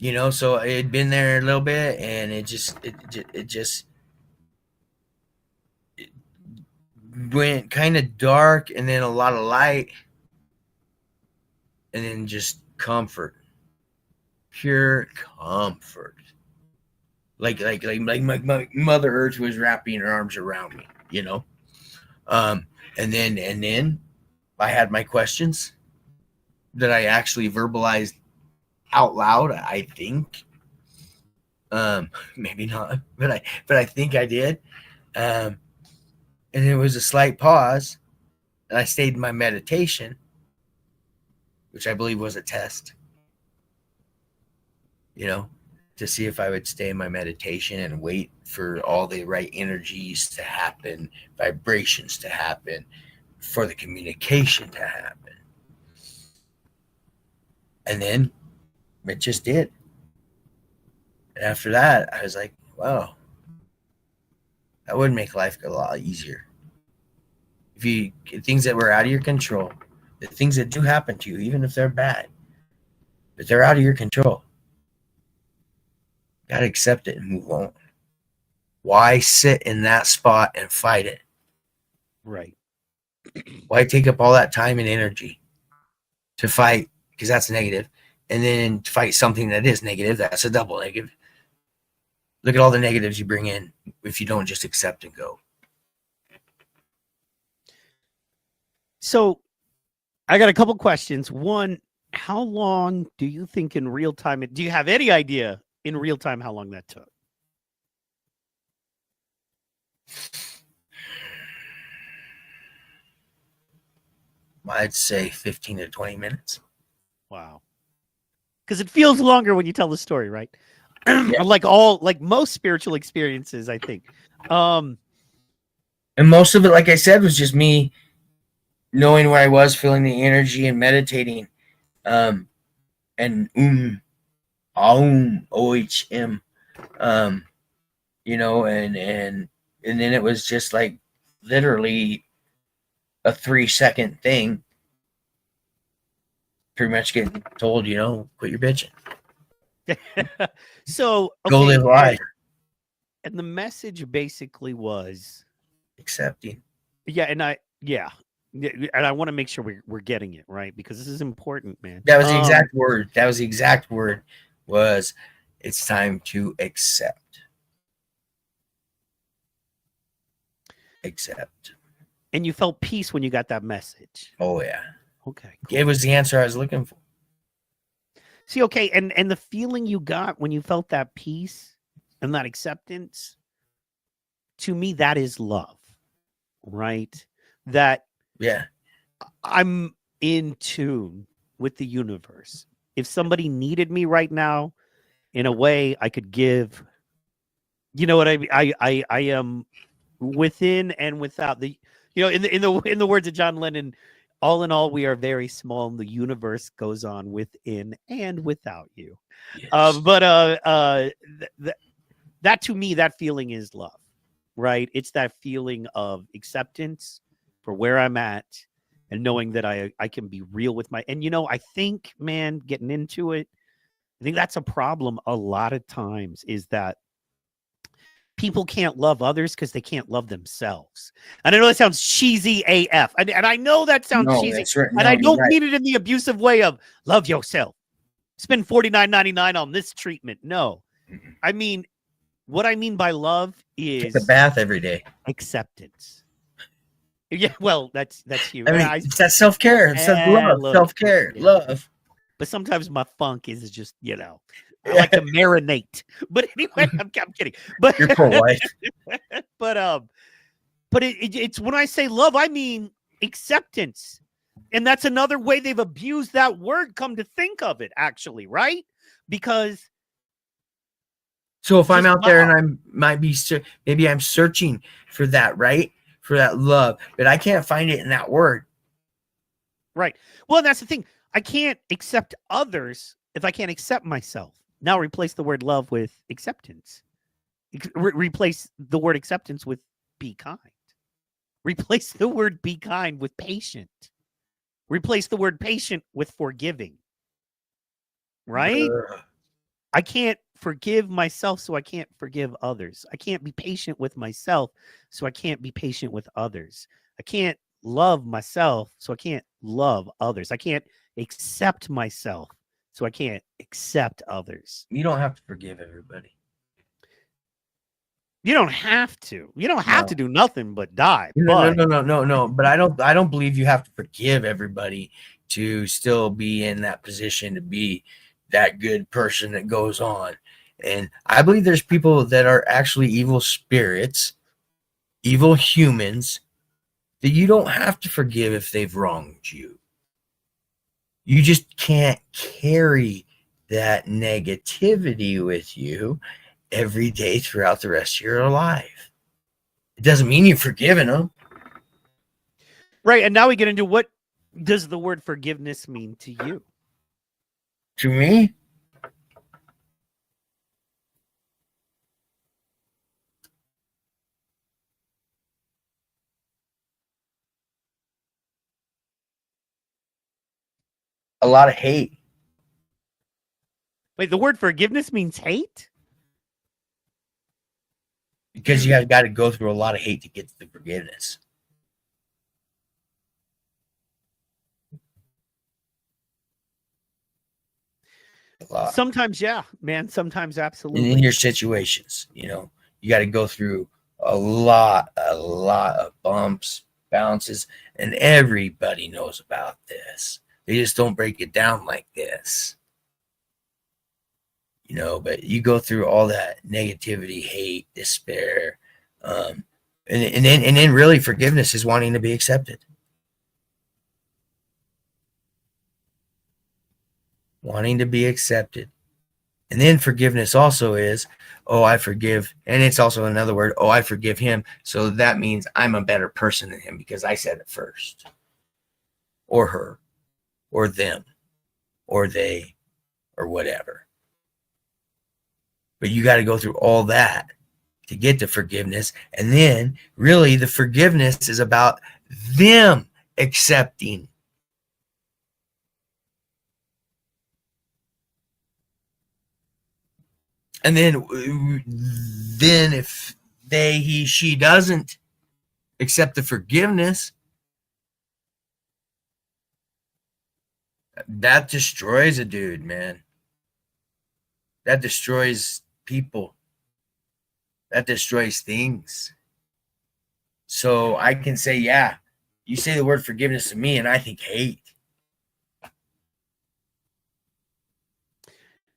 [SPEAKER 2] You know, so it had been there a little bit, and it went kind of dark, and then a lot of light, and then just comfort, pure comfort, like my Mother Earth was wrapping her arms around me, you know. And then I had my questions that I actually verbalized out loud, I think. Maybe not, but I think I did. And there was a slight pause, and I stayed in my meditation, which I believe was a test, you know, to see if I would stay in my meditation and wait for all the right energies to happen, vibrations to happen, for the communication to happen. And then it just did. And after that, I was like, wow, that would make life a lot easier. If you get things that were out of your control, the things that do happen to you, even if they're bad, but they're out of your control, you gotta accept it and move on. Why sit in that spot and fight it?
[SPEAKER 1] Right.
[SPEAKER 2] Why take up all that time and energy to fight? Because that's negative. And then to fight something that is negative, that's a double negative. Look at all the negatives you bring in if you don't just accept and go.
[SPEAKER 1] So I got a couple questions. One, how long do you think in real time, do you have any idea in real time how long that took?
[SPEAKER 2] I'd say 15 to 20 minutes.
[SPEAKER 1] Wow. Because it feels longer when you tell the story, right?
[SPEAKER 2] Yeah.
[SPEAKER 1] like most spiritual experiences, I think.
[SPEAKER 2] And most of it, like I said, was just me knowing where I was, feeling the energy and meditating. And OHM, you know, and then it was just like literally a 3-second thing. Pretty much getting told, you know, quit your bitching.
[SPEAKER 1] So okay,
[SPEAKER 2] Go live life.
[SPEAKER 1] And the message basically was
[SPEAKER 2] Accepting.
[SPEAKER 1] Yeah, and I want to make sure we're getting it right, because this is important, man.
[SPEAKER 2] That was the exact word. That was the exact word. Was it's time to accept. Accept.
[SPEAKER 1] And you felt peace when you got that message.
[SPEAKER 2] Oh yeah.
[SPEAKER 1] Okay. Cool.
[SPEAKER 2] It was the answer I was looking for.
[SPEAKER 1] See, okay, and the feeling you got when you felt that peace and that acceptance, to me, that is love, right? That
[SPEAKER 2] Yeah.
[SPEAKER 1] I'm in tune with the universe. If somebody needed me right now, in a way, I could give. You know what I mean? I am within and without the. You know, in the words of John Lennon, all in all, we are very small, and the universe goes on within and without you.
[SPEAKER 2] Yes.
[SPEAKER 1] That to me, that feeling is love, right? It's that feeling of acceptance for where I'm at, and knowing that I can be real with and you know, I think, man, getting into it, I think that's a problem a lot of times, is that people can't love others because they can't love themselves. And I know that sounds cheesy AF. And I know that sounds
[SPEAKER 2] No,
[SPEAKER 1] cheesy.
[SPEAKER 2] that's right.
[SPEAKER 1] And
[SPEAKER 2] No,
[SPEAKER 1] I
[SPEAKER 2] you're
[SPEAKER 1] don't
[SPEAKER 2] right.
[SPEAKER 1] mean it in the abusive way of love yourself. Spend $49.99 on this treatment. No. I mean, what I mean by love is
[SPEAKER 2] Take a bath every day.
[SPEAKER 1] acceptance. Yeah, well, that's huge.
[SPEAKER 2] I mean, it's that self-care. It's that love,
[SPEAKER 1] look,
[SPEAKER 2] self-care,
[SPEAKER 1] yeah.
[SPEAKER 2] love.
[SPEAKER 1] But sometimes my funk is just, I like to marinate. But anyway, I'm kidding. But
[SPEAKER 2] Your poor wife.
[SPEAKER 1] but it's when I say love, I mean acceptance. And that's another way they've abused that word, come to think of it, actually, right? Because
[SPEAKER 2] So if I'm
[SPEAKER 1] just
[SPEAKER 2] out there and
[SPEAKER 1] love.
[SPEAKER 2] maybe I'm searching for that, right? For that love, but I can't find it in that word.
[SPEAKER 1] Right. Well, that's the thing. I can't accept others if I can't accept myself. Now replace the word love with acceptance. Replace the word acceptance with be kind. Replace the word be kind with patient. Replace the word patient with forgiving. Right? I can't forgive myself, so I can't forgive others. I can't be patient with myself, so I can't be patient with others. I can't love myself, so I can't love others. I can't accept myself, so I can't accept others.
[SPEAKER 2] You don't have to forgive everybody.
[SPEAKER 1] You don't have to. You don't have to do nothing but die.
[SPEAKER 2] No.
[SPEAKER 1] But
[SPEAKER 2] But I don't believe you have to forgive everybody to still be in that position to be that good person that goes on. And I believe there's people that are actually evil spirits, evil humans, that you don't have to forgive if they've wronged you. You just can't carry that negativity with you every day throughout the rest of your life. It doesn't mean you've forgiven them.
[SPEAKER 1] right, and now we get into what does the word forgiveness mean to you?
[SPEAKER 2] To me, a lot of hate.
[SPEAKER 1] Wait, the word forgiveness means hate?
[SPEAKER 2] Because you have got to go through a lot of hate to get to the forgiveness. A lot.
[SPEAKER 1] Sometimes, yeah, man. Sometimes, absolutely.
[SPEAKER 2] In your situations, you got to go through a lot of bumps, bounces, and everybody knows about this. They just don't break it down like this. But you go through all that negativity, hate, despair, and then really forgiveness is wanting to be accepted. Wanting to be accepted. And then forgiveness also is, oh, I forgive. And it's also another word, oh, I forgive him. So that means I'm a better person than him because I said it first. Or her, or them, or they, or whatever. But you got to go through all that to get to forgiveness. And then really the forgiveness is about them accepting. And then if he, she doesn't accept the forgiveness, that destroys a dude, man. That destroys people. That destroys things. So I can say, yeah, you say the word forgiveness to me and I think hate.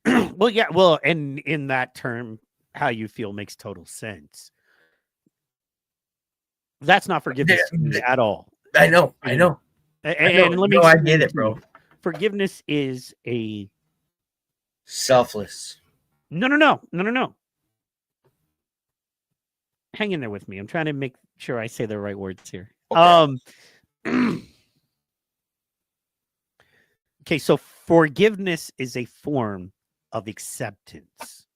[SPEAKER 1] Well, yeah. Well, and in that term, how you feel makes total sense. That's not forgiveness to me at all.
[SPEAKER 2] I know.
[SPEAKER 1] And let me
[SPEAKER 2] I get it, bro.
[SPEAKER 1] Forgiveness is a
[SPEAKER 2] selfless.
[SPEAKER 1] No. Hang in there with me. I'm trying to make sure I say the right words here. Okay. Okay, so forgiveness is a form of acceptance.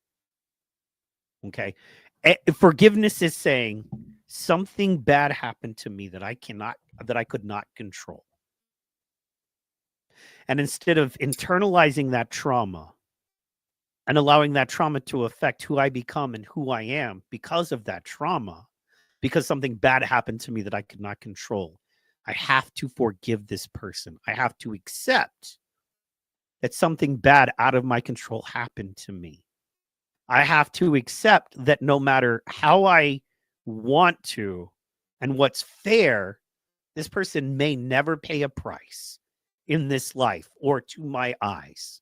[SPEAKER 1] Okay. Forgiveness is saying something bad happened to me that I could not control. And instead of internalizing that trauma, and allowing that trauma to affect who I become and who I am because of that trauma, because something bad happened to me that I could not control. I have to forgive this person. I have to accept that something bad out of my control happened to me. I have to accept that no matter how I want to and what's fair, this person may never pay a price in this life or to my eyes.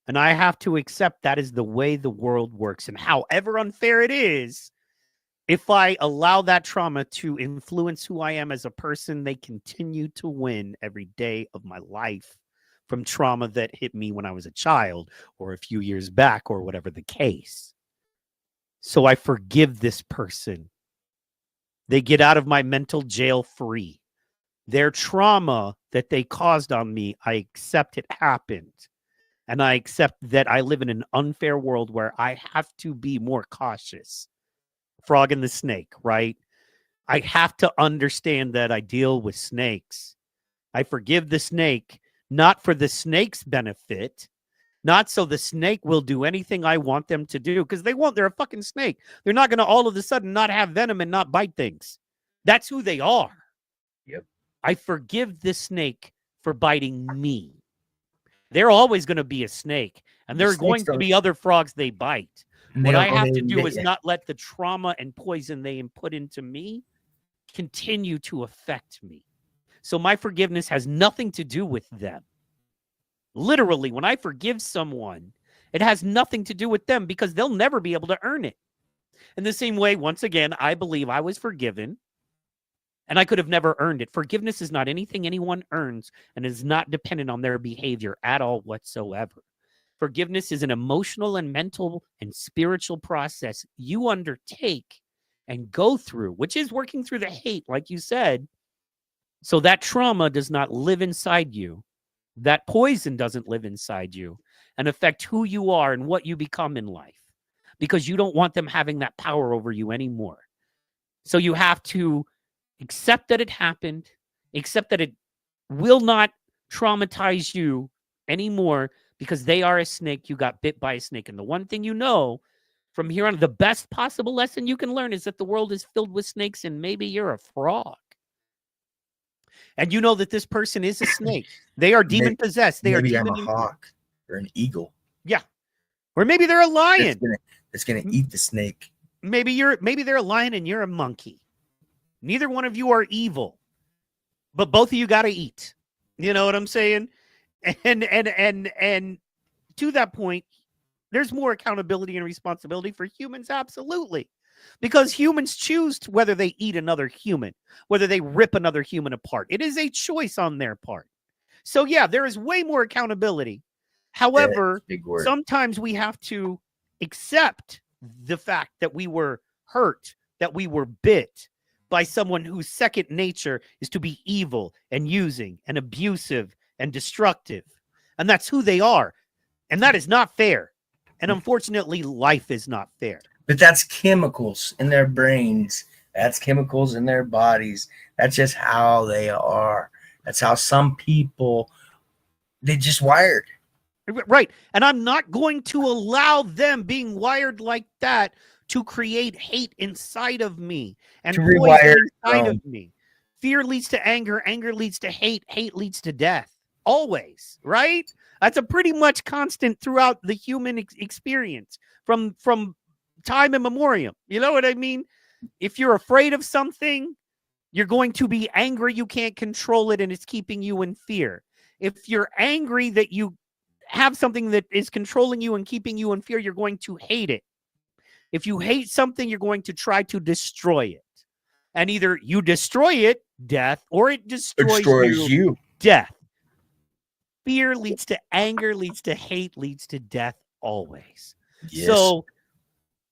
[SPEAKER 1] And I have to accept that is the way the world works. And however unfair it is, if I allow that trauma to influence who I am as a person, they continue to win every day of my life from trauma that hit me when I was a child or a few years back or whatever the case. So I forgive this person. They get out of my mental jail free. Their trauma that they caused on me, I accept it happened. And I accept that I live in an unfair world where I have to be more cautious. Frog and the snake, right? I have to understand that I deal with snakes. I forgive the snake, not for the snake's benefit, not so the snake will do anything I want them to do, because they won't. They're a fucking snake. They're not going to all of a sudden not have venom and not bite things. That's who they are.
[SPEAKER 2] Yep.
[SPEAKER 1] I forgive the snake for biting me. They're always going to be a snake, and there are going to be other frogs they bite. What I have to do is not let the trauma and poison they input into me continue to affect me. So my forgiveness has nothing to do with them. Literally, when I forgive someone, it has nothing to do with them because they'll never be able to earn it. In the same way, once again, I believe I was forgiven and I could have never earned it. Forgiveness is not anything anyone earns and is not dependent on their behavior at all whatsoever. Forgiveness is an emotional and mental and spiritual process you undertake and go through, which is working through the hate, like you said, so that trauma does not live inside you. That poison doesn't live inside you and affect who you are and what you become in life, because you don't want them having that power over you anymore. So you have to accept that it happened, accept that it will not traumatize you anymore because they are a snake. You got bit by a snake. And the one thing you know from here on, the best possible lesson you can learn is that the world is filled with snakes and maybe you're a frog. And you know that this person is a snake. They are demon possessed. They are demon.
[SPEAKER 2] Maybe I'm a hawk or an eagle.
[SPEAKER 1] Yeah. Or maybe they're a lion.
[SPEAKER 2] It's gonna eat the snake.
[SPEAKER 1] Maybe they're a lion and you're a monkey. Neither one of you are evil, but both of you got to eat. You know what I'm saying? And to that point, there's more accountability and responsibility for humans. Absolutely. Because humans choose whether they eat another human, whether they rip another human apart. It is a choice on their part. So yeah, there is way more accountability. However, sometimes we have to accept the fact that we were hurt, that we were bit by someone whose second nature is to be evil and using and abusive and destructive. And that's who they are. And that is not fair. And unfortunately, life is not fair.
[SPEAKER 2] But that's chemicals in their brains. That's chemicals in their bodies. That's just how they are. That's how some people, they just wired.
[SPEAKER 1] Right. And I'm not going to allow them being wired like that to create hate inside of me and poison inside of me. Fear leads to anger. Anger leads to hate. Hate leads to death. Always. Right? That's a pretty much constant throughout the human experience from time immemorial. You know what I mean? If you're afraid of something, you're going to be angry. You can't control it and it's keeping you in fear. If you're angry that you have something that is controlling you and keeping you in fear, you're going to hate it. If you hate something, you're going to try to destroy it. And either you destroy it, death, or it destroys you, death. Fear leads to anger, leads to hate, leads to death always. Yes. So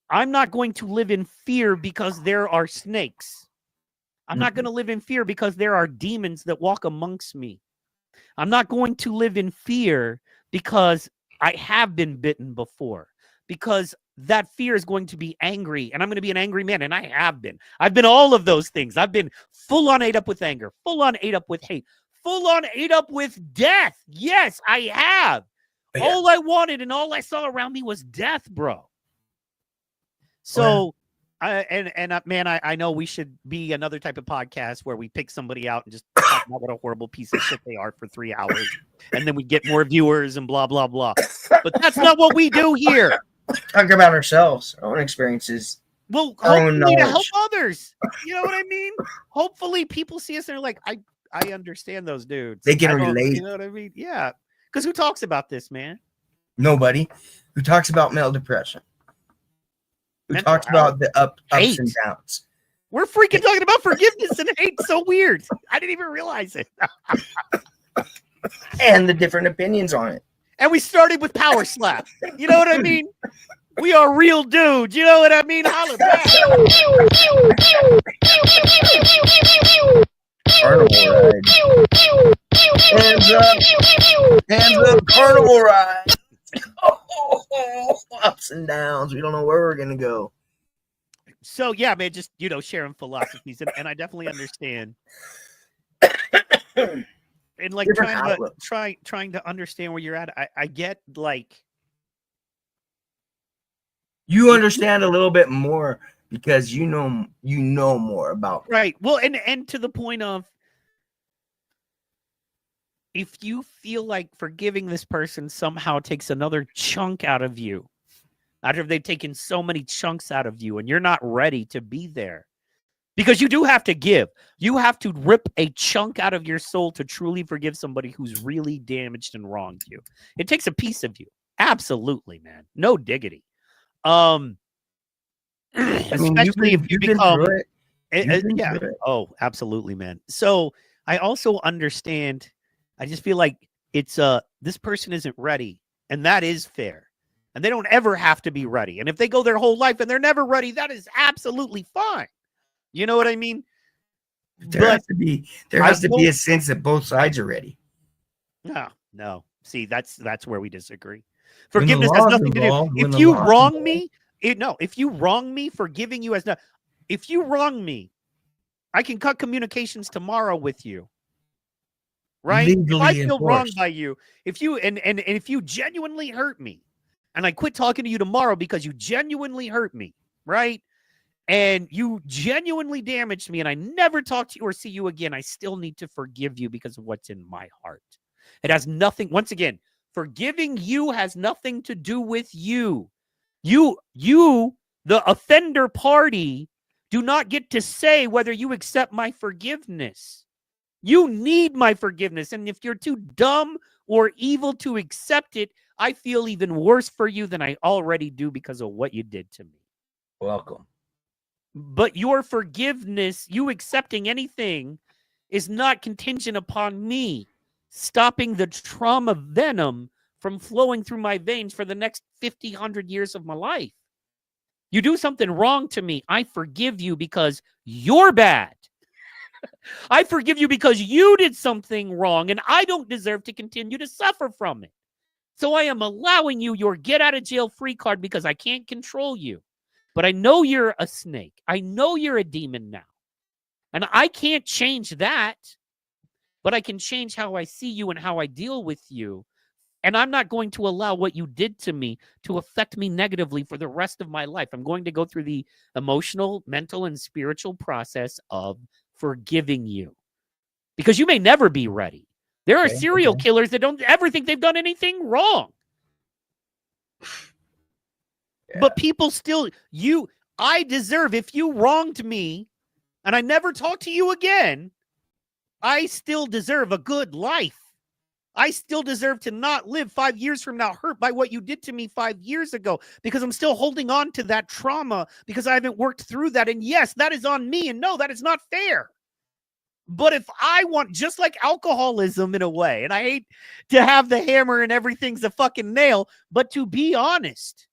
[SPEAKER 1] I'm not going to live in fear because there are snakes. I'm not going to live in fear because there are demons that walk amongst me. I'm not going to live in fear because I have been bitten before, because that fear is going to be angry, and I'm going to be an angry man, and I have been. I've been all of those things. I've been full on ate up with anger, full on ate up with hate, full on ate up with death. Yes, I have.
[SPEAKER 2] Yeah.
[SPEAKER 1] All I wanted and all I saw around me was death, bro. So, man, I know we should be another type of podcast where we pick somebody out and just talk about what a horrible piece of shit they are for 3 hours, and then we get more viewers and blah blah blah. But that's not what we do here.
[SPEAKER 2] Talk about ourselves, our own experiences.
[SPEAKER 1] Well,
[SPEAKER 2] Our own
[SPEAKER 1] hopefully to help
[SPEAKER 2] knowledge.
[SPEAKER 1] others. You know what I mean? Hopefully people see us and they're like, I understand those dudes.
[SPEAKER 2] They can
[SPEAKER 1] I don't-
[SPEAKER 2] relate.
[SPEAKER 1] You know what I mean? Yeah. Because who talks about this, man?
[SPEAKER 2] Nobody who talks about mental depression. Who
[SPEAKER 1] Mental
[SPEAKER 2] talks about the ups
[SPEAKER 1] Hate.
[SPEAKER 2] and downs.
[SPEAKER 1] We're freaking talking about forgiveness and hate. So weird. I didn't even realize it.
[SPEAKER 2] And the different opinions on it.
[SPEAKER 1] And we started with power slap. You know what I mean? We are real dudes. You know what I mean? Holla back.
[SPEAKER 2] Carnival ride. Hands up, carnival ride. Ups and downs. We don't know where we're gonna go.
[SPEAKER 1] So yeah, man, just sharing philosophies, and I definitely understand. And like
[SPEAKER 2] Different
[SPEAKER 1] trying
[SPEAKER 2] outlooks.
[SPEAKER 1] trying to understand where you're at. I get like
[SPEAKER 2] You understand a little bit more because you know more about
[SPEAKER 1] right. Well, and to the point of if you feel like forgiving this person somehow takes another chunk out of you, after they've taken so many chunks out of you, and you're not ready to be there. Because you do have to give. You have to rip a chunk out of your soul to truly forgive somebody who's really damaged and wronged you. It takes a piece of you. Absolutely, man. No diggity. Especially if you
[SPEAKER 2] you've been
[SPEAKER 1] become
[SPEAKER 2] through it. You've been
[SPEAKER 1] yeah.
[SPEAKER 2] through it.
[SPEAKER 1] Oh, absolutely, man. So I also understand. I just feel like it's this person isn't ready, and that is fair. And they don't ever have to be ready. And if they go their whole life and they're never ready, that is absolutely fine. You know what I mean?
[SPEAKER 2] There has to be a sense that both sides are ready.
[SPEAKER 1] No. See, that's where we disagree.
[SPEAKER 2] When the
[SPEAKER 1] Forgiveness has
[SPEAKER 2] law's
[SPEAKER 1] nothing to do.
[SPEAKER 2] involved, when
[SPEAKER 1] If
[SPEAKER 2] the
[SPEAKER 1] you
[SPEAKER 2] law's
[SPEAKER 1] wrong
[SPEAKER 2] involved.
[SPEAKER 1] me, if you wrong me, forgiving you has not. If you wrong me, I can cut communications tomorrow with you. Right? If I
[SPEAKER 2] Legally
[SPEAKER 1] feel wronged
[SPEAKER 2] enforced.
[SPEAKER 1] by you, if you and if you genuinely hurt me, and I quit talking to you tomorrow because you genuinely hurt me, right? And you genuinely damaged me, and I never talk to you or see you again, I still need to forgive you because of what's in my heart. It has nothing, once again, forgiving you has nothing to do with you. You, the offender party, do not get to say whether you accept my forgiveness. You need my forgiveness, and if you're too dumb or evil to accept it, I feel even worse for you than I already do because of what you did to me.
[SPEAKER 2] Welcome.
[SPEAKER 1] But your forgiveness, you accepting anything, is not contingent upon me stopping the trauma venom from flowing through my veins for the next 50, 100 years of my life. You do something wrong to me, I forgive you because you're bad. I forgive you because you did something wrong, and I don't deserve to continue to suffer from it. So I am allowing you your get-out-of-jail-free card because I can't control you. But I know you're a snake. I know you're a demon now. And I can't change that. But I can change how I see you and how I deal with you. And I'm not going to allow what you did to me to affect me negatively for the rest of my life. I'm going to go through the emotional, mental, and spiritual process of forgiving you. Because you may never be ready. There are serial killers that don't ever think they've done anything wrong. Yeah. But people still, I deserve, if you wronged me and I never talk to you again, I still deserve a good life. I still deserve to not live 5 years from now hurt by what you did to me 5 years ago because I'm still holding on to that trauma because I haven't worked through that. And yes, that is on me. And no, that is not fair. But if I want, just like alcoholism in a way, and I hate to have the hammer and everything's a fucking nail, but to be honest,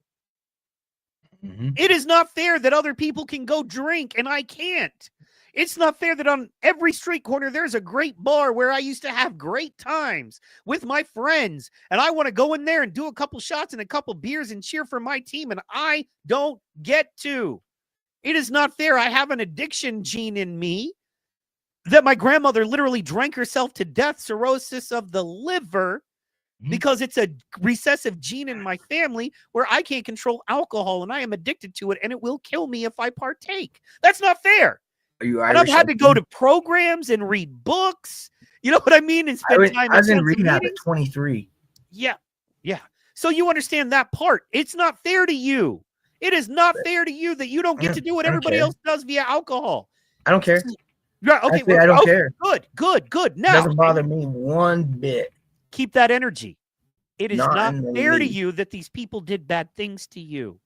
[SPEAKER 1] it is not fair that other people can go drink and I can't. It's not fair that on every street corner, there's a great bar where I used to have great times with my friends. And I want to go in there and do a couple shots and a couple beers and cheer for my team. And I don't get to. It is not fair. I have an addiction gene in me that my grandmother literally drank herself to death, cirrhosis of the liver. because it's a recessive gene in my family where I can't control alcohol and I am addicted to it and it will kill me if I partake. That's not fair.
[SPEAKER 2] Are you
[SPEAKER 1] And
[SPEAKER 2] Irish?
[SPEAKER 1] I've had to go to programs and read books. You know what I mean? And spend time.
[SPEAKER 2] I was in rehab at 23.
[SPEAKER 1] Yeah. Yeah. So you understand that part. It's not fair to you. It is not fair to you that you don't get to do what everybody else does via alcohol.
[SPEAKER 2] I don't care.
[SPEAKER 1] Right. Okay.
[SPEAKER 2] Actually, I don't care.
[SPEAKER 1] Good.
[SPEAKER 2] It
[SPEAKER 1] Now,
[SPEAKER 2] doesn't bother me one bit.
[SPEAKER 1] keep that energy. It is not
[SPEAKER 2] in the
[SPEAKER 1] fair to
[SPEAKER 2] least.
[SPEAKER 1] you that these people did bad things to you.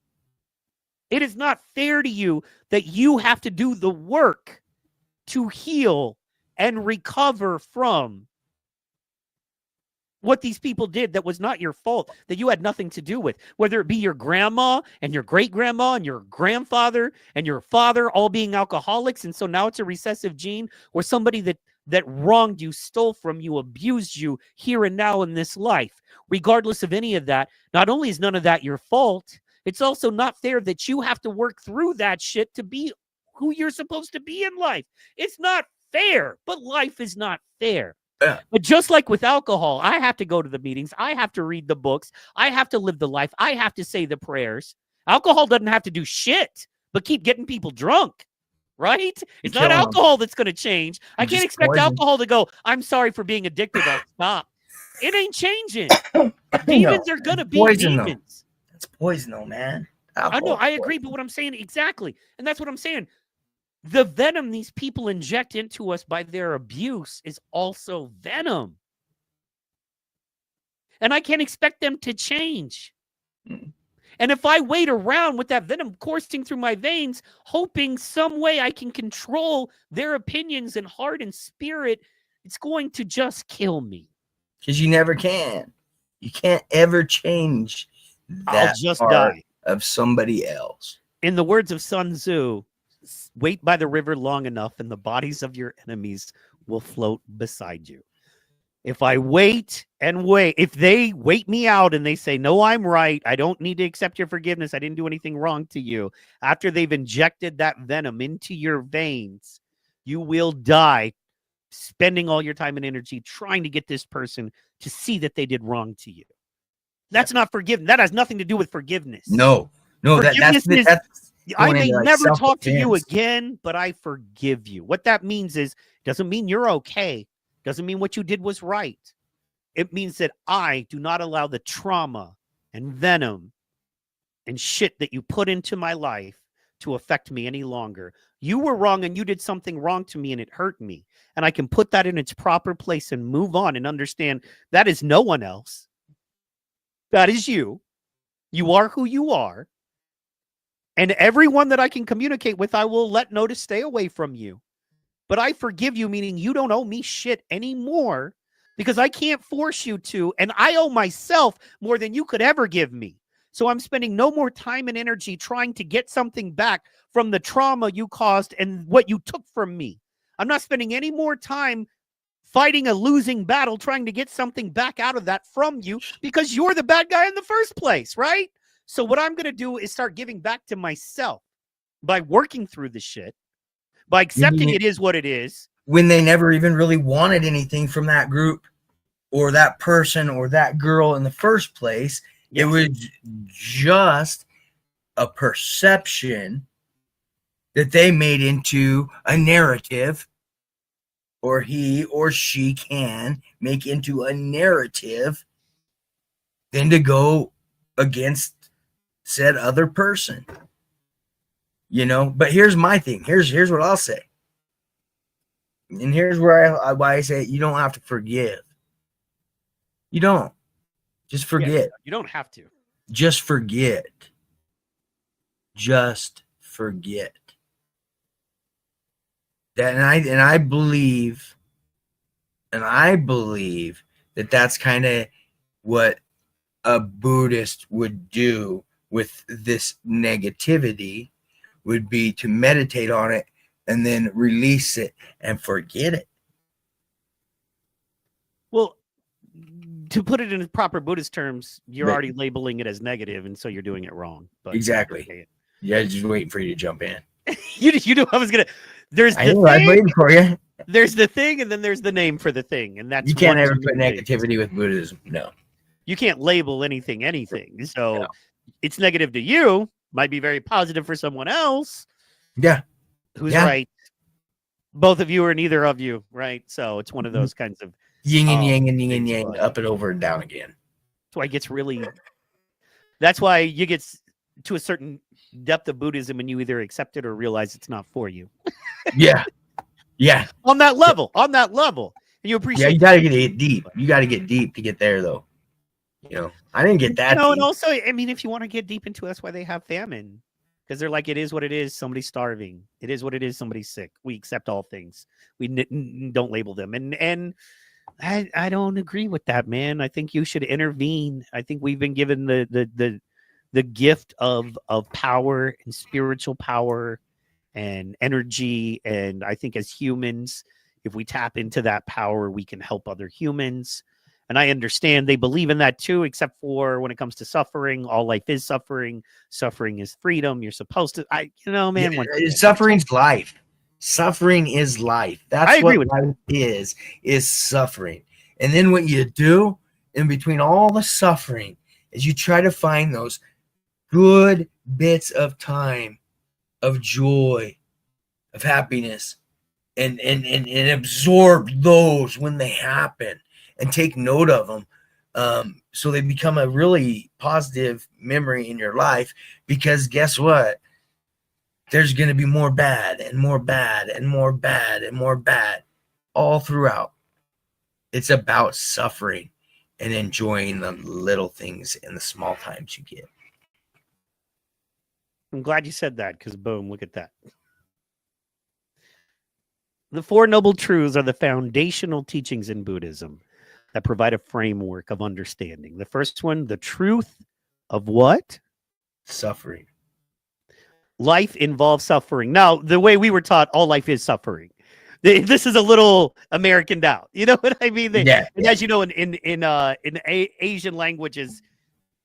[SPEAKER 1] It is not fair to you that you have to do the work to heal and recover from what these people did that was not your fault, that you had nothing to do with, whether it be your grandma and your great-grandma and your grandfather and your father all being alcoholics, and so now it's a recessive gene, or somebody that wronged you, stole from you, abused you here and now in this life. Regardless of any of that, not only is none of that your fault, it's also not fair that you have to work through that shit to be who you're supposed to be in life. It's not fair, but life is not fair.
[SPEAKER 2] Yeah.
[SPEAKER 1] But just like with alcohol, I have to go to the meetings. I have to read the books. I have to live the life. I have to say the prayers. Alcohol doesn't have to do shit, but keep getting people drunk, right? It's not alcohol that's going to change. I can't expect alcohol to go, I'm sorry for being addicted. I'll stop. It ain't changing. Demons are going to be demons.
[SPEAKER 2] It's poison, though, man.
[SPEAKER 1] I know, I agree, but what I'm saying exactly, and that's what I'm saying. The venom these people inject into us by their abuse is also venom. And I can't expect them to change. And if I wait around with that venom coursing through my veins, hoping some way I can control their opinions and heart and spirit, it's going to just kill me.
[SPEAKER 2] Because you never can. You can't ever change that
[SPEAKER 1] I'll just
[SPEAKER 2] part
[SPEAKER 1] die.
[SPEAKER 2] Of somebody else.
[SPEAKER 1] In the words of Sun Tzu, wait by the river long enough and the bodies of your enemies will float beside you. If I wait and wait, if they wait me out and they say, no, I'm right, I don't need to accept your forgiveness, I didn't do anything wrong to you, after they've injected that venom into your veins, you will die spending all your time and energy trying to get this person to see that they did wrong to you. That's not forgiveness. That has nothing to do with forgiveness.
[SPEAKER 2] No, that's
[SPEAKER 1] I may never talk to you again, but I forgive you. What that means is, doesn't mean you're okay. Doesn't mean what you did was right. It means that I do not allow the trauma and venom and shit that you put into my life to affect me any longer. You were wrong and you did something wrong to me and it hurt me. And I can put that in its proper place and move on and understand that is no one else. That is you. You are who you are. And everyone that I can communicate with, I will let know to stay away from you. But I forgive you, meaning you don't owe me shit anymore because I can't force you to. And I owe myself more than you could ever give me. So I'm spending no more time and energy trying to get something back from the trauma you caused and what you took from me. I'm not spending any more time fighting a losing battle, trying to get something back out of that from you because you're the bad guy in the first place, right? So what I'm going to do is start giving back to myself by working through the shit, by accepting it is what it is.
[SPEAKER 2] When they never even really wanted anything from that group or that person or that girl in the first place. Yes. It was just a perception that they made into a narrative, or he or she can make into a narrative, then to go against said other person. You know, but here's my thing. Here's what I'll say. And here's where why I say you don't have to forgive. You don't. Just forget.
[SPEAKER 1] Yeah, you don't have to.
[SPEAKER 2] Just forget. Just forget. That and I believe that that's kind of what a Buddhist would do with this negativity, would be to meditate on it and then release it and forget it.
[SPEAKER 1] Well, to put it in proper Buddhist terms, you're already labeling it as negative, and so you're doing it wrong. But
[SPEAKER 2] exactly. Yeah, just waiting for you to jump in.
[SPEAKER 1] you know, I was gonna. There's the thing.
[SPEAKER 2] I'm waiting for you.
[SPEAKER 1] There's the thing, and then there's the name for the thing, and that's
[SPEAKER 2] you can't ever put negativity with Buddhism. No.
[SPEAKER 1] You can't label anything. So
[SPEAKER 2] No.
[SPEAKER 1] it's negative to you, might be very positive for someone else.
[SPEAKER 2] Yeah.
[SPEAKER 1] Who's
[SPEAKER 2] Yeah.
[SPEAKER 1] right? Both of you or neither of you, right? So it's one of those kinds of
[SPEAKER 2] Yin and yang and yin and
[SPEAKER 1] things,
[SPEAKER 2] yang,
[SPEAKER 1] but
[SPEAKER 2] up and over and down again.
[SPEAKER 1] that's why it gets really. That's why you get to a certain depth of Buddhism and you either accept it or realize it's not for you.
[SPEAKER 2] Yeah. Yeah.
[SPEAKER 1] On that level, and you appreciate.
[SPEAKER 2] Yeah, you gotta get deep. You gotta get deep to get there, though. You know, I didn't get that.
[SPEAKER 1] No,
[SPEAKER 2] deep.
[SPEAKER 1] and also, I mean, if you want to get deep into it, that's why they have famine. Because they're like, it is what it is. Somebody's starving. It is what it is. Somebody's sick. We accept all things. We don't label them. And I don't agree with that, man. I think you should intervene. I think we've been given the gift of power and spiritual power and energy. And I think as humans, if we tap into that power, we can help other humans. And I understand they believe in that too, except for when it comes to suffering. All life is suffering. Suffering is freedom. You're supposed to, man.
[SPEAKER 2] Yeah, suffering's life. Suffering is life. That's
[SPEAKER 1] I agree
[SPEAKER 2] what
[SPEAKER 1] with
[SPEAKER 2] life is suffering. And then what you do in between all the suffering is you try to find those good bits of time, of joy, of happiness, and absorb those when they happen. And take note of them, so they become a really positive memory in your life. Because guess what? There's going to be more bad and more bad and more bad and more bad all throughout. It's about suffering and enjoying the little things and the small times you get.
[SPEAKER 1] I'm glad you said that because boom, look at that. The Four Noble Truths are the foundational teachings in Buddhism that provide a framework of understanding. The first one, the truth of what?
[SPEAKER 2] Suffering.
[SPEAKER 1] Life involves suffering. Now, the way we were taught, all life is suffering. This is a little Americaned out. You know what I mean?
[SPEAKER 2] Yeah.
[SPEAKER 1] And as you know, in Asian languages,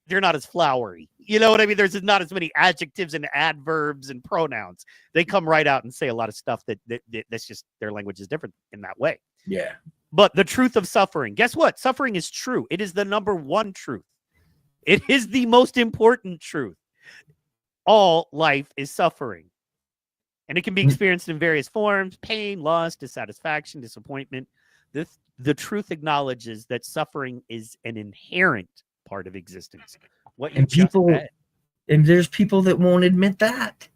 [SPEAKER 1] they're not as flowery. You know what I mean? There's not as many adjectives and adverbs and pronouns. They come right out and say a lot of stuff that's just their language is different in that way.
[SPEAKER 2] Yeah.
[SPEAKER 1] But the truth of suffering, guess what? Suffering is true. It is the number one truth. It is the most important truth. All life is suffering. And it can be experienced in various forms: pain, loss, dissatisfaction, disappointment. The truth acknowledges that suffering is an inherent part of existence. What you just said.
[SPEAKER 2] And there's people that won't admit that.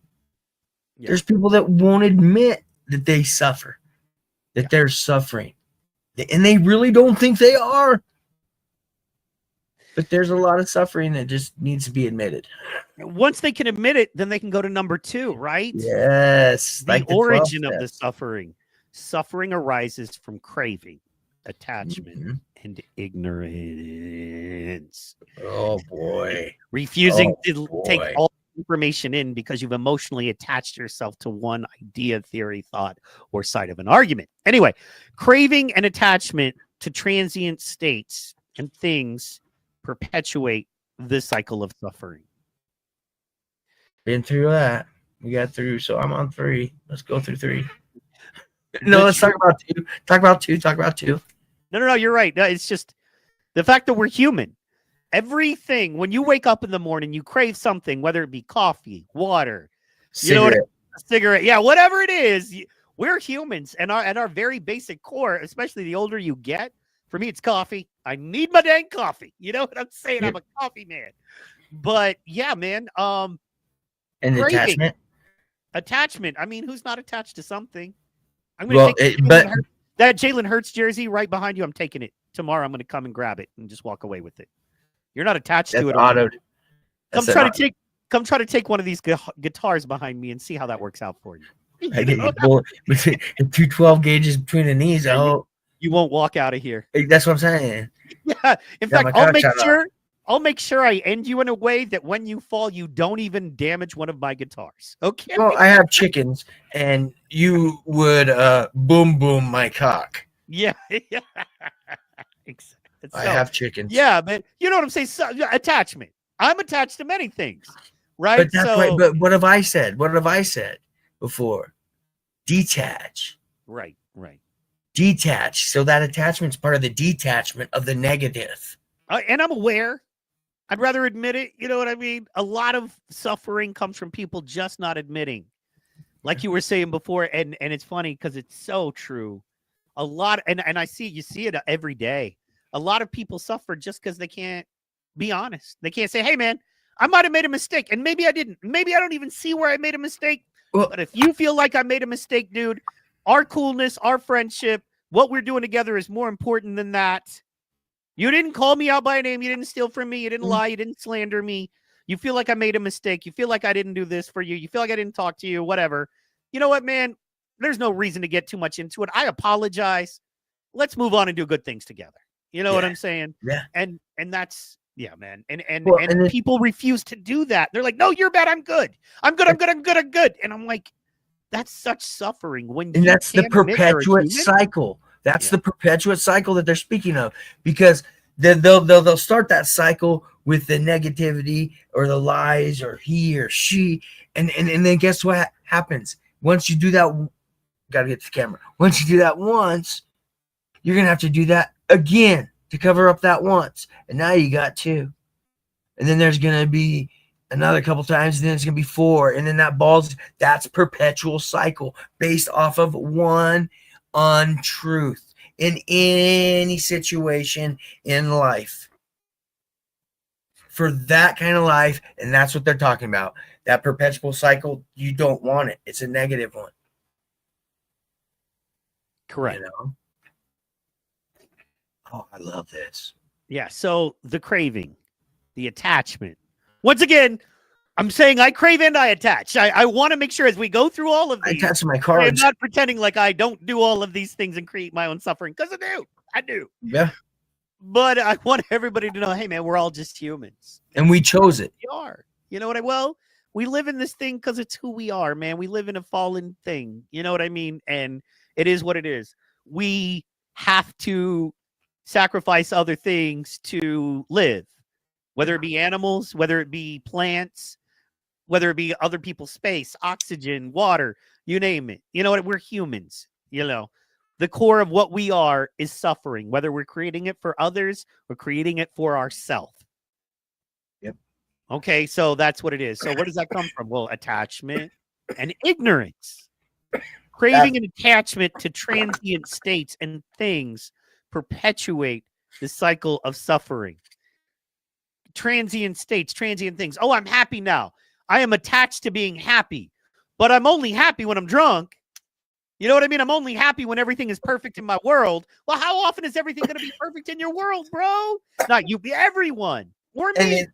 [SPEAKER 1] Yeah.
[SPEAKER 2] There's people that won't admit that they suffer, that they're suffering. And they really don't think they are. But there's a lot of suffering that just needs to be admitted.
[SPEAKER 1] Once they can admit it, then they can go to number two, right?
[SPEAKER 2] Yes.
[SPEAKER 1] The origin of the suffering. Suffering arises from craving, attachment, and ignorance.
[SPEAKER 2] Oh, boy.
[SPEAKER 1] Refusing to take all information in because you've emotionally attached yourself to one idea, theory, thought, or side of an argument. Anyway, craving and attachment to transient states and things perpetuate this cycle of suffering.
[SPEAKER 2] Been through that. We got through, so I'm on 3. Let's go through 3. No, let's talk about 2. Talk about 2.
[SPEAKER 1] No, you're right. No, it's just the fact that we're human. Everything, when you wake up in the morning, you crave something, whether it be coffee, water,
[SPEAKER 2] Cigarette.
[SPEAKER 1] a cigarette, whatever it is. We're humans, and at our very basic core, especially the older you get. For me, it's coffee. I need my dang coffee. You know what I'm saying? I'm a coffee man. But yeah, man.
[SPEAKER 2] And
[SPEAKER 1] craving. Attachment. I mean, who's not attached to something? I'm gonna take that Jalen Hurts jersey right behind you. I'm taking it tomorrow. I'm gonna come and grab it and just walk away with it. You're not attached to it. Come try to take one of these guitars behind me and see how that works out for you.
[SPEAKER 2] I get you 2 12 gauges between the knees.
[SPEAKER 1] You won't walk out of here.
[SPEAKER 2] That's what I'm saying.
[SPEAKER 1] Yeah. In fact, I'll make sure I end you in a way that when you fall, you don't even damage one of my guitars. Okay.
[SPEAKER 2] Well, I have chickens, and you would boom my cock.
[SPEAKER 1] Yeah.
[SPEAKER 2] I have chickens.
[SPEAKER 1] Yeah, but you know what I'm saying? Attachment. I'm attached to many things, right?
[SPEAKER 2] But that's right. But what have I said? What have I said before? Detach.
[SPEAKER 1] Right.
[SPEAKER 2] Detach. So that attachment's part of the detachment of the negative.
[SPEAKER 1] And I'm aware. I'd rather admit it. You know what I mean? A lot of suffering comes from people just not admitting. Like you were saying before, and it's funny because it's so true. A lot, and you see it every day. A lot of people suffer just because they can't be honest. They can't say, hey, man, I might have made a mistake, and maybe I didn't. Maybe I don't even see where I made a mistake.
[SPEAKER 2] Well,
[SPEAKER 1] but if you feel like I made a mistake, dude, our coolness, our friendship, what we're doing together is more important than that. You didn't call me out by name. You didn't steal from me. You didn't lie. You didn't slander me. You feel like I made a mistake. You feel like I didn't do this for you. You feel like I didn't talk to you, whatever. You know what, man? There's no reason to get too much into it. I apologize. Let's move on and do good things together. You know what I'm saying?
[SPEAKER 2] Yeah.
[SPEAKER 1] And that's, yeah, man. And
[SPEAKER 2] Well,
[SPEAKER 1] people refuse to do that. They're like, no, you're bad. I'm good. I'm good. I'm good. I'm good. I'm good. And I'm like, that's such suffering when
[SPEAKER 2] and
[SPEAKER 1] you
[SPEAKER 2] that's the
[SPEAKER 1] can't admit you're a
[SPEAKER 2] perpetuate
[SPEAKER 1] human.
[SPEAKER 2] cycle. That's the perpetuate cycle that they're speaking of, because they'll start that cycle with the negativity or the lies or he or she, and then guess what happens? Once you do that, gotta get to the camera. Once you do that once, you're gonna have to do that again to cover up that once, and now you got two, and then there's gonna be another couple times, and then it's gonna be four, and then that's perpetual cycle based off of one untruth in any situation in life. For that kind of life, and that's what they're talking about. That perpetual cycle, you don't want it. It's a negative one.
[SPEAKER 1] Correct.
[SPEAKER 2] You know? Oh, I love this.
[SPEAKER 1] Yeah. So the craving, the attachment. Once again, I'm saying I crave and I attach. I want to make sure as we go through all of
[SPEAKER 2] I
[SPEAKER 1] these,
[SPEAKER 2] attach my
[SPEAKER 1] I'm
[SPEAKER 2] cards.
[SPEAKER 1] not pretending like I don't do all of these things and create my own suffering, because I do. I do.
[SPEAKER 2] Yeah.
[SPEAKER 1] But I want everybody to know, hey, man, we're all just humans.
[SPEAKER 2] And we chose it.
[SPEAKER 1] We are. You know what we live in this thing because it's who we are, man. We live in a fallen thing. You know what I mean? And it is what it is. We have to sacrifice other things to live, whether it be animals, whether it be plants, whether it be other people's space, oxygen, water, you name it. You know what? We're humans. You know, the core of what we are is suffering, whether we're creating it for others or creating it for ourselves.
[SPEAKER 2] Yep.
[SPEAKER 1] Okay, so that's what it is. So where does that come from? Well, attachment and ignorance. Craving and attachment to transient states and things perpetuate the cycle of suffering. Transient states, transient things. Oh, I'm happy now. I am attached to being happy, but I'm only happy when I'm drunk. You know what I mean? I'm only happy when everything is perfect in my world. Well, how often is everything going to be perfect in your world, bro? Not you, everyone. Or me.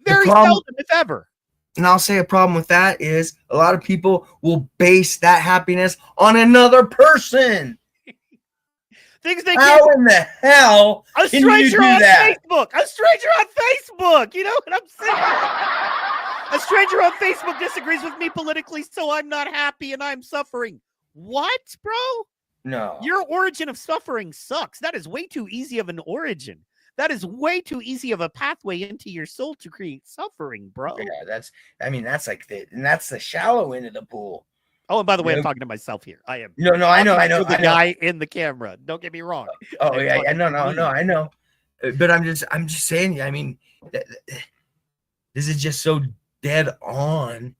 [SPEAKER 1] Very seldom, if ever.
[SPEAKER 2] And I'll say a problem with that is a lot of people will base that happiness on another person.
[SPEAKER 1] Things they
[SPEAKER 2] How in the hell
[SPEAKER 1] a
[SPEAKER 2] can you
[SPEAKER 1] stranger
[SPEAKER 2] do
[SPEAKER 1] on
[SPEAKER 2] that?
[SPEAKER 1] Facebook. A stranger on Facebook. You know what I'm saying? A stranger on Facebook disagrees with me politically, so I'm not happy and I'm suffering. What, bro?
[SPEAKER 2] No.
[SPEAKER 1] Your origin of suffering sucks. That is way too easy of an origin. That is way too easy of a pathway into your soul to create suffering, bro.
[SPEAKER 2] Yeah, that's like that's the shallow end of the pool.
[SPEAKER 1] Oh, and by the way, I'm talking to myself here. I am.
[SPEAKER 2] No, I know.
[SPEAKER 1] The guy in the camera. Don't get me wrong.
[SPEAKER 2] Oh yeah, no, I know. But I'm just saying. I mean, this is just so dead on,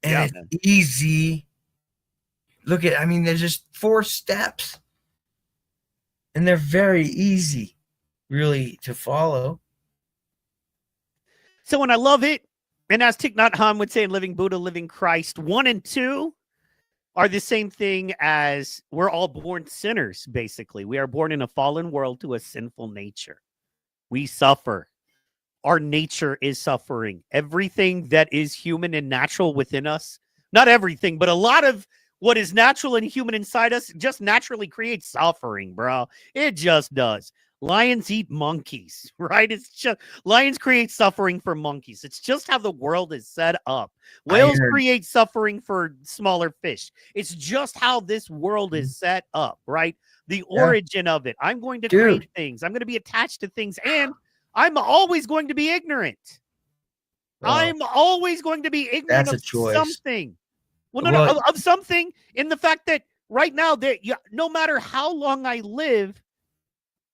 [SPEAKER 2] and it's easy. Look at. I mean, there's just 4 steps, and they're very easy, really, to follow.
[SPEAKER 1] So, and I love it. And as Thich Nhat Hanh would say in Living Buddha, Living Christ, 1 and 2 are the same thing as we're all born sinners, basically. We are born in a fallen world to a sinful nature. We suffer. Our nature is suffering. Everything that is human and natural within us, not everything, but a lot of what is natural and human inside us just naturally creates suffering, bro. It just does. Lions eat monkeys, right? It's just lions create suffering for monkeys. It's just how the world is set up. Whales create suffering for smaller fish. It's just how this world is set up, right? The origin of it. I'm going to create things. I'm going to be attached to things, and I'm always going to be ignorant. I'm always going to be ignorant of something. Well, of something in the fact that right now, that no matter how long I live,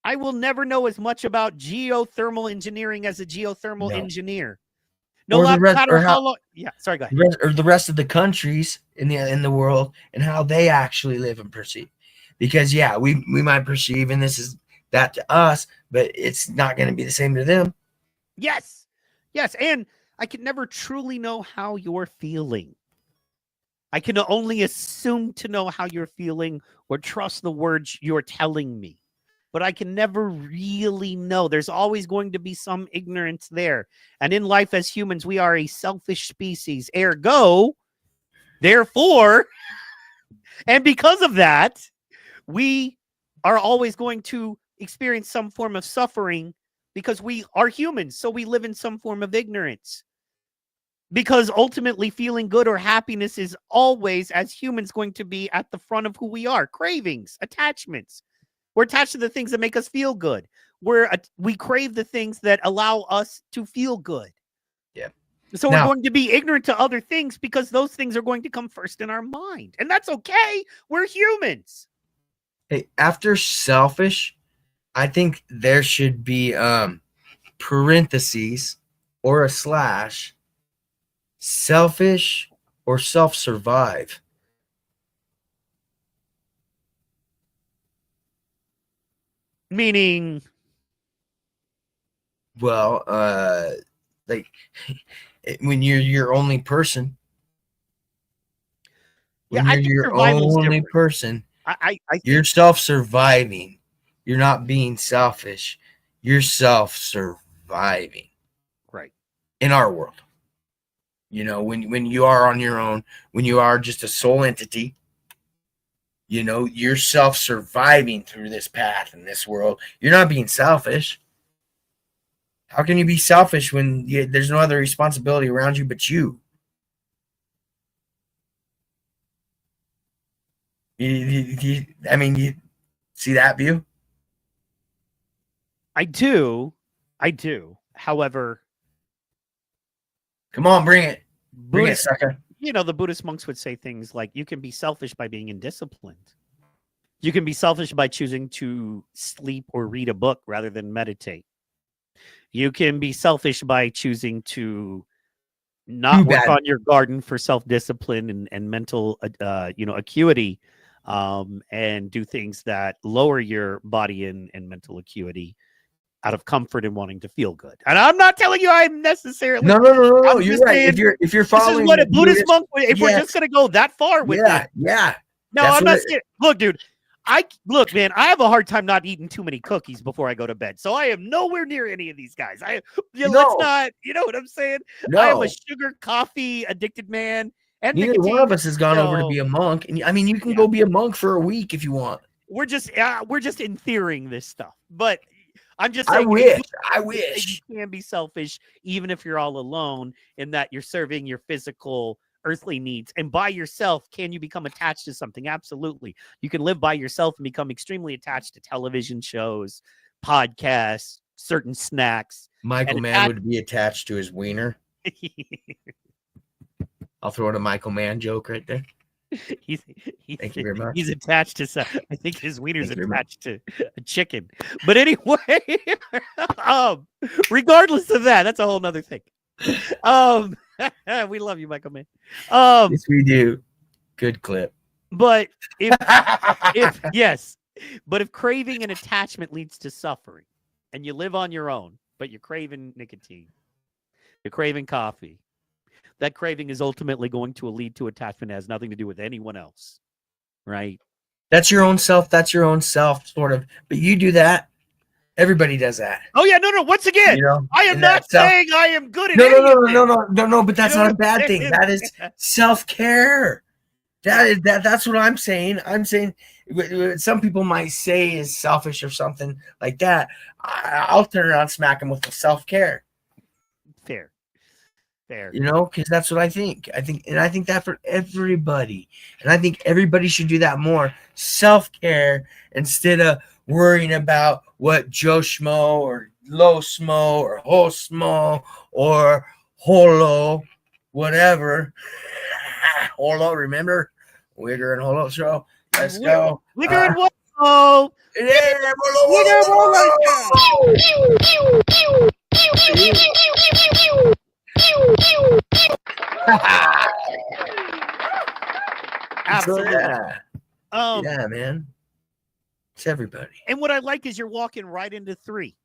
[SPEAKER 1] I will never know as much about geothermal engineering as a geothermal engineer. No matter how long. Yeah, sorry, go ahead.
[SPEAKER 2] Or the rest of the countries in the world and how they actually live and perceive. Because we might perceive, and this is that to us, but it's not going to be the same to them.
[SPEAKER 1] Yes, and I can never truly know how you're feeling. I can only assume to know how you're feeling or trust the words you're telling me. But I can never really know. There's always going to be some ignorance there. And in life as humans, we are a selfish species. Ergo, therefore, and because of that, we are always going to experience some form of suffering because we are humans. So we live in some form of ignorance. Because ultimately feeling good or happiness is always, as humans, going to be at the front of who we are. Cravings, attachments. We're attached to the things that make us feel good. We crave the things that allow us to feel good.
[SPEAKER 2] Yeah.
[SPEAKER 1] So we're going to be ignorant to other things because those things are going to come first in our mind. And that's okay. We're humans.
[SPEAKER 2] Hey, after selfish, I think there should be parentheses or a slash, selfish or self-survive.
[SPEAKER 1] Meaning,
[SPEAKER 2] well, like when you're your only person. When
[SPEAKER 1] I
[SPEAKER 2] you're
[SPEAKER 1] think
[SPEAKER 2] your
[SPEAKER 1] survival's
[SPEAKER 2] only
[SPEAKER 1] different.
[SPEAKER 2] person,
[SPEAKER 1] I
[SPEAKER 2] you're self-surviving. You're not being selfish. You're self-surviving.
[SPEAKER 1] Right.
[SPEAKER 2] In our world. When you are on your own, when you are just a sole entity, you're self-surviving through this path in this world. You're not being selfish. How can you be selfish when there's no other responsibility around you but you? You see that view?
[SPEAKER 1] I do. However,
[SPEAKER 2] come on, bring it. Bring it, sucker.
[SPEAKER 1] The Buddhist monks would say things like, you can be selfish by being indisciplined. You can be selfish by choosing to sleep or read a book rather than meditate. You can be selfish by choosing to not work on your garden for self-discipline and mental, acuity, and do things that lower your body and mental acuity out of comfort and wanting to feel good. And I'm not telling you I'm necessarily.
[SPEAKER 2] No. You're right. If you're following,
[SPEAKER 1] this is what a Buddhist monk. If we're just gonna go that far with it, No, I'm not saying. Look, dude. Look, man. I have a hard time not eating too many cookies before I go to bed, so I am nowhere near any of these guys. Let's not. You know what I'm saying?
[SPEAKER 2] No.
[SPEAKER 1] I am a sugar coffee addicted man. And
[SPEAKER 2] neither one of us has gone over to be a monk, and you can go be a monk for a week if you want.
[SPEAKER 1] We're just inferring this stuff, but I'm just saying.
[SPEAKER 2] I wish
[SPEAKER 1] you can be selfish even if you're all alone, in that you're serving your physical, earthly needs. And by yourself, can you become attached to something? Absolutely. You can live by yourself and become extremely attached to television shows, podcasts, certain snacks.
[SPEAKER 2] Michael Mann would be attached to his wiener. I'll throw in a Michael Mann joke right there.
[SPEAKER 1] Thank you
[SPEAKER 2] very much.
[SPEAKER 1] He's attached to I think his wiener's attached to a chicken. But anyway, regardless of that, that's a whole nother thing. We love you, Michael Mann.
[SPEAKER 2] Yes, we do. Good clip.
[SPEAKER 1] But if craving and attachment leads to suffering, and you live on your own, but you're craving nicotine, you're craving coffee, that craving is ultimately going to lead to attachment. It has nothing to do with anyone else, right?
[SPEAKER 2] That's your own self. Sort of. But you do that. Everybody does that.
[SPEAKER 1] Oh yeah, no. Once again, I am not saying I am good at
[SPEAKER 2] No. But that's not a bad thing. That is self-care. That's what I'm saying. I'm saying some people might say is selfish or something like that. I'll turn around and smack them with the self-care.
[SPEAKER 1] Fair.
[SPEAKER 2] Because that's what I think. I think that for everybody. And I think everybody should do that more. Self-care instead of worrying about what Joe Schmo or Low Smo or Ho Smo or Holo, whatever. Holo, remember? Wigger and Holo show. Let's go.
[SPEAKER 1] Wigger and what? Oh,
[SPEAKER 2] Yeah,
[SPEAKER 1] absolutely.
[SPEAKER 2] Yeah, man. It's everybody.
[SPEAKER 1] And what I like is you're walking right into 3.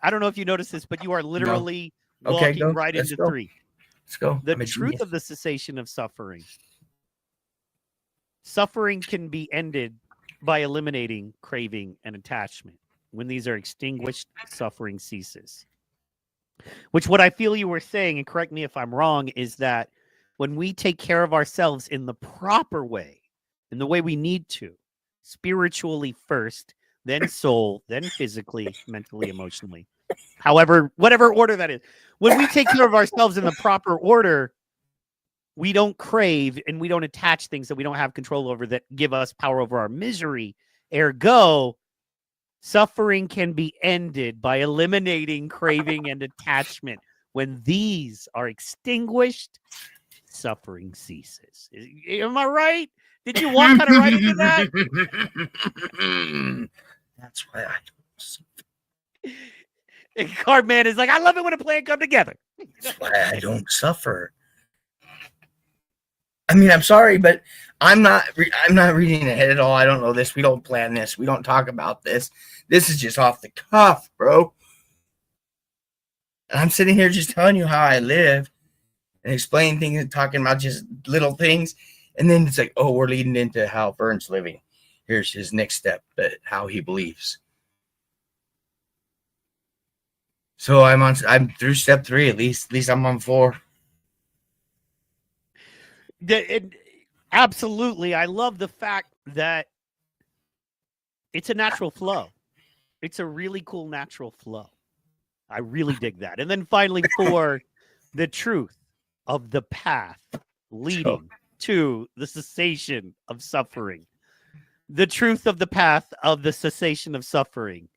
[SPEAKER 1] I don't know if you noticed this, but you are literally walking right into 3.
[SPEAKER 2] Let's go.
[SPEAKER 1] The truth of the cessation of suffering. Suffering can be ended by eliminating craving and attachment. When these are extinguished, suffering ceases. Which what I feel you were saying, and correct me if I'm wrong, is that when we take care of ourselves in the proper way, in the way we need to, spiritually first, then soul, then physically, mentally, emotionally, however, whatever order that is. When we take care of ourselves in the proper order, we don't crave and we don't attach things that we don't have control over that give us power over our misery. Ergo, suffering can be ended by eliminating craving and attachment. When these are extinguished, suffering ceases. Am I right? Did you walk kind of right into that?
[SPEAKER 2] That's why I don't.
[SPEAKER 1] And Cardman is like, I love it when a plan come together.
[SPEAKER 2] That's why I don't suffer. I mean, I'm sorry, but I'm not reading ahead at all. I don't know this. We don't plan this. We don't talk about this. This is just off the cuff, bro. And I'm sitting here just telling you how I live and explaining things and talking about just little things. And then it's like, oh, we're leading into how Vern's living. Here's his next step, but how he believes. So I'm through step 3 at least. At least I'm on 4.
[SPEAKER 1] Absolutely. I love the fact that it's a natural flow. It's a really cool natural flow. I really dig that. And then finally, 4, the truth of the path leading to the cessation of suffering. The truth of the path of the cessation of suffering.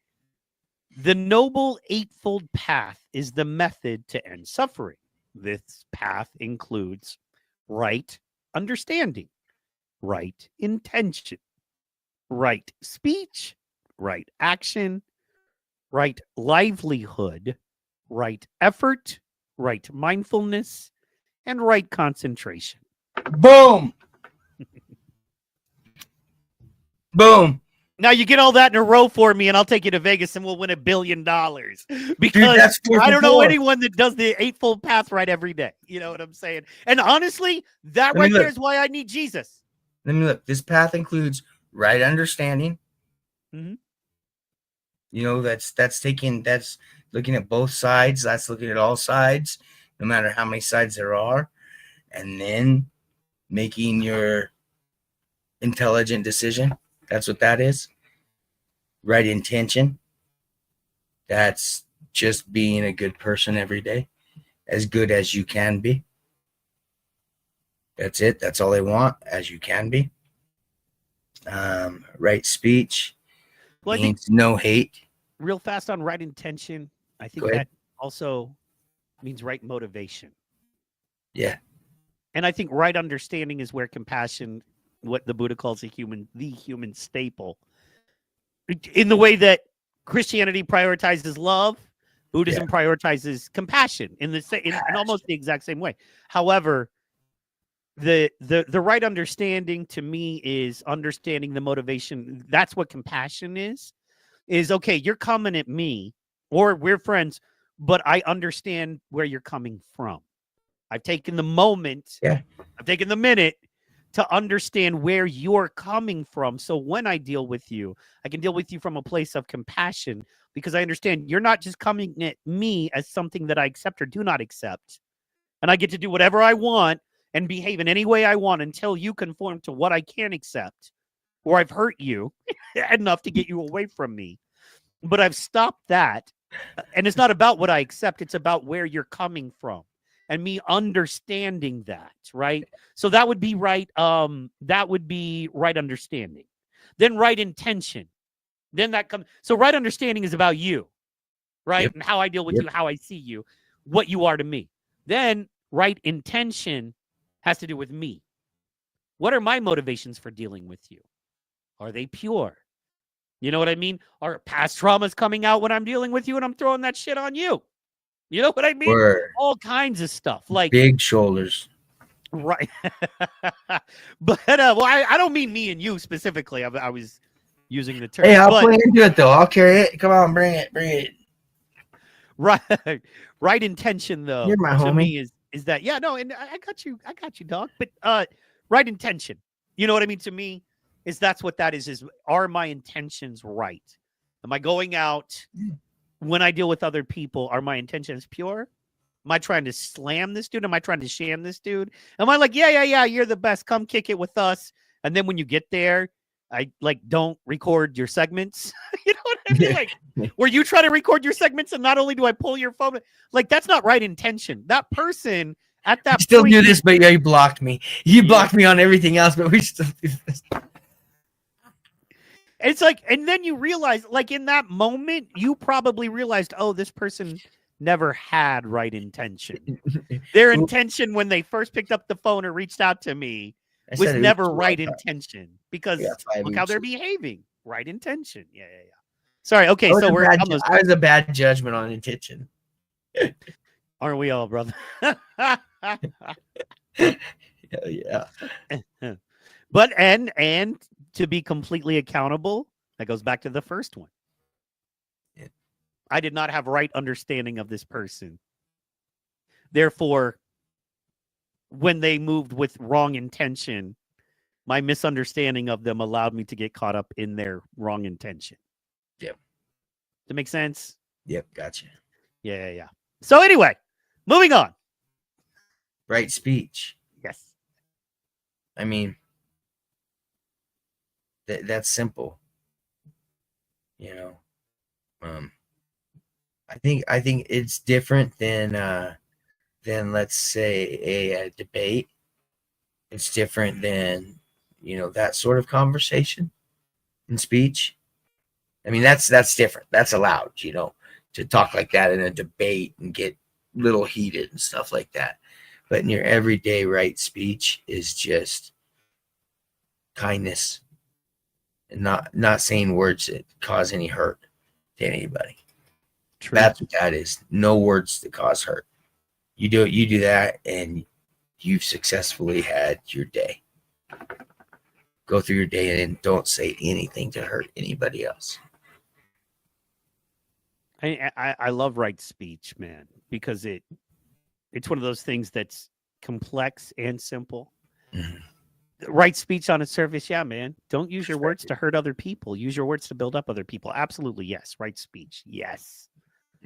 [SPEAKER 1] The Noble Eightfold Path is the method to end suffering. This path includes right understanding, right intention, right speech, right action, right livelihood, right effort, right mindfulness, and right concentration.
[SPEAKER 2] Boom. Boom.
[SPEAKER 1] Now you get all that in a row for me, and I'll take you to Vegas, and we'll win $1 billion. Because
[SPEAKER 2] that's
[SPEAKER 1] I don't know anyone that does the Eightfold Path right every day. You know what I'm saying? And honestly, that right there is why I need Jesus.
[SPEAKER 2] Let me look. This path includes right understanding.
[SPEAKER 1] Mm-hmm.
[SPEAKER 2] You know, that's looking at both sides. That's looking at all sides, no matter how many sides there are, and then making your intelligent decision. That's what that is. Right intention. That's just being a good person every day, as good as you can be. That's it. That's all they want, as you can be. Right speech.
[SPEAKER 1] Well, I
[SPEAKER 2] means
[SPEAKER 1] think
[SPEAKER 2] no hate.
[SPEAKER 1] Real fast on right intention. I think that also means right motivation.
[SPEAKER 2] Yeah.
[SPEAKER 1] And I think right understanding is where compassion, what the Buddha calls the human staple. In the way that Christianity prioritizes love, Buddhism prioritizes compassion in almost the exact same way. However, the right understanding to me is understanding the motivation. That's what compassion is okay, you're coming at me, or we're friends, but I understand where you're coming from. I've taken the moment, I've taken the minute to understand where you're coming from. So when I deal with you, I can deal with you from a place of compassion, because I understand you're not just coming at me as something that I accept or do not accept. And I get to do whatever I want and behave in any way I want until you conform to what I can accept, or I've hurt you enough to get you away from me. But I've stopped that. And it's not about what I accept. It's about where you're coming from and me understanding that, right? So that would be right. That would be right understanding. Then right intention. Then that comes. So right understanding is about you, right?
[SPEAKER 2] Yep.
[SPEAKER 1] And how I deal with you, how I see you, what you are to me. Then right intention has to do with me. What are my motivations for dealing with you? Are they pure? You know what I mean? Our past trauma's coming out when I'm dealing with you and I'm throwing that shit on you. You know what I mean?
[SPEAKER 2] Word.
[SPEAKER 1] All kinds of stuff. Like
[SPEAKER 2] Big shoulders.
[SPEAKER 1] right. But well, I don't mean me and you specifically. I was using the term.
[SPEAKER 2] Hey, I'll
[SPEAKER 1] but,
[SPEAKER 2] play into it though. I'll carry it. Come on, bring it.
[SPEAKER 1] Right intention though.
[SPEAKER 2] You're my
[SPEAKER 1] to
[SPEAKER 2] homie.
[SPEAKER 1] me is that and I got you, dog. But right intention. You know what I mean? To me, is that's what that is are my intentions right? Am I going out when I deal with other people? Are my intentions pure? Am I trying to slam this dude? Am I trying to sham this dude? Am I like, yeah, you're the best. Come kick it with us. And then when you get there, I like don't record your segments. You know what I mean? Like, where you try to record your segments, and not only do I pull your phone, like that's not right intention. That person at that
[SPEAKER 2] still
[SPEAKER 1] point,
[SPEAKER 2] do this, but yeah, you blocked me. You blocked me on everything else, but we still do this.
[SPEAKER 1] It's like, and then you realize, like in that moment, you probably realized, oh, this person never had right intention. Their intention when they first picked up the phone or reached out to me was never right intention, because look how they're behaving. Right intention. Yeah. Sorry. Okay, so we're almost.
[SPEAKER 2] I was a bad judgment on intention.
[SPEAKER 1] Aren't we all, brother?
[SPEAKER 2] Yeah.
[SPEAKER 1] But and to be completely accountable, that goes back to the first one.
[SPEAKER 2] Yeah.
[SPEAKER 1] I did not have right understanding of this person. Therefore, when they moved with wrong intention, my misunderstanding of them allowed me to get caught up in their wrong intention.
[SPEAKER 2] Yep.
[SPEAKER 1] Does that make sense?
[SPEAKER 2] Yep, gotcha.
[SPEAKER 1] Yeah. So anyway, moving on.
[SPEAKER 2] Right speech.
[SPEAKER 1] Yes.
[SPEAKER 2] I mean, that's simple. You know, I think it's different than let's say a debate. It's different than that sort of conversation in speech. I mean, that's different. That's allowed, to talk like that in a debate and get little heated and stuff like that. But in your everyday right speech is just kindness and not saying words that cause any hurt to anybody.
[SPEAKER 1] True.
[SPEAKER 2] That's what that is. No words that cause hurt. You do that, and you've successfully had your day. Go through your day and don't say anything to hurt anybody else.
[SPEAKER 1] I love right speech, man, because it's one of those things that's complex and simple.
[SPEAKER 2] Mm-hmm.
[SPEAKER 1] Right speech on its surface, yeah, man. Don't use your words to hurt other people. Use your words to build up other people. Absolutely, yes. Right speech, yes.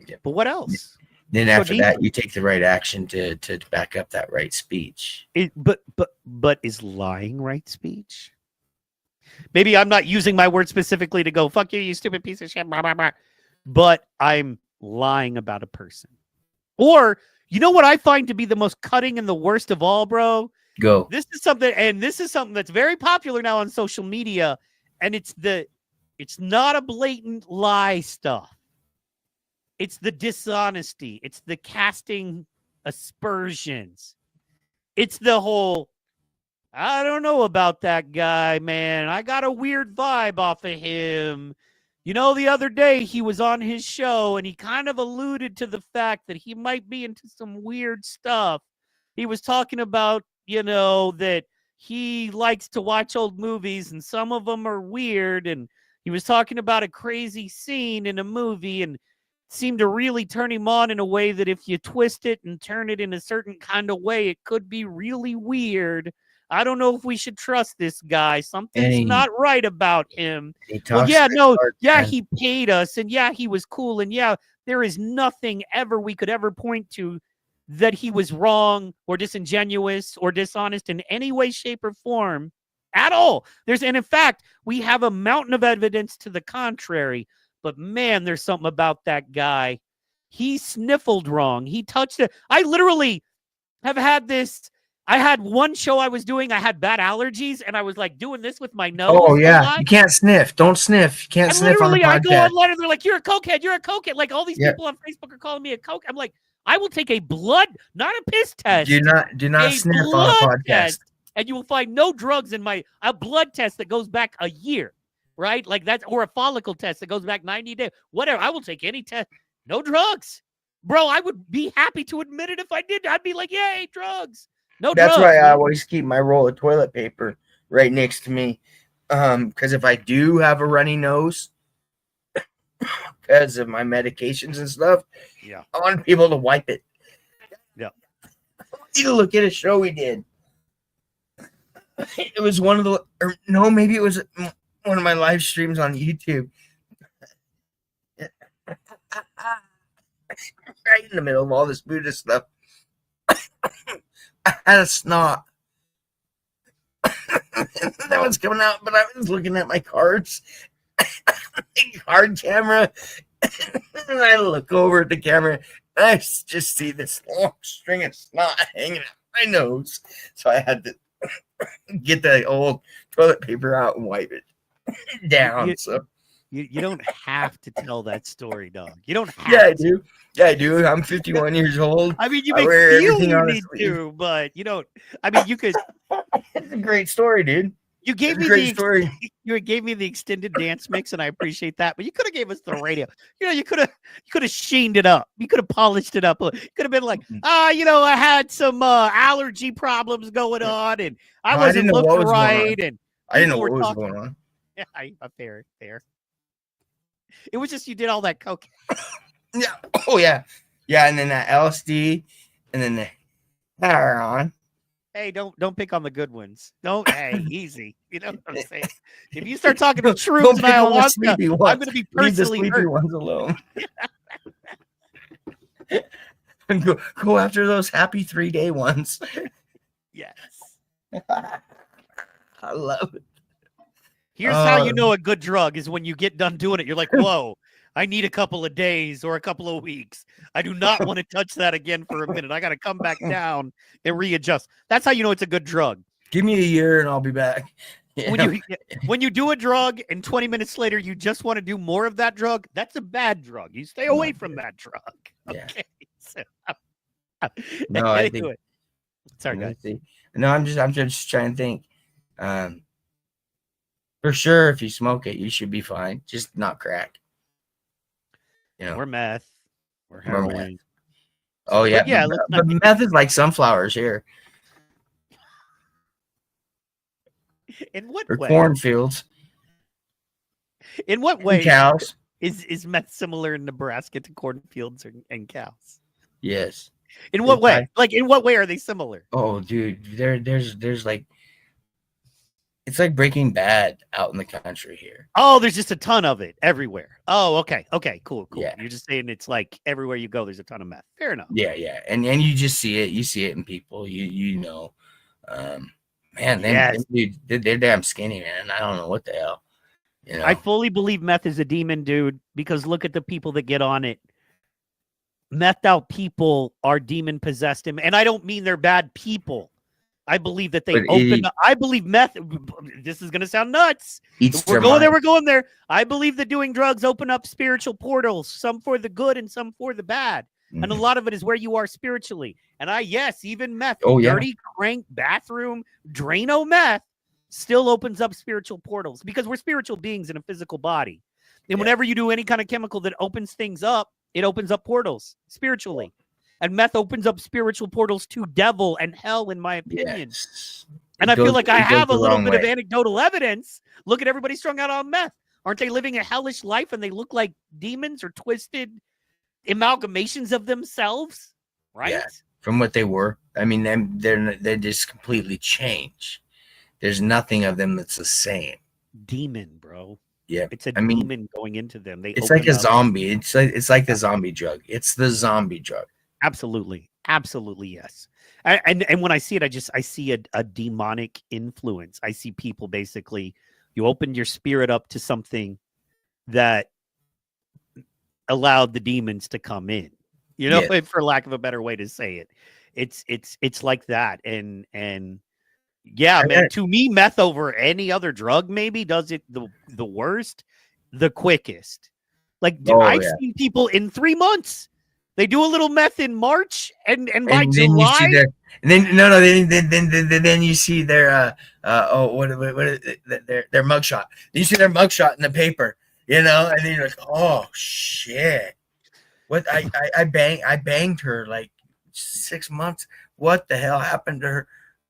[SPEAKER 2] Yep.
[SPEAKER 1] But what else?
[SPEAKER 2] Then after that, you take the right action to back up that right speech.
[SPEAKER 1] But is lying right speech? Maybe I'm not using my word specifically to go, fuck you, you stupid piece of shit, blah, blah, blah. But I'm lying about a person. Or, you know what I find to be the most cutting and the worst of all, bro?
[SPEAKER 2] Go.
[SPEAKER 1] This is something that's very popular now on social media, and it's not a blatant lie stuff. It's the dishonesty. It's the casting aspersions. It's the whole, I don't know about that guy, man. I got a weird vibe off of him. The other day he was on his show and he kind of alluded to the fact that he might be into some weird stuff. He was talking about, that he likes to watch old movies and some of them are weird. And he was talking about a crazy scene in a movie and seemed to really turn him on in a way that if you twist it and turn it in a certain kind of way, it could be really weird. I don't know if we should trust this guy. Something's not right about him. He paid us, and yeah, he was cool, and yeah, there is nothing we could ever point to that he was wrong or disingenuous or dishonest in any way, shape, or form at all. And in fact, we have a mountain of evidence to the contrary. But man, there's something about that guy. He sniffled wrong. He touched it. I literally have had this. I had one show I was doing. I had bad allergies, and I was like doing this with my nose.
[SPEAKER 2] Oh yeah, you can't sniff. Don't sniff. You can't sniff on the podcast. I go
[SPEAKER 1] online and they're like, "You're a cokehead. You're a cokehead." Like all these people on Facebook are calling me a coke. I'm like, I will take a blood, not a piss test.
[SPEAKER 2] Do not sniff on a podcast.
[SPEAKER 1] And you will find no drugs in a blood test that goes back a year. right? Like that's, or a follicle test that goes back 90 days. Whatever. I will take any test. No drugs. Bro, I would be happy to admit it if I did. I'd be like, yay, drugs. No
[SPEAKER 2] That's
[SPEAKER 1] drugs.
[SPEAKER 2] why I
[SPEAKER 1] man.
[SPEAKER 2] always keep my roll of toilet paper right next to me. Because if I do have a runny nose because of my medications and stuff,
[SPEAKER 1] Yeah.
[SPEAKER 2] I want people to wipe it.
[SPEAKER 1] Yeah.
[SPEAKER 2] You look at a show we did. It was one of the, or no, maybe it was one of my live streams on YouTube. Right in the middle of all this Buddhist stuff, I had a snot. That was coming out, but I was looking at my cards, card camera, and I look over at the camera, and I just see this long string of snot hanging out my nose. So I had to get the old toilet paper out and wipe it down.
[SPEAKER 1] You don't have to tell that story, dog. You don't have
[SPEAKER 2] Yeah, I
[SPEAKER 1] to.
[SPEAKER 2] do. Yeah, I do. I'm 51 years old.
[SPEAKER 1] I mean, you
[SPEAKER 2] I
[SPEAKER 1] may
[SPEAKER 2] wear
[SPEAKER 1] feel
[SPEAKER 2] everything
[SPEAKER 1] you
[SPEAKER 2] on a
[SPEAKER 1] need
[SPEAKER 2] sleeve.
[SPEAKER 1] to, but you don't. I mean, you could.
[SPEAKER 2] It's a great story, dude.
[SPEAKER 1] You gave
[SPEAKER 2] It's a
[SPEAKER 1] me
[SPEAKER 2] great story.
[SPEAKER 1] you gave me the extended dance mix, and I appreciate that. But you could have gave us the radio. You know, you could have sheened it up. You could have polished it up. You could have been like, I had some allergy problems going on, and I
[SPEAKER 2] No, I
[SPEAKER 1] wasn't
[SPEAKER 2] didn't know what
[SPEAKER 1] looking
[SPEAKER 2] was going on.
[SPEAKER 1] right, and
[SPEAKER 2] I didn't know
[SPEAKER 1] people
[SPEAKER 2] what
[SPEAKER 1] were
[SPEAKER 2] was
[SPEAKER 1] talking-
[SPEAKER 2] going on.
[SPEAKER 1] Yeah, fair. It was just you did all that coke.
[SPEAKER 2] Yeah. Oh, yeah. Yeah, and then that LSD, and then the heroin.
[SPEAKER 1] Hey, don't pick on the good ones. Don't. Hey, easy. You know what I'm saying? If you start talking to shrooms
[SPEAKER 2] Don't
[SPEAKER 1] and
[SPEAKER 2] pick on the
[SPEAKER 1] ayahuasca,
[SPEAKER 2] sleepy
[SPEAKER 1] I'm
[SPEAKER 2] ones.
[SPEAKER 1] going to be
[SPEAKER 2] Leave the
[SPEAKER 1] personally
[SPEAKER 2] sleepy
[SPEAKER 1] hurt.
[SPEAKER 2] ones alone. And go after those happy 3-day ones.
[SPEAKER 1] Yes.
[SPEAKER 2] I love it.
[SPEAKER 1] Here's how you know a good drug is when you get done doing it. You're like, whoa, I need a couple of days or a couple of weeks. I do not want to touch that again for a minute. I got to come back down and readjust. That's how you know it's a good drug.
[SPEAKER 2] Give me a year and I'll be back. Yeah.
[SPEAKER 1] When you do a drug and 20 minutes later you just want to do more of that drug, that's a bad drug. You stay away from that drug.
[SPEAKER 2] Yeah.
[SPEAKER 1] Okay. So,
[SPEAKER 2] No, I think.
[SPEAKER 1] anyway. Sorry, guys.
[SPEAKER 2] No, I'm just trying to think. For sure, if you smoke it, you should be fine. Just not crack. You know.
[SPEAKER 1] We're meth. We're
[SPEAKER 2] We're meth.
[SPEAKER 1] heroin.
[SPEAKER 2] Oh yeah,
[SPEAKER 1] But yeah, let's
[SPEAKER 2] but meth is like sunflowers here
[SPEAKER 1] In what
[SPEAKER 2] or
[SPEAKER 1] way?
[SPEAKER 2] cornfields.
[SPEAKER 1] In what
[SPEAKER 2] And
[SPEAKER 1] way
[SPEAKER 2] cows.
[SPEAKER 1] is meth similar in Nebraska to cornfields and cows?
[SPEAKER 2] Yes.
[SPEAKER 1] In what way?
[SPEAKER 2] I-
[SPEAKER 1] Like, in what way are they similar?
[SPEAKER 2] Oh, dude, there's like, it's like Breaking Bad out in the country here.
[SPEAKER 1] Oh, there's just a ton of it everywhere. Oh, okay, cool.
[SPEAKER 2] Yeah.
[SPEAKER 1] You're just saying it's like everywhere you go, there's a ton of meth. Fair enough.
[SPEAKER 2] Yeah, and you just see it. You see it in people. You know, man,
[SPEAKER 1] Yes.
[SPEAKER 2] they're damn skinny, man. I don't know what the hell. You know,
[SPEAKER 1] I fully believe meth is a demon, dude, because look at the people that get on it. Methed out people are demon possessed, and I don't mean they're bad people. I believe that they I believe meth. This is gonna sound nuts. We're going there. I believe that doing drugs open up spiritual portals, some for the good and some for the bad. And a lot of it is where you are spiritually. And even meth, dirty crank bathroom, Drano meth still opens up spiritual portals because we're spiritual beings in a physical body. And whenever you do any kind of chemical that opens things up, it opens up portals spiritually. And meth opens up spiritual portals to devil and hell, in my opinion.
[SPEAKER 2] Yes.
[SPEAKER 1] And I feel like I have a little bit of anecdotal evidence. Look at everybody strung out on meth. Aren't they living a hellish life and they look like demons or twisted amalgamations of themselves? Right?
[SPEAKER 2] Yeah, from what they were. I mean, they just completely change. There's nothing of them that's the same.
[SPEAKER 1] Demon, bro.
[SPEAKER 2] Yeah,
[SPEAKER 1] It's a demon going into them.
[SPEAKER 2] It's like a zombie. It's like the zombie drug. It's the zombie drug.
[SPEAKER 1] Absolutely, yes. And when I see it, I see a demonic influence. I see people basically. You opened your spirit up to something that allowed the demons to come in. You know, for lack of a better way to say it, it's like that. And yeah, man. To me, meth over any other drug maybe does it the worst, the quickest. Like I've seen people in 3 months They do a little meth in March, and by
[SPEAKER 2] and then you see
[SPEAKER 1] July,
[SPEAKER 2] their, and then no, then you see their their mugshot. You see their mugshot in the paper, and then you're like, oh shit, what I banged her like 6 months. What the hell happened to her?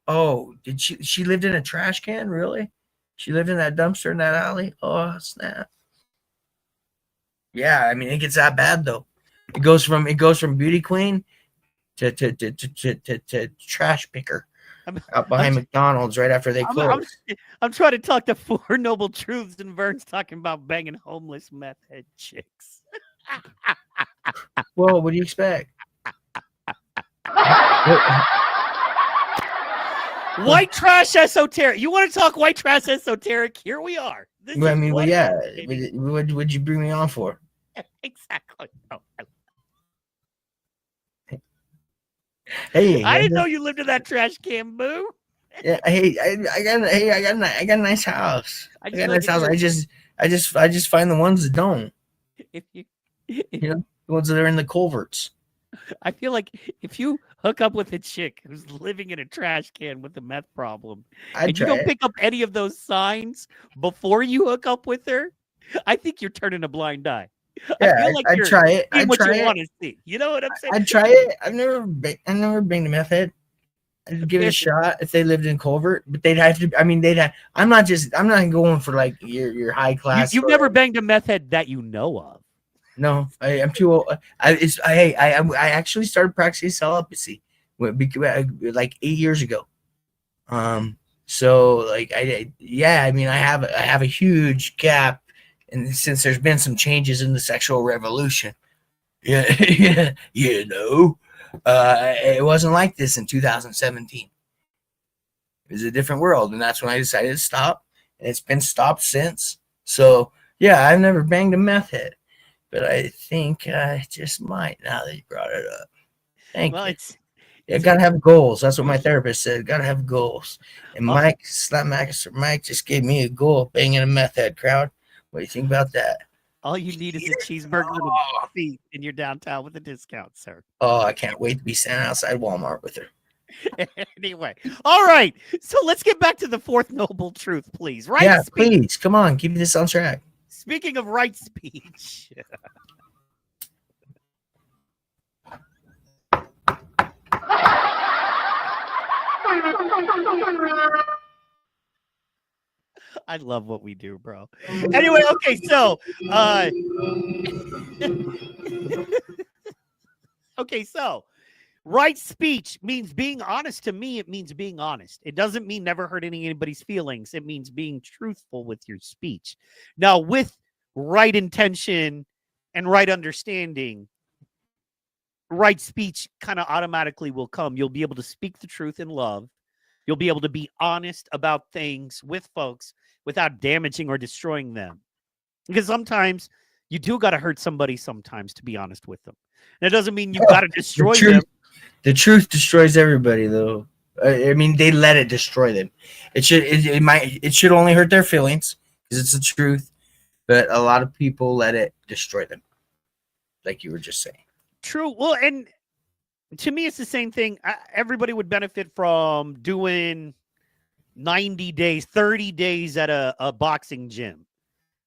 [SPEAKER 2] Oh, did she lived in a trash can? Really? She lived in that dumpster in that alley? Oh snap! Yeah, I mean it gets that bad though. It goes from beauty queen to trash picker out behind McDonald's right after they close.
[SPEAKER 1] I'm trying to talk to Four Noble Truths, and Vern's talking about banging homeless meth head chicks.
[SPEAKER 2] Well, what do you expect?
[SPEAKER 1] White trash esoteric. You want to talk white trash esoteric? Here we are.
[SPEAKER 2] I mean, well, yeah. What'd you bring me on for?
[SPEAKER 1] Exactly. Oh,
[SPEAKER 2] hey,
[SPEAKER 1] I didn't know you lived in that trash can, boo.
[SPEAKER 2] Yeah, I got a nice house. I got a nice house. I just find the ones that don't. The ones that are in the culverts.
[SPEAKER 1] I feel like if you hook up with a chick who's living in a trash can with a meth problem, and you don't pick up any of those signs before you hook up with her, I think you're turning a blind eye.
[SPEAKER 2] Yeah, I feel like I'd try it.
[SPEAKER 1] I'd what you want to see. You know what I'm saying?
[SPEAKER 2] I'd try it. I've never banged a meth head. I'd give it a shot if they lived in culvert, but they'd have to. I mean, I'm not going for like your high class.
[SPEAKER 1] You've never banged a meth head that you know of.
[SPEAKER 2] No, I'm too old. I actually started practicing celibacy like 8 years ago. So like I mean I have a huge gap, and since there's been some changes in the sexual revolution, it wasn't like this in 2017. It was a different world, and that's when I decided to stop, and it's been stopped since. So yeah, I've never banged a meth head. But I think I just might now that you brought it up. Thank you. You gotta have goals. That's what my therapist said. Gotta have goals. And Mike just gave me a goal, banging a meth head crowd. What do you think about that?
[SPEAKER 1] All you need is a cheeseburger with a feet, and you're downtown with a discount, sir.
[SPEAKER 2] Oh, I can't wait to be standing outside Walmart with her.
[SPEAKER 1] Anyway, all right. So let's get back to the fourth noble truth, please. Right?
[SPEAKER 2] Yeah, please. Come on, keep this on track.
[SPEAKER 1] Speaking of right speech. I love what we do, bro. Anyway, okay, so right speech means being honest. To me, it means being honest. It doesn't mean never hurting anybody's feelings. It means being truthful with your speech. Now, with right intention and right understanding, right speech kind of automatically will come. You'll be able to speak the truth in love. You'll be able to be honest about things with folks without damaging or destroying them. Because sometimes you do got to hurt somebody sometimes to be honest with them. And it doesn't mean you got to destroy them.
[SPEAKER 2] The truth destroys everybody, though. I mean, they let it destroy them. It should only hurt their feelings because it's the truth. But a lot of people let it destroy them, like you were just saying.
[SPEAKER 1] True. Well, and to me, it's the same thing. Everybody would benefit from doing 90 days, 30 days at a boxing gym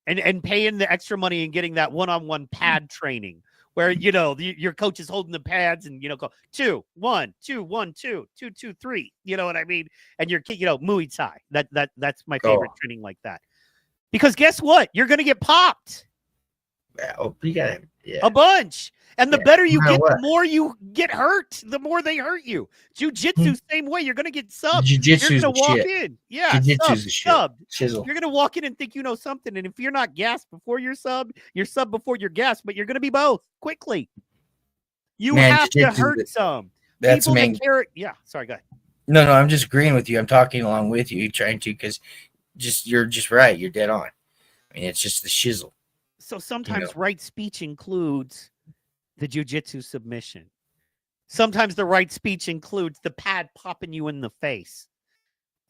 [SPEAKER 1] and paying the extra money and getting that one-on-one pad training where, your coach is holding the pads and, go 2, 1, 2, 1, 2, 2, 2, 3. You know what I mean? And you're, Muay Thai. That's my favorite training like that. Because guess what? You're going to get popped.
[SPEAKER 2] You got
[SPEAKER 1] a bunch. And the better you get, the more you get hurt, the more they hurt you. Jiu-jitsu, same way. You're going to get subbed.
[SPEAKER 2] Jiu-jitsu's
[SPEAKER 1] You're going to walk in. Yeah,
[SPEAKER 2] Jiu-jitsu's
[SPEAKER 1] subbed.
[SPEAKER 2] Chisel.
[SPEAKER 1] You're going to walk in and think you know something. And if you're not gassed before you're subbed before you're gassed, but you're going to be both quickly. You have to hurt some.
[SPEAKER 2] That's
[SPEAKER 1] people that care. Yeah, sorry, go ahead.
[SPEAKER 2] No, I'm just agreeing with you. I'm talking along with you, trying to, because you're just right. You're dead on. I mean, it's just the shizzle.
[SPEAKER 1] So sometimes right speech includes the jiu-jitsu submission. Sometimes the right speech includes the pad popping you in the face.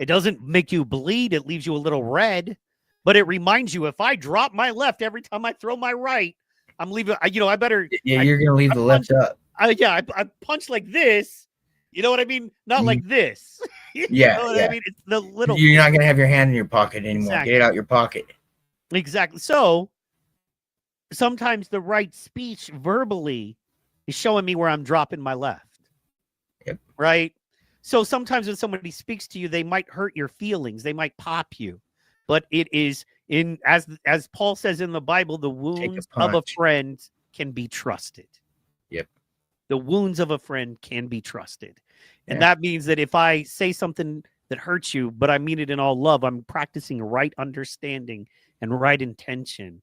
[SPEAKER 1] It doesn't make you bleed. It leaves you a little red, but it reminds you, if I drop my left every time I throw my right, I'm leaving. I better.
[SPEAKER 2] Yeah, you're gonna leave the left up.
[SPEAKER 1] I punch like this. You know what I mean? Not like this. You
[SPEAKER 2] Yeah,
[SPEAKER 1] know what I mean? It's the little.
[SPEAKER 2] You're not gonna have your hand in your pocket anymore.
[SPEAKER 1] Exactly.
[SPEAKER 2] Get it out your pocket.
[SPEAKER 1] Exactly. So sometimes the right speech verbally is showing me where I'm dropping my left.
[SPEAKER 2] Yep.
[SPEAKER 1] Right. So sometimes when somebody speaks to you, they might hurt your feelings. They might pop you. But it is as Paul says in the Bible, the wounds of a friend can be trusted.
[SPEAKER 2] Yep.
[SPEAKER 1] The wounds of a friend can be trusted. And that means that if I say something that hurts you, but I mean it in all love, I'm practicing right understanding and right intention.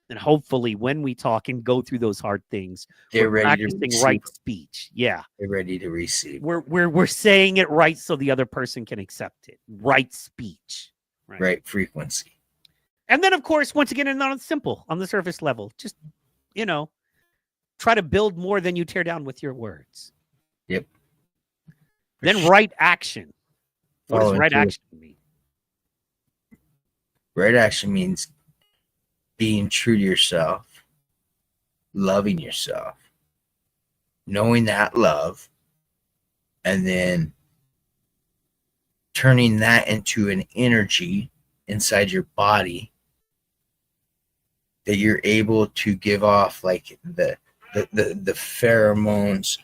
[SPEAKER 1] And hopefully when we talk and go through those hard things,
[SPEAKER 2] they're
[SPEAKER 1] we're
[SPEAKER 2] ready
[SPEAKER 1] practicing
[SPEAKER 2] to receive.
[SPEAKER 1] right speech. Yeah.
[SPEAKER 2] They're ready to receive.
[SPEAKER 1] We're saying it right so the other person can accept it. Right speech.
[SPEAKER 2] Right frequency.
[SPEAKER 1] And then, of course, once again, and on simple, on the surface level, just, try to build more than you tear down with your words.
[SPEAKER 2] Yep.
[SPEAKER 1] Then right action. What does right action mean?
[SPEAKER 2] Right action means being true to yourself, loving yourself, knowing that love, and then turning that into an energy inside your body that you're able to give off, like the pheromones,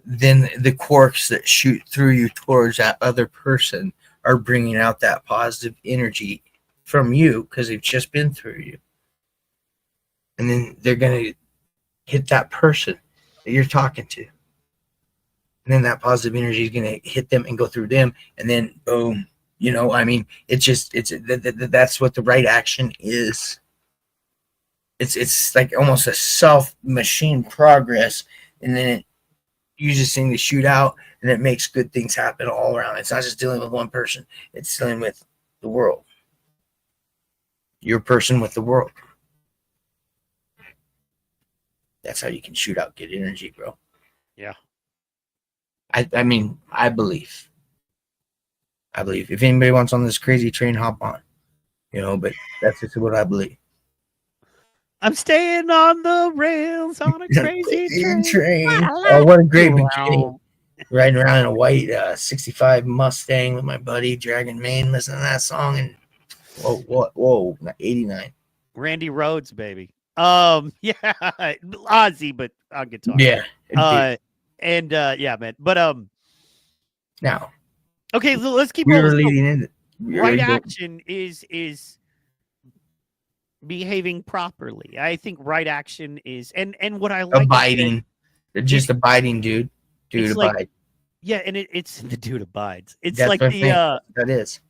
[SPEAKER 2] then the quarks that shoot through you towards that other person are bringing out that positive energy from you because they've just been through you. And then they're going to hit that person that you're talking to. And then that positive energy is going to hit them and go through them. And then, boom, that's what the right action is. It's like almost a self-machine progress. And then it uses things to shoot out, and it makes good things happen all around. It's not just dealing with one person. It's dealing with the world. Your person with the world. That's how you can shoot out good energy, bro.
[SPEAKER 1] Yeah.
[SPEAKER 2] I mean, I believe. If anybody wants on this crazy train, hop on. But that's just what I believe.
[SPEAKER 1] I'm staying on the rails on a crazy train.
[SPEAKER 2] Oh, what a great beginning. Riding around in a white 65 Mustang with my buddy, dragging mane, listening to that song. And whoa, 89.
[SPEAKER 1] Randy Rhoads, baby. Yeah, Ozzy, but on guitar.
[SPEAKER 2] Yeah.
[SPEAKER 1] Yeah, man. But
[SPEAKER 2] now.
[SPEAKER 1] Okay, so let's keep
[SPEAKER 2] rolling. Leading in.
[SPEAKER 1] Right action is behaving properly. I think right action is and what I like
[SPEAKER 2] abiding. Just abiding, dude. Dude abide.
[SPEAKER 1] Like, yeah, and it's the dude abides. It's
[SPEAKER 2] that's
[SPEAKER 1] like the
[SPEAKER 2] that is.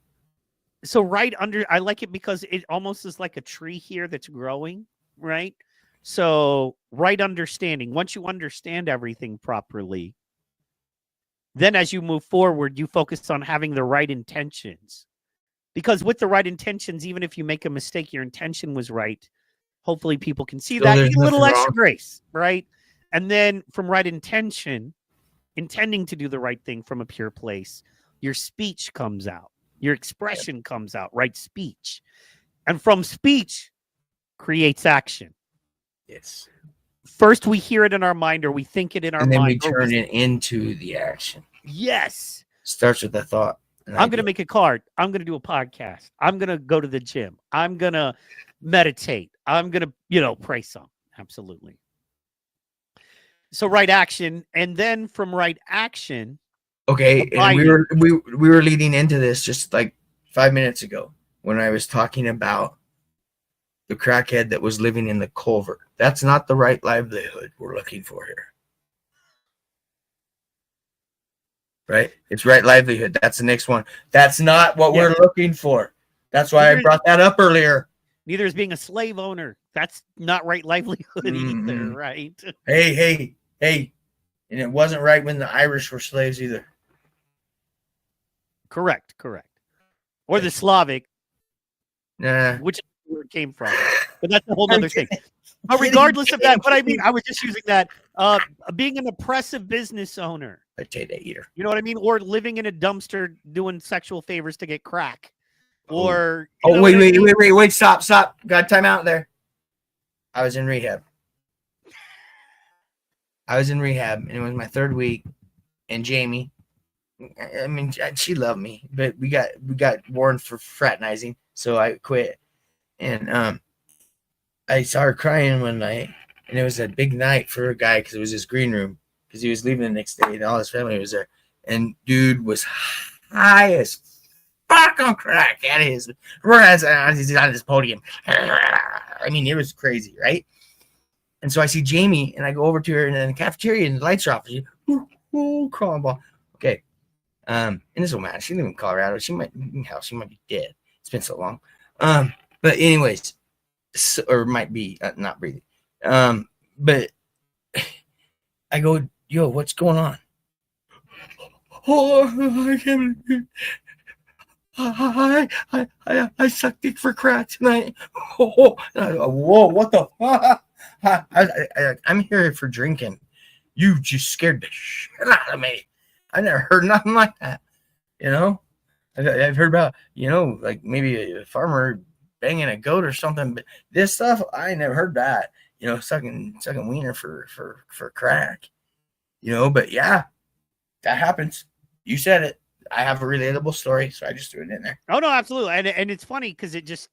[SPEAKER 1] So right under, I like it because it almost is like a tree here that's growing, right? So right understanding. Once you understand everything properly, then as you move forward, you focus on having the right intentions. Because with the right intentions, even if you make a mistake, your intention was right. Hopefully people can see that. You get a little extra grace, right? And then from right intention, intending to do the right thing from a pure place, your speech comes out. Your expression comes out, right speech. And from speech creates action.
[SPEAKER 2] Yes.
[SPEAKER 1] First we hear it in our mind or we think it in our mind.
[SPEAKER 2] And then we turn it into the action.
[SPEAKER 1] Yes.
[SPEAKER 2] Starts with the thought.
[SPEAKER 1] I'm going to make a card. I'm going to do a podcast. I'm going to go to the gym. I'm going to meditate. I'm going to, pray some. Absolutely. So right action. And then from right action.
[SPEAKER 2] Okay. And we were leading into this just like 5 minutes ago when I was talking about the crackhead that was living in the culvert. That's not the right livelihood we're looking for here. Right? It's right livelihood. That's the next one. That's not what we're looking for. That's why I brought that up earlier.
[SPEAKER 1] Neither is being a slave owner. That's not right livelihood either, right?
[SPEAKER 2] Hey. And it wasn't right when the Irish were slaves either.
[SPEAKER 1] Correct. Or the Slavic.
[SPEAKER 2] Nah.
[SPEAKER 1] Which where it came from. But that's a whole other thing. But regardless of that, what I mean, I was just using that. Being an oppressive business owner.
[SPEAKER 2] Potato eater.
[SPEAKER 1] You know what I mean? Or living in a dumpster doing sexual favors to get crack. Or
[SPEAKER 2] wait, stop. Got time out there. I was in rehab. I was in rehab, and it was my 3rd week. And Jamie, I mean, she loved me, but we got warned for fraternizing, so I quit. And I saw her crying one night, and it was a big night for a guy because it was his green room because he was leaving the next day, and all his family was there. And dude was high as fuck on crack at his he's on his podium. I mean, it was crazy, right? And so I see Jamie, and I go over to her in the cafeteria, and the lights are off. She, crawling ball. Okay. And this will matter. She lives in Colorado. She might be dead. It's been so long. But anyways, or might be not breathing. But I go, yo, what's going on? Oh, I can't. I sucked dick for crack tonight. Oh, whoa, what the fuck? I'm here for drinking. You just scared the shit out of me. I never heard nothing like that. You know, I've heard about, like maybe a farmer banging a goat or something, but this stuff, I never heard that. Sucking wiener for crack. But yeah, that happens. You said it. I have a relatable story, so I just threw it in there.
[SPEAKER 1] Oh no, absolutely, and it's funny because it just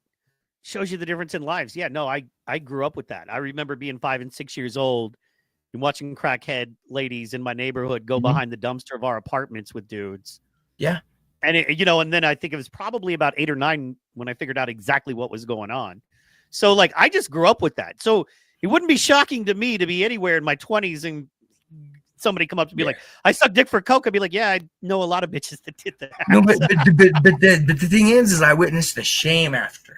[SPEAKER 1] shows you the difference in lives. Yeah, no, I grew up with that. I remember being 5 and 6 years old and watching crackhead ladies in my neighborhood go behind the dumpster of our apartments with dudes.
[SPEAKER 2] Yeah,
[SPEAKER 1] and and then I think it was probably about 8 or 9 when I figured out exactly what was going on. So like I just grew up with that. So it wouldn't be shocking to me to be anywhere in my 20s and somebody come up to be like, I suck dick for coke. I'd be like, yeah, I know a lot of bitches that did that.
[SPEAKER 2] No, but the thing is I witnessed the shame after.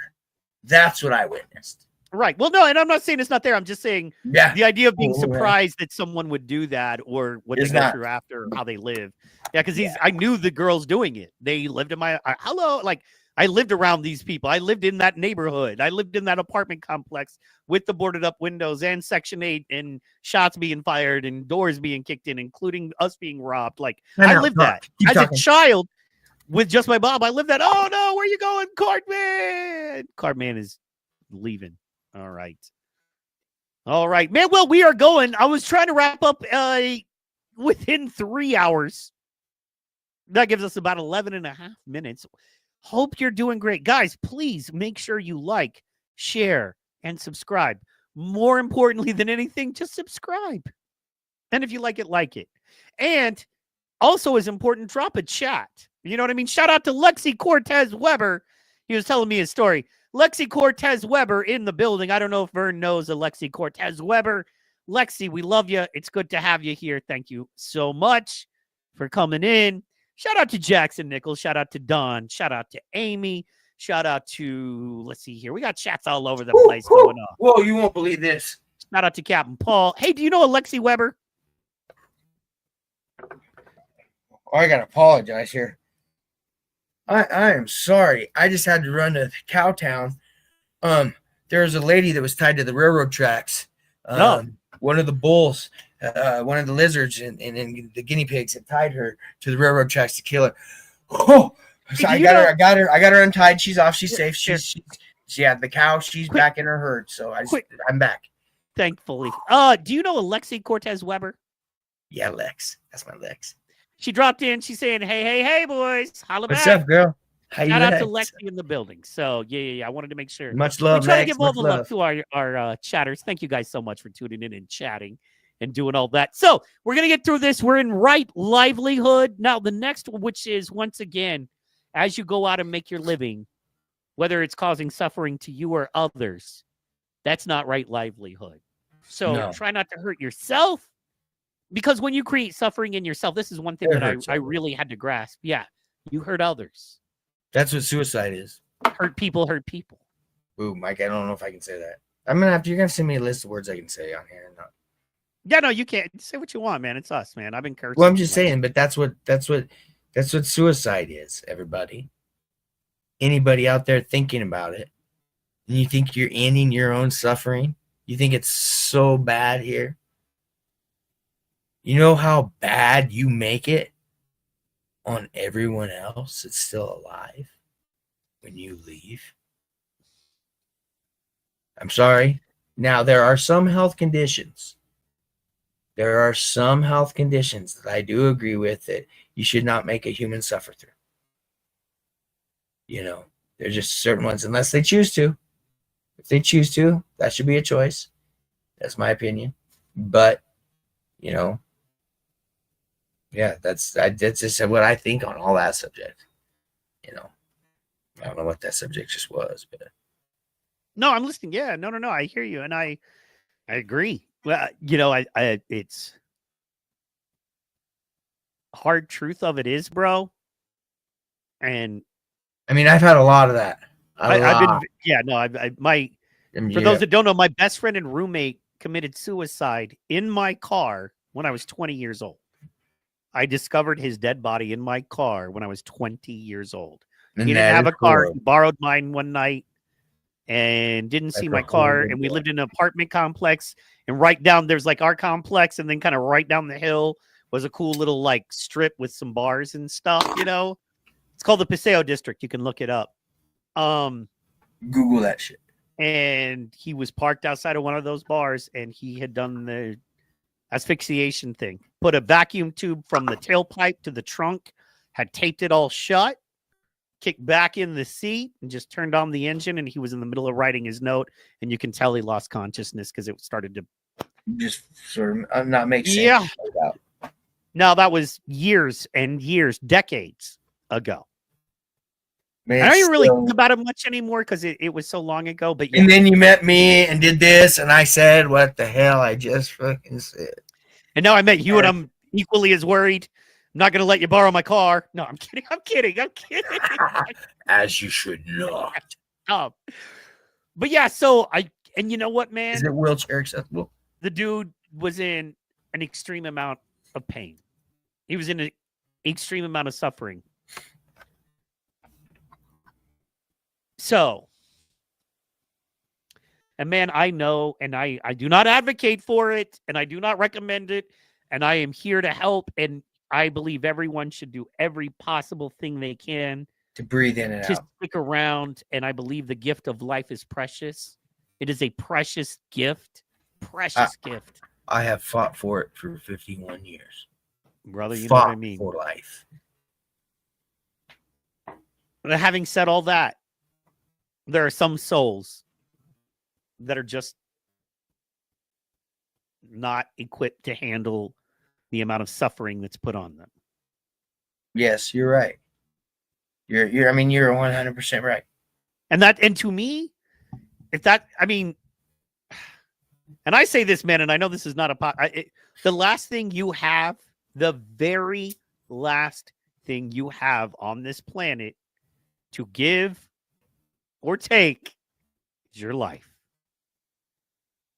[SPEAKER 2] That's what I witnessed.
[SPEAKER 1] Right. Well, no, and I'm not saying it's not there. I'm just saying the idea of being
[SPEAKER 2] Oh,
[SPEAKER 1] surprised that someone would do that or what they go through after or how they live. Yeah, because I knew the girls doing it. They lived in my I lived around these people. I lived in that neighborhood. I lived in that apartment complex with the boarded up windows and Section 8 and shots being fired and doors being kicked in, including us being robbed. Like I lived that as a child with just my mom. I lived that. Oh no, where are you going, Cardman? Cardman is leaving. All right, man. Well, we are going. I was trying to wrap up within 3 hours. That gives us about 11 and a half minutes. Hope you're doing great. Guys, please make sure you like, share, and subscribe. More importantly than anything, just subscribe. And if you like it. And also as important, drop a chat. You know what I mean? Shout out to Lexi Cortez Weber. He was telling me his story. Lexi Cortez Weber in the building. I don't know if Vern knows a Lexi Cortez Weber. Lexi, we love you. It's good to have you here. Thank you so much for coming in. Shout out to Jackson Nichols. Shout out to Don. Shout out to Amy. Shout out to, let's see here. We got chats all over the place going on.
[SPEAKER 2] Whoa, you won't believe this.
[SPEAKER 1] Shout out to Captain Paul. Hey, do you know Alexi Weber?
[SPEAKER 2] Oh, I got to apologize here. I am sorry. I just had to run to Cowtown. There was a lady that was tied to the railroad tracks. One of the bulls, one of the lizards, and the guinea pigs had tied her to the railroad tracks to kill her. Oh, so I got her untied. She's off. She's safe. She's the cow. She's back in her herd. So I'm back.
[SPEAKER 1] Thankfully. Do you know Alexi Cortez Weber?
[SPEAKER 2] Yeah, Lex. That's my Lex.
[SPEAKER 1] She dropped in. She's saying, hey, boys. Holla back.
[SPEAKER 2] What's up, girl?
[SPEAKER 1] Shout out to Lexi in the building. So, yeah. I wanted to make sure.
[SPEAKER 2] Much love,
[SPEAKER 1] we try
[SPEAKER 2] Lex.
[SPEAKER 1] to give all the love to our chatters. Thank you guys so much for tuning in and chatting and doing all that. So, we're going to get through this. We're in right livelihood. Now, the next, which is, once again, as you go out and make your living, whether it's causing suffering to you or others, that's not right livelihood. So, try not to hurt yourself. Because when you create suffering in yourself, this is one thing that I really had to grasp. Yeah, you hurt others.
[SPEAKER 2] That's what suicide is.
[SPEAKER 1] Hurt people.
[SPEAKER 2] Ooh, Mike, I don't know if I can say that. You're gonna send me a list of words I can say on here.
[SPEAKER 1] Yeah, no, you can't say what you want, man. It's us, man. I've been cursing.
[SPEAKER 2] Well, I'm just saying, but that's what suicide is, everybody. Anybody out there thinking about it, and you think you're ending your own suffering? You think it's so bad here? You know how bad you make it on everyone else that's still alive when you leave? I'm sorry. Now, there are some health conditions there are some health conditions that I do agree with that you should not make a human suffer through. You know, there's just certain ones, unless they choose to. If they choose to, that should be a choice. That's my opinion. But, you know, yeah, that's just what I think on all that subject. You know, I don't know what that subject just was, but
[SPEAKER 1] No, I'm listening. Yeah, no. I hear you, and I agree. Well, you know, I it's hard truth of it is, bro. And
[SPEAKER 2] I mean, I've had a lot of that.
[SPEAKER 1] I've been, yeah, no, for those
[SPEAKER 2] Yeah.
[SPEAKER 1] that don't know, my best friend and roommate committed suicide in my car when I was 20 years old. I discovered his dead body in my car when I was 20 years old. He didn't have a car. He borrowed mine one night and didn't see my car. And we lived in an apartment complex. And right down, there's like our complex. And then kind of right down the hill was a cool little like strip with some bars and stuff, you know? It's called the Paseo District. You can look it up.
[SPEAKER 2] Google that shit.
[SPEAKER 1] And he was parked outside of one of those bars, and he had done the asphyxiation thing. Put a vacuum tube from the tailpipe to the trunk, had taped it all shut, kicked back in the seat, and just turned on the engine, and he was in the middle of writing his note, and you can tell he lost consciousness because it started to
[SPEAKER 2] just sort of not make sense.
[SPEAKER 1] Yeah. Now, that was years and years, decades ago.
[SPEAKER 2] Man,
[SPEAKER 1] I don't even really think about it much anymore because it was so long ago. But yeah.
[SPEAKER 2] And then you met me and did this, and I said, "What the hell?" I just fucking said.
[SPEAKER 1] And now I met you, and I'm equally as worried. I'm not going to let you borrow my car. No, I'm kidding. I'm kidding.
[SPEAKER 2] As you should not.
[SPEAKER 1] But yeah, so and you know what, man?
[SPEAKER 2] Is it wheelchair accessible?
[SPEAKER 1] The dude was in an extreme amount of pain. He was in an extreme amount of suffering. So, and man, I know, and I do not advocate for it, and I do not recommend it, and I am here to help, and I believe everyone should do every possible thing they can
[SPEAKER 2] to breathe in and
[SPEAKER 1] to
[SPEAKER 2] out.
[SPEAKER 1] Stick around, and I believe the gift of life is precious. It is a precious gift. Precious gift.
[SPEAKER 2] I have fought for it for 51 years.
[SPEAKER 1] Brother, you know what I mean?
[SPEAKER 2] For life.
[SPEAKER 1] But having said all that, there are some souls that are just not equipped to handle the amount of suffering that's put on them.
[SPEAKER 2] Yes, you're right. You're 100% right.
[SPEAKER 1] And to me, and I say this, man, and I know this is not the last thing you have, the very last thing you have on this planet to give or take is your life.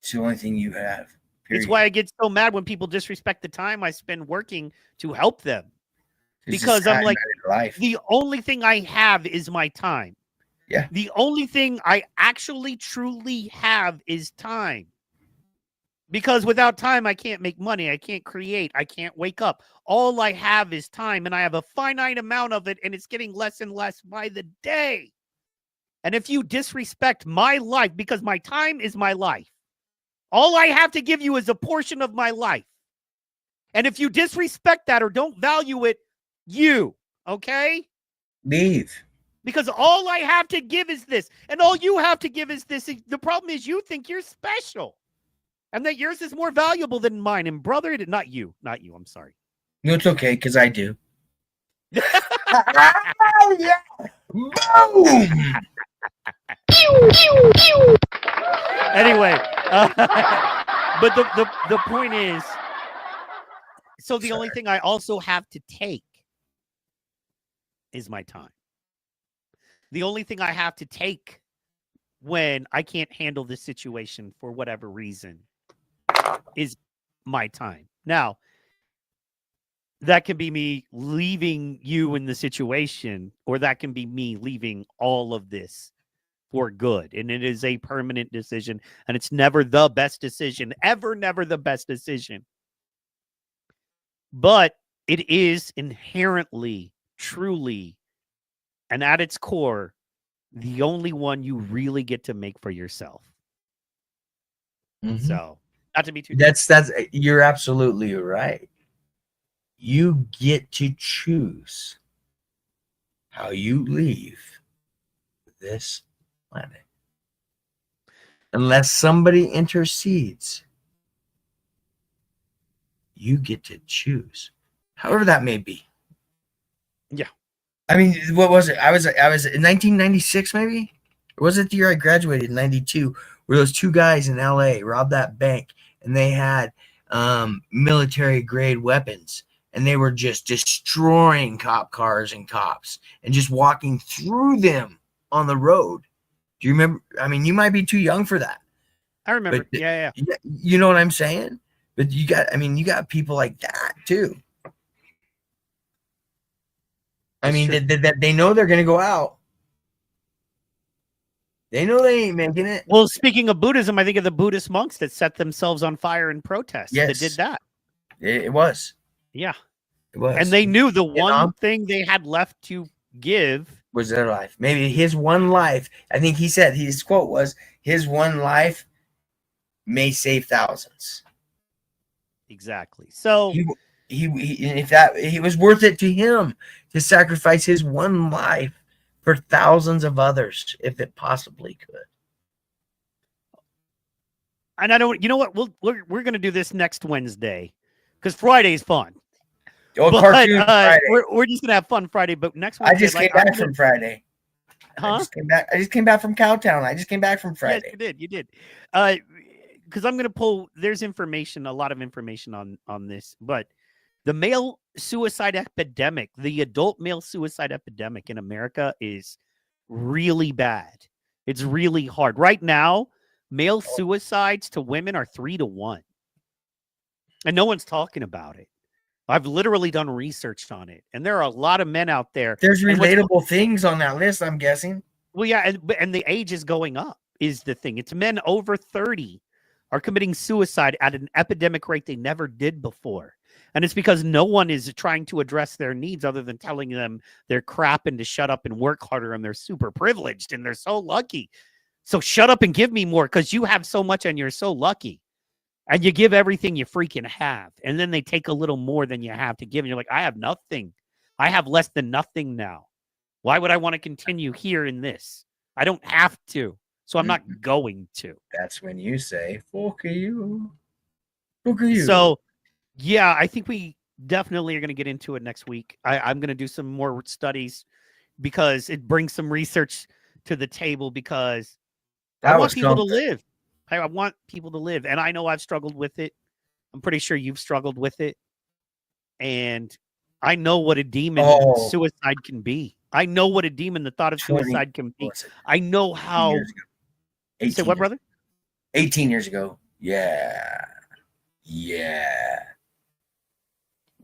[SPEAKER 2] It's the only thing you have. Period.
[SPEAKER 1] It's why I get so mad when people disrespect the time I spend working to help them. Because I'm like, the only thing I have is my time.
[SPEAKER 2] Yeah.
[SPEAKER 1] The only thing I actually truly have is time. Because without time, I can't make money. I can't create. I can't wake up. All I have is time, and I have a finite amount of it, and it's getting less and less by the day. And if you disrespect my life, because my time is my life, all I have to give you is a portion of my life. And if you disrespect that or don't value it, okay?
[SPEAKER 2] Leave.
[SPEAKER 1] Because all I have to give is this. And all you have to give is this. The problem is you think you're special. And that yours is more valuable than mine. And brother, not you. I'm sorry.
[SPEAKER 2] No, it's okay, because I do. Yeah. Boom!
[SPEAKER 1] Anyway, but the point is, so the only thing I also have to take is my time. The only thing I have to take when I can't handle this situation for whatever reason is my time. Now, that can be me leaving you in the situation, or that can be me leaving all of this for good. And it is a permanent decision, and it's never the best decision, never the best decision. But it is inherently, truly, and at its core, the only one you really get to make for yourself. Mm-hmm. So Not to be too.
[SPEAKER 2] That's you're absolutely right. You get to choose how you leave this planet. Unless somebody intercedes, you get to choose. However that may be.
[SPEAKER 1] Yeah.
[SPEAKER 2] I mean, what was it? I was in 1996 maybe? Or was it the year I graduated in 92 where those two guys in LA robbed that bank and they had military grade weapons and they were just destroying cop cars and cops and just walking through them on the road. Do you remember? I mean, you might be too young for that.
[SPEAKER 1] I remember.
[SPEAKER 2] But,
[SPEAKER 1] Yeah.
[SPEAKER 2] You know what I'm saying? But you got people like that too. I mean, they know they're going to go out. They know they ain't making it.
[SPEAKER 1] Well, speaking of Buddhism, I think of the Buddhist monks that set themselves on fire in protest.
[SPEAKER 2] Yes.
[SPEAKER 1] That did that.
[SPEAKER 2] It was.
[SPEAKER 1] Yeah.
[SPEAKER 2] It was.
[SPEAKER 1] And they knew the one thing they had left to give
[SPEAKER 2] was their life. Maybe his one life. I think he said his quote was, "His one life may save thousands."
[SPEAKER 1] Exactly. So
[SPEAKER 2] he was worth it to him to sacrifice his one life for thousands of others, if it possibly could.
[SPEAKER 1] And I don't. You know what? We're going to do this next Wednesday because Friday's fun.
[SPEAKER 2] Oh,
[SPEAKER 1] but,
[SPEAKER 2] cartoon Friday.
[SPEAKER 1] We're just gonna have fun Friday. But next Wednesday,
[SPEAKER 2] I just came back from Friday.
[SPEAKER 1] Huh?
[SPEAKER 2] I just came back from Cowtown. I just came back from Friday.
[SPEAKER 1] Yes, you did. Because I'm gonna pull. There's information, a lot of information on this, but the male suicide epidemic, the adult male suicide epidemic in America is really bad. It's really hard right now. Male suicides to women are 3-1, and no one's talking about it. I've literally done research on it, and there are a lot of men out there.
[SPEAKER 2] There's relatable things on that list, I'm guessing.
[SPEAKER 1] Well, yeah, and the age is going up is the thing. It's men over 30 are committing suicide at an epidemic rate they never did before. And it's because no one is trying to address their needs other than telling them they're crap and to shut up and work harder and they're super privileged and they're so lucky. So shut up and give me more because you have so much and you're so lucky. And you give everything you freaking have. And then they take a little more than you have to give. And you're like, I have nothing. I have less than nothing now. Why would I want to continue here in this? I don't have to. So I'm not going to.
[SPEAKER 2] That's when you say, fuck you. Fuck you.
[SPEAKER 1] So, yeah, I think we definitely are going to get into it next week. I'm going to do some more studies because it brings some research to the table because I want people to live. I want people to live. And I know I've struggled with it. I'm pretty sure you've struggled with it. And I know what a demon suicide can be. I know what a demon the thought of suicide can be. I know how. Say what, brother?
[SPEAKER 2] 18 years ago. Yeah. Yeah.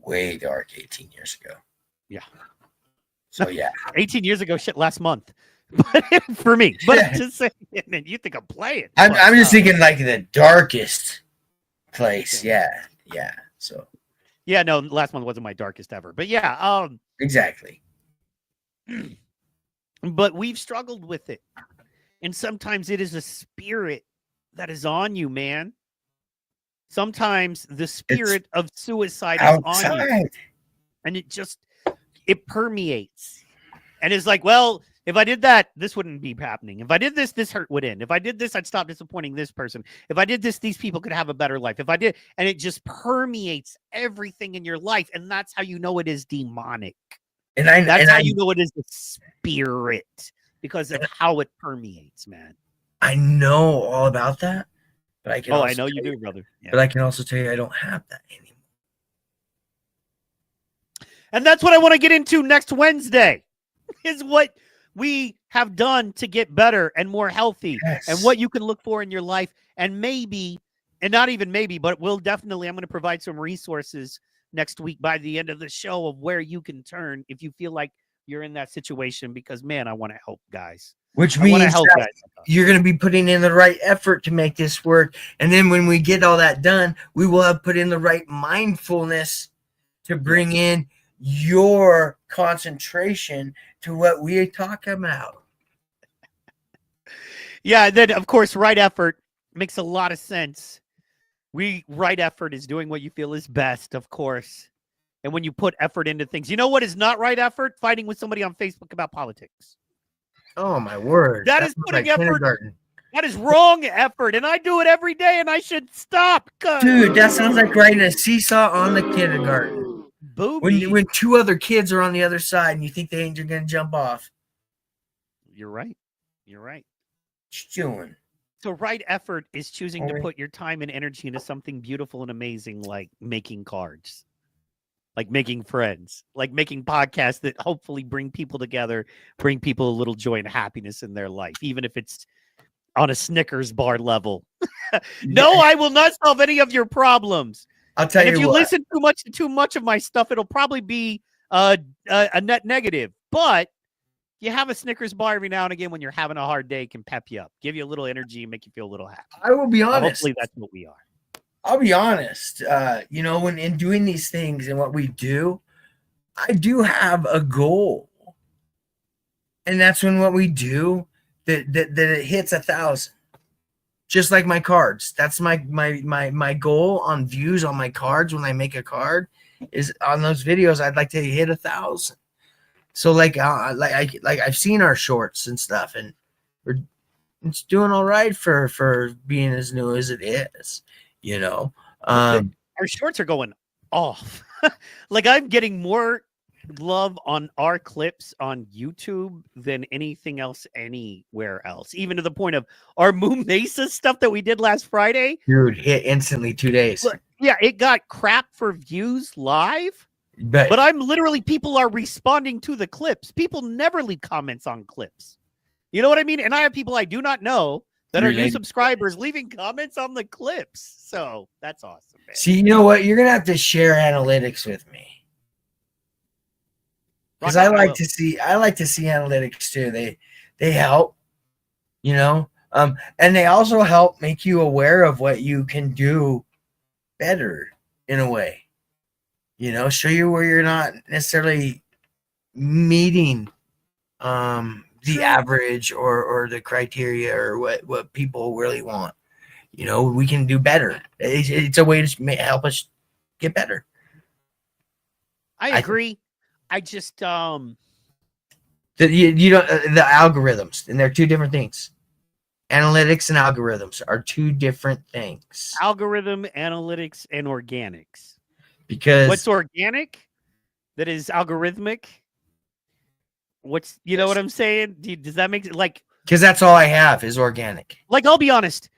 [SPEAKER 2] Way dark 18 years ago.
[SPEAKER 1] Yeah.
[SPEAKER 2] So, yeah.
[SPEAKER 1] 18 years ago, shit, last month. For me, but just saying, man, you think I'm playing?
[SPEAKER 2] I'm just thinking like the darkest place. Yeah. So.
[SPEAKER 1] Yeah, no, last month wasn't my darkest ever, but yeah,
[SPEAKER 2] exactly.
[SPEAKER 1] But we've struggled with it, and sometimes it is a spirit that is on you, man. Sometimes the spirit of suicide is on you, and it permeates, and it's like, well. If I did that, this wouldn't be happening. If I did this, this hurt would end. If I did this, I'd stop disappointing this person. If I did this, these people could have a better life. If I did, and it just permeates everything in your life. And that's how you know it is demonic. That's how you know it is the spirit because of how it permeates, man.
[SPEAKER 2] I know all about that, but I can.
[SPEAKER 1] I know you do, brother. Yeah.
[SPEAKER 2] But I can also tell you I don't have that anymore.
[SPEAKER 1] And that's what I want to get into next Wednesday. Is what we have done to get better and more healthy and what you can look for in your life. And maybe, and not even maybe, but I'm going to provide some resources next week by the end of the show of where you can turn if you feel like you're in that situation because, man, I want to help guys.
[SPEAKER 2] Which means that you're going to be putting in the right effort to make this work. And then when we get all that done, we will have put in the right mindfulness to bring in your concentration to what we talk about.
[SPEAKER 1] Yeah, then of course, right effort makes a lot of sense Right effort is doing what you feel is best, of course. And when you put effort into things, you know what is not right effort? Fighting with somebody on Facebook about politics.
[SPEAKER 2] Oh my word!
[SPEAKER 1] That
[SPEAKER 2] That
[SPEAKER 1] is
[SPEAKER 2] was
[SPEAKER 1] putting
[SPEAKER 2] like
[SPEAKER 1] effort.
[SPEAKER 2] kindergarten.
[SPEAKER 1] That is wrong effort, and I do it every day, and I should stop.
[SPEAKER 2] Dude, that sounds like riding a seesaw on the kindergarten.
[SPEAKER 1] Boomy.
[SPEAKER 2] When two other kids are on the other side and you think they ain't gonna jump off.
[SPEAKER 1] You're right. You're right.
[SPEAKER 2] What you doing?
[SPEAKER 1] So right effort is choosing to put your time and energy into something beautiful and amazing, like making cards, like making friends, like making podcasts that hopefully bring people together, bring people a little joy and happiness in their life, even if it's on a Snickers bar level. No, I will not solve any of your problems.
[SPEAKER 2] I'll tell
[SPEAKER 1] and
[SPEAKER 2] you
[SPEAKER 1] if you
[SPEAKER 2] what.
[SPEAKER 1] listen too much of my stuff, it'll probably be a net negative. But you have a Snickers bar every now and again when you're having a hard day, can pep you up, give you a little energy, and make you feel a little happy.
[SPEAKER 2] I will be honest.
[SPEAKER 1] Hopefully that's what we are.
[SPEAKER 2] I'll be honest. When in doing these things and what we do, I do have a goal. And that's when what we do that it hits 1,000. Just like my cards. That's my goal on views on my cards when I make a card is on those videos. I'd like to hit 1,000. So like I've seen our shorts and stuff, and it's doing all right for being as new as it is.
[SPEAKER 1] Our shorts are going off. Like I'm getting more love on our clips on YouTube than anything else anywhere else, even to the point of our Moo Mesa stuff that we did last Friday.
[SPEAKER 2] Dude, hit instantly 2 days.
[SPEAKER 1] Look, yeah, it got crap for views live, but I'm literally, people are responding to the clips. People never leave comments on clips. You know what I mean? And I have people I do not know that are new subscribers leaving comments on the clips. So that's awesome, man.
[SPEAKER 2] See, you know what? You're going to have to share analytics with me. Because I like to see analytics too. They help, and they also help make you aware of what you can do better in a way. Show you where you're not necessarily meeting the average or the criteria or what people really want. We can do better. It's a way to help us get better.
[SPEAKER 1] I agree. I just
[SPEAKER 2] you don't the algorithms, and they're two different things. Analytics and algorithms are two different things.
[SPEAKER 1] Algorithm, analytics, and organics.
[SPEAKER 2] Because
[SPEAKER 1] what's organic? That is algorithmic. What's know what I'm saying? Does that make it like?
[SPEAKER 2] Because that's all I have is organic.
[SPEAKER 1] Like I'll be honest.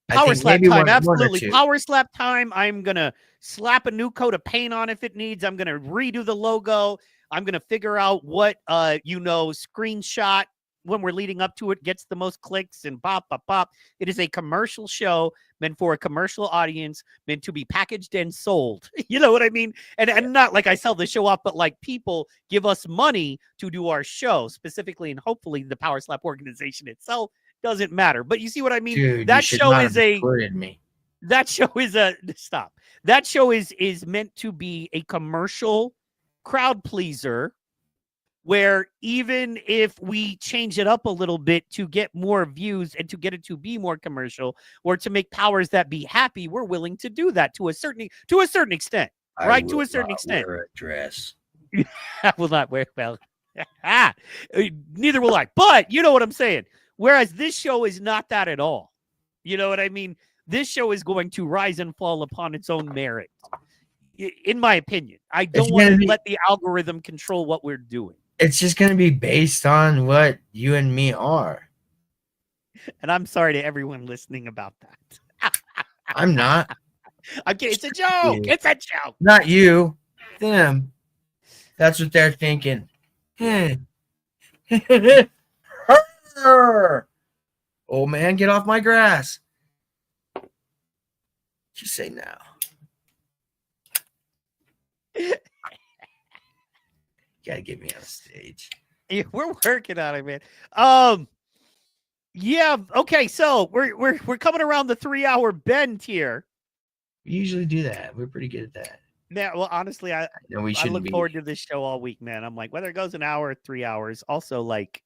[SPEAKER 1] Power slap time, absolutely.
[SPEAKER 2] One
[SPEAKER 1] power slap time. I'm gonna slap a new coat of paint on if it needs. I'm gonna redo the logo. I'm gonna figure out what screenshot when we're leading up to it gets the most clicks and pop. It is a commercial show meant for a commercial audience, meant to be packaged and sold. You know what I mean? And not like I sell the show off, but like people give us money to do our show specifically, and hopefully the Power Slap organization itself doesn't matter. But you see what I mean?
[SPEAKER 2] Dude,
[SPEAKER 1] that show is That show is meant to be a commercial crowd pleaser, where even if we change it up a little bit to get more views and to get it to be more commercial or to make powers that be happy, we're willing to do that to a certain extent, right? To a certain extent.
[SPEAKER 2] Wear a dress.
[SPEAKER 1] I will not wear neither will I. But you know what I'm saying. Whereas this show is not that at all. You know what I mean? This show is going to rise and fall upon its own merit. In my opinion, I don't want to let the algorithm control what we're doing.
[SPEAKER 2] It's just going to be based on what you and me are.
[SPEAKER 1] And I'm sorry to everyone listening about that.
[SPEAKER 2] I'm not.
[SPEAKER 1] I'm kidding. It's a joke. It's a joke.
[SPEAKER 2] Not you. Them. That's what they're thinking. Oh man, get off my grass. Just say now. Gotta get me on stage.
[SPEAKER 1] Yeah, we're working on it, man. Yeah. Okay. So we're coming around the 3-hour bend here.
[SPEAKER 2] We usually do that. We're pretty good at that.
[SPEAKER 1] Yeah. Well, honestly, I look forward to this show all week, man. I'm like, whether it goes an hour or 3 hours. Also, like,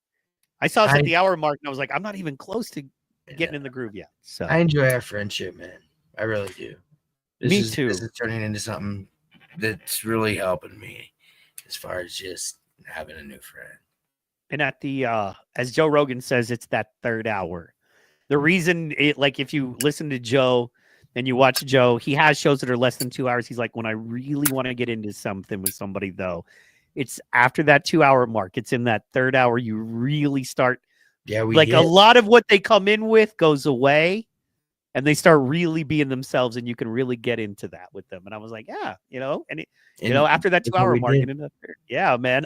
[SPEAKER 1] I saw us at the hour mark, and I was like, I'm not even close to getting in the groove yet. So
[SPEAKER 2] I enjoy our friendship, man. I really do.
[SPEAKER 1] Me too.
[SPEAKER 2] This is turning into something that's really helping me as far as just having a new friend.
[SPEAKER 1] And at the as Joe Rogan says, it's that third hour. The reason it, like, if you listen to Joe and you watch Joe, he has shows that are less than 2 hours. He's like, when I really want to get into something with somebody, though, it's after that 2 hour mark. It's in that third hour you really start.
[SPEAKER 2] Yeah,
[SPEAKER 1] a lot of what they come in with goes away, and they start really being themselves, and you can really get into that with them. And I was like, yeah, after that 2 hour mark, yeah, man.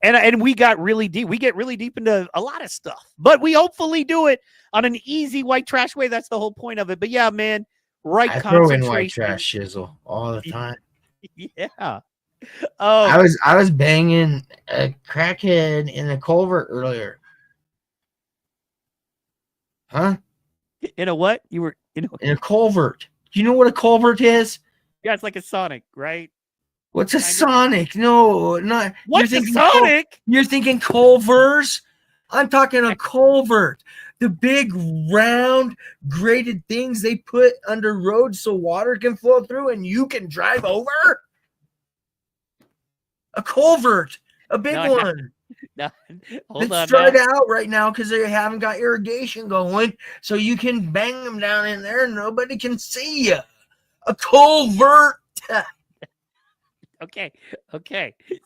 [SPEAKER 1] And we got really deep. We get really deep into a lot of stuff, but we hopefully do it on an easy white trash way. That's the whole point of it. But yeah, man,
[SPEAKER 2] I throw in white trash shizzle all the time.
[SPEAKER 1] Yeah.
[SPEAKER 2] I was banging a crackhead in a culvert earlier. Huh?
[SPEAKER 1] In a what? You were in
[SPEAKER 2] a culvert. Do you know what a culvert is?
[SPEAKER 1] Yeah, it's like a Sonic, right?
[SPEAKER 2] What's a Sonic? No, not.
[SPEAKER 1] What's a Sonic?
[SPEAKER 2] You're thinking culvers? I'm talking a culvert. The big round graded things they put under roads so water can flow through and you can drive over. A culvert, a big one.
[SPEAKER 1] No, hold
[SPEAKER 2] on. It's dried out right now because they haven't got irrigation going, so you can bang them down in there and nobody can see you. A culvert.
[SPEAKER 1] Okay.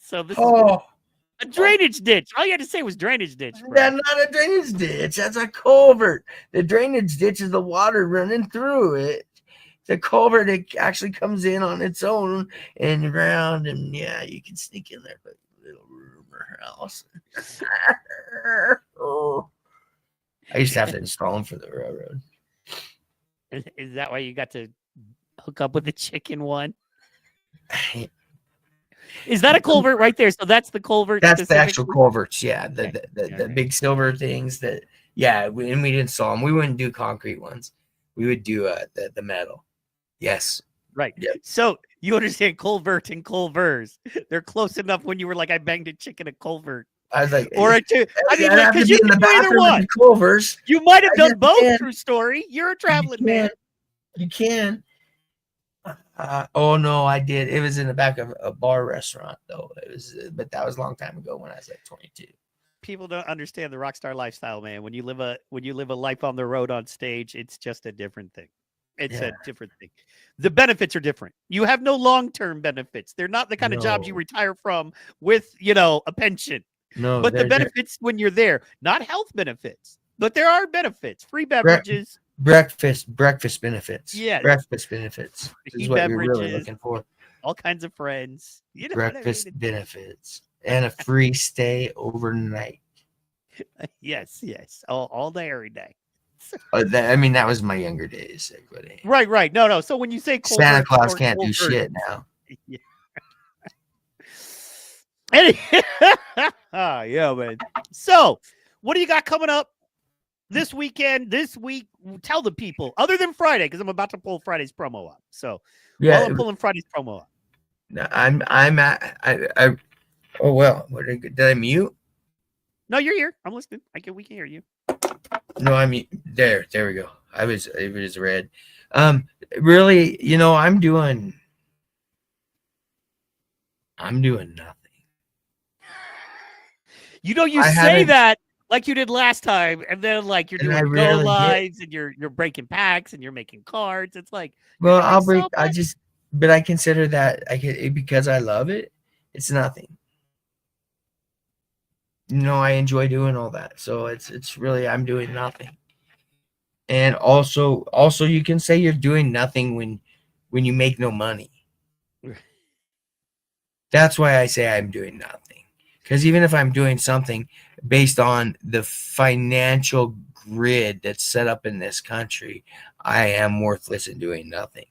[SPEAKER 1] So this is a drainage ditch. All you had to say was drainage ditch. Bro.
[SPEAKER 2] That's not a drainage ditch. That's a culvert. The drainage ditch is the water running through it. The culvert, it actually comes in on its own and around, and yeah, you can sneak in there, but little rumor house. I used to have to install them for the railroad.
[SPEAKER 1] Is that why you got to hook up with the chicken one? Is that a culvert right there? So that's the culvert.
[SPEAKER 2] That's the actual culverts. Yeah, the big silver things that. Yeah, and we'd install them. We wouldn't do concrete ones. We would do the metal. Yes.
[SPEAKER 1] Right.
[SPEAKER 2] Yep.
[SPEAKER 1] So you understand culvert and culvers. They're close enough when you were like, I banged a chick in a culvert.
[SPEAKER 2] I was like,
[SPEAKER 1] or a two. I mean, because you can do either one.
[SPEAKER 2] Culvers.
[SPEAKER 1] You might have done both, true story. You're a traveling man.
[SPEAKER 2] You can. Oh no, I did. It was in the back of a bar restaurant though. It was, but that was a long time ago when I was like 22.
[SPEAKER 1] People don't understand the rock star lifestyle, man. When you live a life on the road on stage, it's just a different thing. It's a different thing. The benefits are different. You have no long-term benefits. They're not the kind of jobs you retire from with, a pension.
[SPEAKER 2] No,
[SPEAKER 1] but the benefits when you're there, not health benefits, but there are benefits, free beverages.
[SPEAKER 2] Breakfast benefits.
[SPEAKER 1] Yeah.
[SPEAKER 2] Breakfast benefits is what you're really looking for.
[SPEAKER 1] All kinds of friends.
[SPEAKER 2] Breakfast benefits and a free stay overnight.
[SPEAKER 1] Yes. All day, every day.
[SPEAKER 2] That was my younger days.
[SPEAKER 1] Right. No. So when you say
[SPEAKER 2] Santa Claus can't do shit now.
[SPEAKER 1] Yeah. Yeah, man. So what do you got coming up this weekend, this week? Tell the people, other than Friday, because I'm about to pull Friday's promo up. So while I'm pulling Friday's promo up.
[SPEAKER 2] No, oh well, did I mute?
[SPEAKER 1] No, you're here. I'm listening. We can hear you.
[SPEAKER 2] No, I mean there we go. It was red. Really, I'm doing nothing.
[SPEAKER 1] You say that like you did last time, and then like you're doing go lives and you're breaking packs and you're making cards. It's like,
[SPEAKER 2] well, but I consider that because I love it. It's nothing. I enjoy doing all that, so it's really I'm doing nothing. And also you can say you're doing nothing when you make no money. That's why I say I'm doing nothing, because even if I'm doing something based on the financial grid that's set up in this country, I am worthless in doing nothing.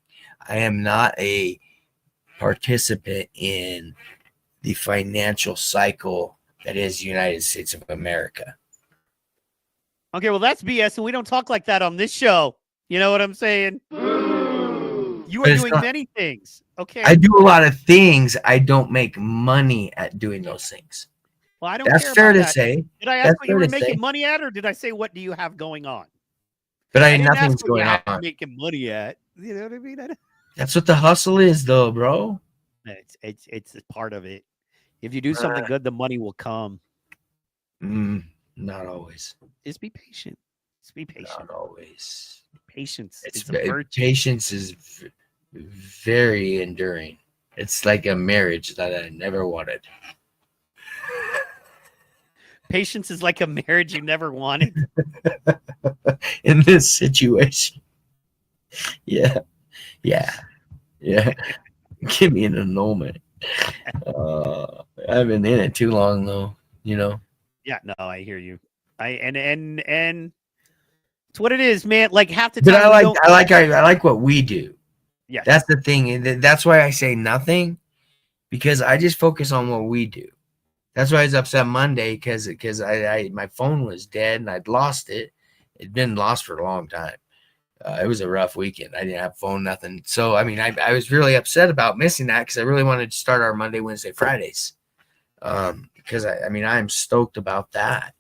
[SPEAKER 2] I am not a participant in the financial cycle that is the United States of America.
[SPEAKER 1] Okay, well, that's BS, and we don't talk like that on this show. You know what I'm saying? You are doing many things. Okay.
[SPEAKER 2] I do a lot of things. I don't make money at doing those things.
[SPEAKER 1] Well, I don't
[SPEAKER 2] That's
[SPEAKER 1] care
[SPEAKER 2] fair
[SPEAKER 1] about
[SPEAKER 2] to
[SPEAKER 1] that.
[SPEAKER 2] say.
[SPEAKER 1] Did I ask what you were making money at, or did I say what do you have going on?
[SPEAKER 2] But nothing's going on.
[SPEAKER 1] Making money at. You know what I mean?
[SPEAKER 2] That's what the hustle is, though, bro.
[SPEAKER 1] It's a part of it. If you do something good, the money will come.
[SPEAKER 2] Not always.
[SPEAKER 1] Just be patient. Just be patient.
[SPEAKER 2] Not always.
[SPEAKER 1] Patience. It's a virtue.
[SPEAKER 2] Patience is very enduring. It's like a marriage that I never wanted.
[SPEAKER 1] Patience is like a marriage you never wanted.
[SPEAKER 2] In this situation. Yeah. Give me an annulment. I've been in it too long, though. You know.
[SPEAKER 1] Yeah, no, I hear you. And it's what it is, man. Like half the time,
[SPEAKER 2] but I like what we do.
[SPEAKER 1] Yeah,
[SPEAKER 2] that's the thing. That's why I say nothing, because I just focus on what we do. That's why I was upset Monday because my phone was dead and I'd lost it. It'd been lost for a long time. It was a rough weekend. I didn't have phone, nothing. So I mean, I was really upset about missing that because I really wanted to start our Monday, Wednesday, Fridays. Because I'm stoked about that.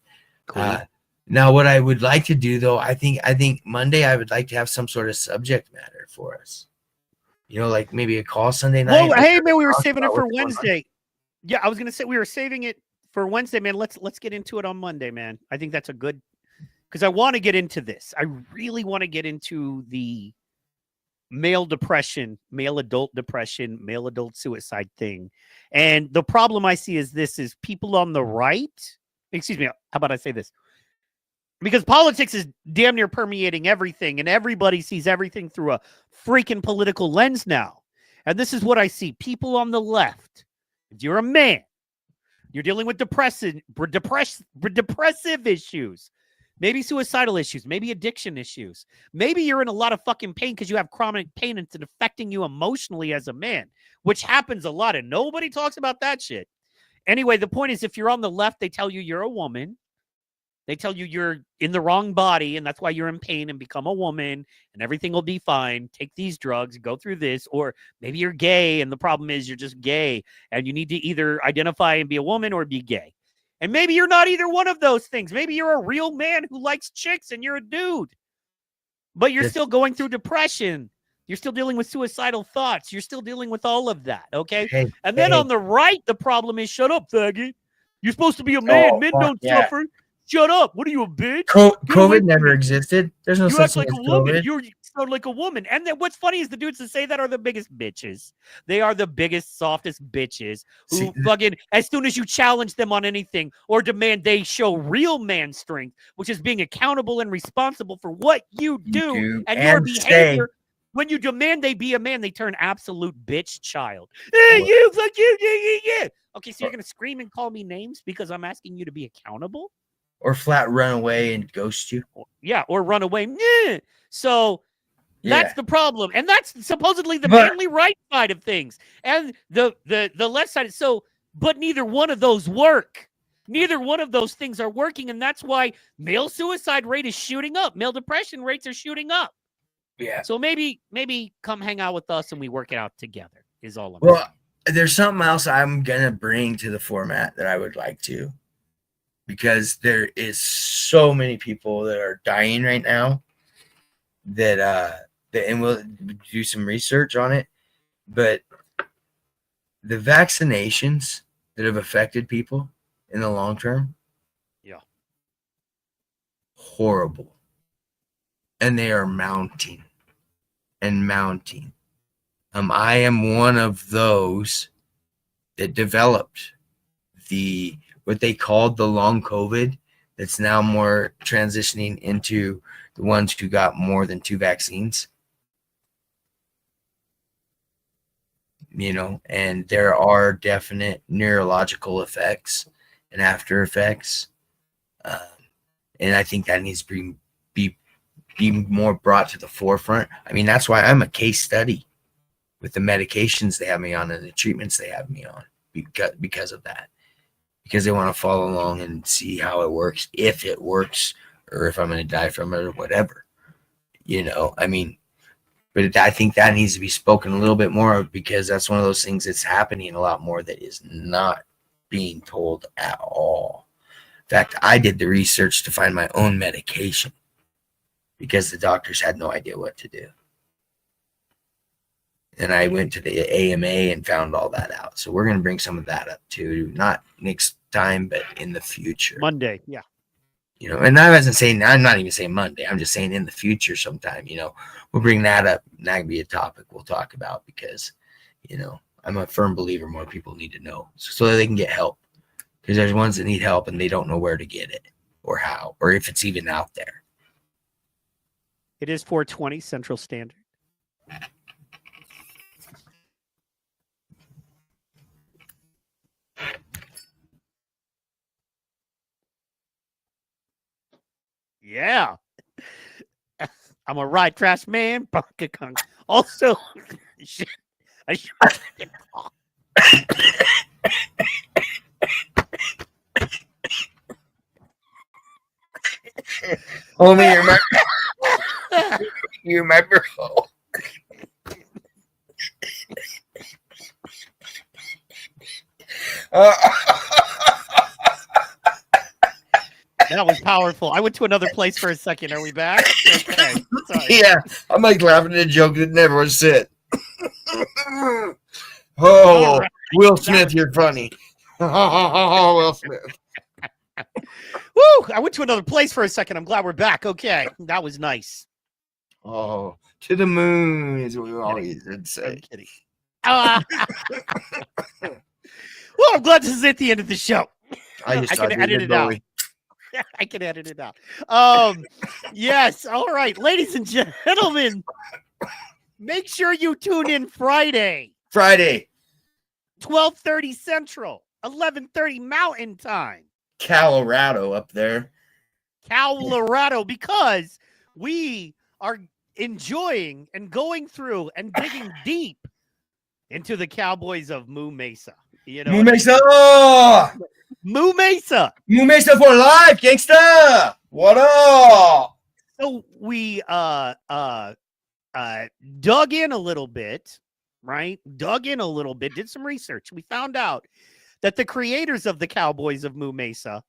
[SPEAKER 2] Cool. Now, what I would like to do, though, I think Monday I would like to have some sort of subject matter for us. You know, like maybe a call Sunday night.
[SPEAKER 1] Well, hey, man, we were saving it for Wednesday. Yeah, I was gonna say we were saving it for Wednesday, man. Let's get into it on Monday, man. I think that's a good, because I want to get into this. I really want to get into the male depression, male adult depression, male adult suicide thing. And the problem I see is people on the right. Excuse me. How about I say this? Because politics is damn near permeating everything, and everybody sees everything through a freaking political lens now. And this is what I see. People on the left, if you're a man, you're dealing with depressive issues, maybe suicidal issues, maybe addiction issues. Maybe you're in a lot of fucking pain because you have chronic pain and it's affecting you emotionally as a man, which happens a lot, and nobody talks about that shit. Anyway, the point is, if you're on the left, they tell you you're a woman. They tell you you're in the wrong body, and that's why you're in pain, and become a woman, and everything will be fine. Take these drugs, go through this. Or maybe you're gay, and the problem is you're just gay, and you need to either identify and be a woman or be gay. And maybe you're not either one of those things. Maybe you're a real man who likes chicks, and you're a dude. But you're still going through depression. You're still dealing with suicidal thoughts. You're still dealing with all of that, okay? Then on the right, the problem is, shut up, faggot. You're supposed to be a man. Men don't suffer. Shut up. What are you, a bitch?
[SPEAKER 2] COVID never existed. There's no such thing as
[SPEAKER 1] a woman.
[SPEAKER 2] COVID.
[SPEAKER 1] You sound like a woman. And then what's funny is the dudes that say that are the biggest bitches. They are the biggest, softest bitches who fucking, as soon as you challenge them on anything or demand they show real man strength, which is being accountable and responsible for what you do and your behavior. When you demand they be a man, they turn absolute bitch child. Hey, you, fuck you, yeah. Okay, so you're going to scream and call me names because I'm asking you to be accountable?
[SPEAKER 2] Or flat run away and ghost you.
[SPEAKER 1] Yeah, or run away. So that's the problem. And that's supposedly the manly right side of things. And the left side is but neither one of those work. Neither one of those things are working. And that's why male suicide rate is shooting up. Male depression rates are shooting up.
[SPEAKER 2] Yeah.
[SPEAKER 1] So maybe come hang out with us and we work it out together is all I'm
[SPEAKER 2] saying. There's something else I'm going to bring to the format that I would like to. Because there is so many people that are dying right now that and we'll do some research on it. But the vaccinations that have affected people in the long term, horrible. And they are mounting and mounting. I am one of those that developed what they called the long COVID, that's now more transitioning into the ones who got more than 2 vaccines. You know, and there are definite neurological effects and after effects. And I think that needs to be more brought to the forefront. I mean, that's why I'm a case study with the medications they have me on and the treatments they have me on because of that. Because they want to follow along and see how it works, if it works, or if I'm going to die from it or whatever. You know, I mean, but I think that needs to be spoken a little bit more, because that's one of those things that's happening a lot more that is not being told at all. In fact, I did the research to find my own medication because the doctors had no idea what to do. And I went to the AMA and found all that out. So we're going to bring some of that up too. Not next time, but in the future.
[SPEAKER 1] Monday. Yeah.
[SPEAKER 2] You know, and I wasn't saying, I'm not even saying Monday. I'm just saying in the future sometime, you know, we'll bring that up. And that can be a topic we'll talk about because, you know, I'm a firm believer more people need to know so that they can get help. Because there's ones that need help and they don't know where to get it or how, or if it's even out there.
[SPEAKER 1] It is 4:20 Central Standard. Yeah. I'm a right trash man. Also,
[SPEAKER 2] Homie, you remember?
[SPEAKER 1] that was powerful. I went to another place for a second. Are we back? Okay. Sorry.
[SPEAKER 2] Yeah, I'm like laughing at a joke that never was said. Oh,
[SPEAKER 1] right.
[SPEAKER 2] Will Smith, you're funny. Will Smith.
[SPEAKER 1] Woo! I went to another place for a second. I'm glad we're back. Okay. That was nice.
[SPEAKER 2] Oh, to the moon is what we always did
[SPEAKER 1] I'm
[SPEAKER 2] say.
[SPEAKER 1] kidding. Well, I'm glad this is at the end of the show. I can edit it out. I can edit it out. Yes. All right. Ladies and gentlemen, make sure you tune in Friday, 12:30 Central, 11:30 Mountain Time.
[SPEAKER 2] Colorado up there.
[SPEAKER 1] Colorado, because we are enjoying and going through and digging deep into the Cowboys of Moo Mesa. You know,
[SPEAKER 2] Moo Mesa!
[SPEAKER 1] Moo Mesa.
[SPEAKER 2] Moo Mesa for life, gangsta! What up?
[SPEAKER 1] So we dug in a little bit, right? Did some research. We found out that the creators of the Cowboys of Moo Mesa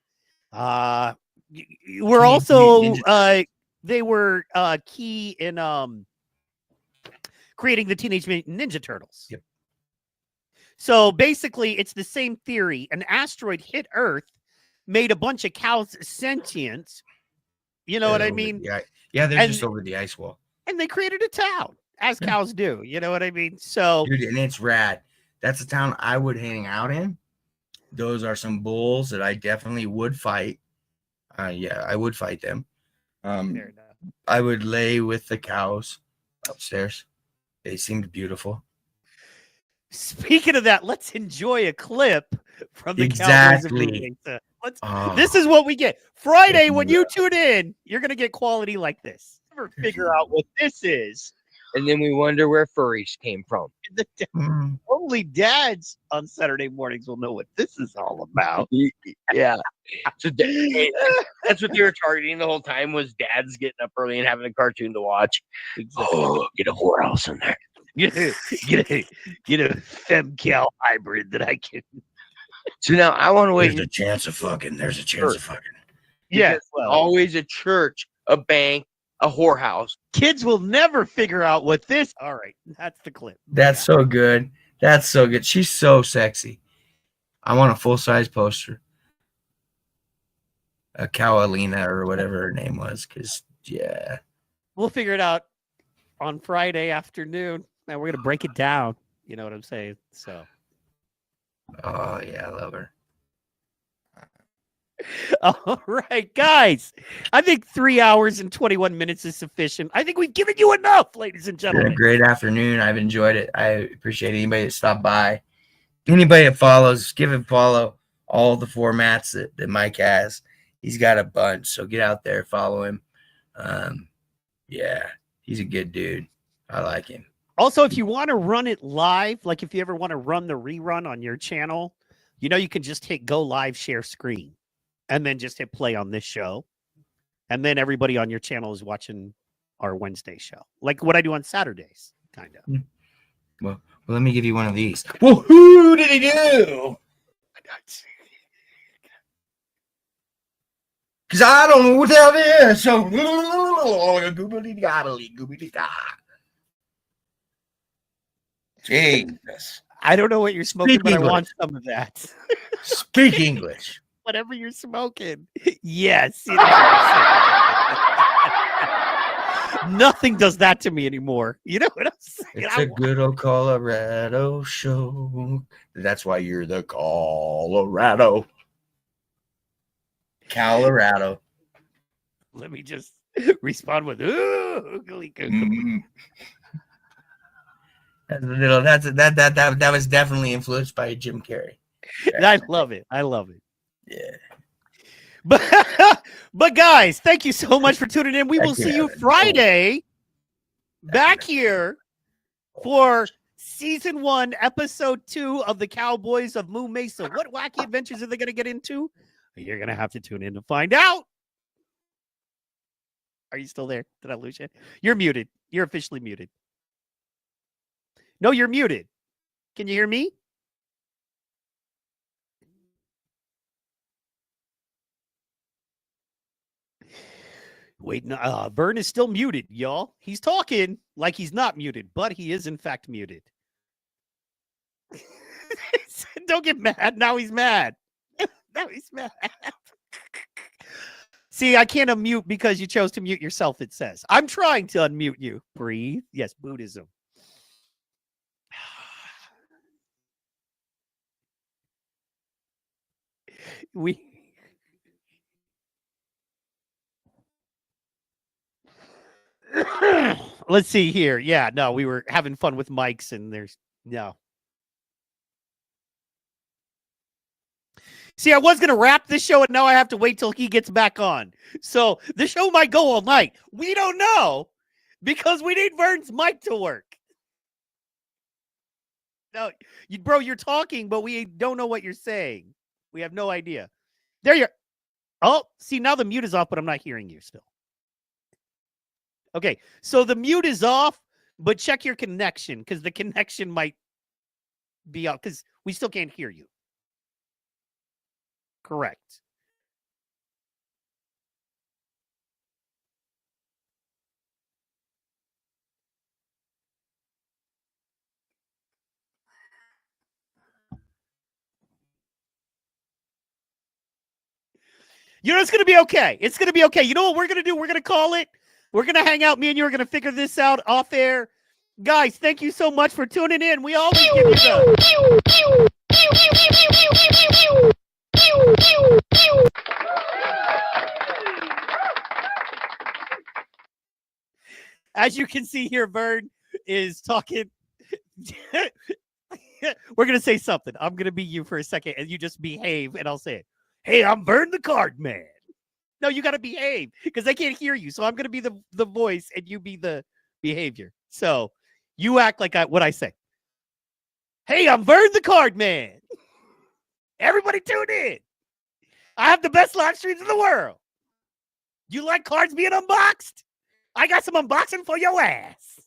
[SPEAKER 1] were also they were key in creating the Teenage Mutant Ninja Turtles.
[SPEAKER 2] Yep.
[SPEAKER 1] So basically, it's the same theory. An asteroid hit Earth, made a bunch of cows sentient. You know what I mean?
[SPEAKER 2] Yeah, they're just over the ice wall.
[SPEAKER 1] And they created a town, as cows do. You know what I mean? So,
[SPEAKER 2] dude, and it's rad. That's a town I would hang out in. Those are some bulls that I definitely would fight. Yeah, I would fight them. I would lay with the cows upstairs. They seemed beautiful.
[SPEAKER 1] Speaking of that, let's enjoy a clip from the Cowboys of Moo Mesa. This is what we get. Friday, when you tune in, you're going to get quality like this.
[SPEAKER 6] Never figure out what this is. And then we wonder where furries came from.
[SPEAKER 1] Only dads on Saturday mornings will know what this is all about.
[SPEAKER 6] Yeah. So that's what they were targeting the whole time was dads getting up early and having a cartoon to watch. Exactly. Oh, get a whorehouse in there.
[SPEAKER 1] Get a femcal hybrid that I can.
[SPEAKER 6] So now I want to wait.
[SPEAKER 2] There's a chance of fucking.
[SPEAKER 1] Yeah.
[SPEAKER 6] Well, always a church, a bank, a whorehouse.
[SPEAKER 1] Kids will never figure out what this. All right. That's the clip.
[SPEAKER 2] That's so good. That's so good. She's so sexy. I want a full-size poster. A Cowalina or whatever her name was. Because, yeah.
[SPEAKER 1] We'll figure it out on Friday afternoon. And we're going to break it down. You know what I'm saying? So.
[SPEAKER 2] Oh, yeah. I love her.
[SPEAKER 1] All right, guys. I think 3 hours and 21 minutes is sufficient. I think we've given you enough, ladies and gentlemen.
[SPEAKER 2] Been a great afternoon. I've enjoyed it. I appreciate anybody that stopped by. Anybody that follows, give him follow all the formats that Mike has. He's got a bunch, so get out there, follow him. Yeah, he's a good dude. I like him.
[SPEAKER 1] Also, if you want to run it live, like if you ever want to run the rerun on your channel, you know, you can just hit go live, share screen, and then just hit play on this show. And then everybody on your channel is watching our Wednesday show, like what I do on Saturdays, kind of.
[SPEAKER 2] Well, let me give you one of these. Well, who did he do? Because I don't know what the hell it is. So, Jesus.
[SPEAKER 1] I don't know what you're smoking,
[SPEAKER 2] Speak
[SPEAKER 1] but
[SPEAKER 2] English.
[SPEAKER 1] I want some of that.
[SPEAKER 2] Speak English.
[SPEAKER 1] Whatever you're smoking. Yes. Nothing does that to me anymore. You know what I'm saying?
[SPEAKER 2] It's a good old Colorado show. That's why you're the Colorado. Colorado.
[SPEAKER 1] Let me just respond with ooh.
[SPEAKER 2] That's a little, that was definitely influenced by Jim Carrey.
[SPEAKER 1] I love it. I love it.
[SPEAKER 2] Yeah.
[SPEAKER 1] But guys, thank you so much for tuning in. We will see you Friday back here for season 1, episode 2 of the Cowboys of Moo Mesa. What wacky adventures are they going to get into? You're going to have to tune in to find out. Are you still there? Did I lose you? You're muted. You're officially muted. No, you're muted. Can you hear me? Wait, no, Vern is still muted, y'all. He's talking like he's not muted, but he is in fact muted. Don't get mad. Now he's mad. Now he's mad. See, I can't unmute because you chose to mute yourself, it says. I'm trying to unmute you. Breathe. Yes, Buddhism. Let's see here. Yeah, no, we were having fun with mics and there's no. See, I was going to wrap this show and now I have to wait till he gets back on. So the show might go all night. We don't know because we need Vern's mic to work. No, bro, you're talking, but we don't know what you're saying. We have no idea. There you're. Oh, see, now the mute is off, but I'm not hearing you still. Okay, so the mute is off, but check your connection because the connection might be off because we still can't hear you. Correct. You know, it's going to be okay. It's going to be okay. You know what we're going to do? We're going to call it. We're going to hang out. Me and you are going to figure this out off air. Guys, thank you so much for tuning in. We always give you the... As you can see here, Vern is talking. We're going to say something. I'm going to be you for a second, and you just behave, and I'll say it. Hey, I'm Vern the Card Man. No, you got to behave because they can't hear you. So I'm going to be the voice, and you be the behavior. So you act like what I say. Hey, I'm Vern the Card Man. Everybody tune in. I have the best live streams in the world. You like cards being unboxed? I got some unboxing for your ass.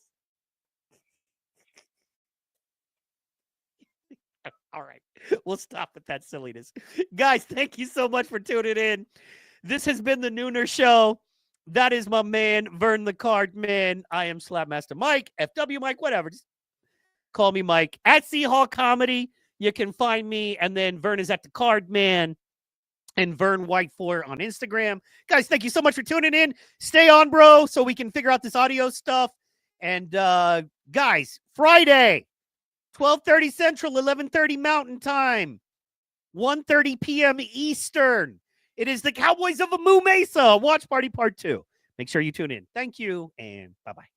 [SPEAKER 1] All right. We'll stop with that silliness. Guys, thank you so much for tuning in. This has been the NoONer Show. That is my man, Vern the Card Man. I am Slapmaster Mike, FW Mike, whatever. Just call me Mike. At Seahawk Comedy, you can find me. And then Vern is at the Card Man and Vern White 4 on Instagram. Guys, thank you so much for tuning in. Stay on, bro, so we can figure out this audio stuff. And guys, Friday, 12:30 Central, 11:30 Mountain Time, 1:30 p.m. Eastern. It is the Cowboys of Moo Mesa Watch Party Part 2. Make sure you tune in. Thank you, and bye-bye.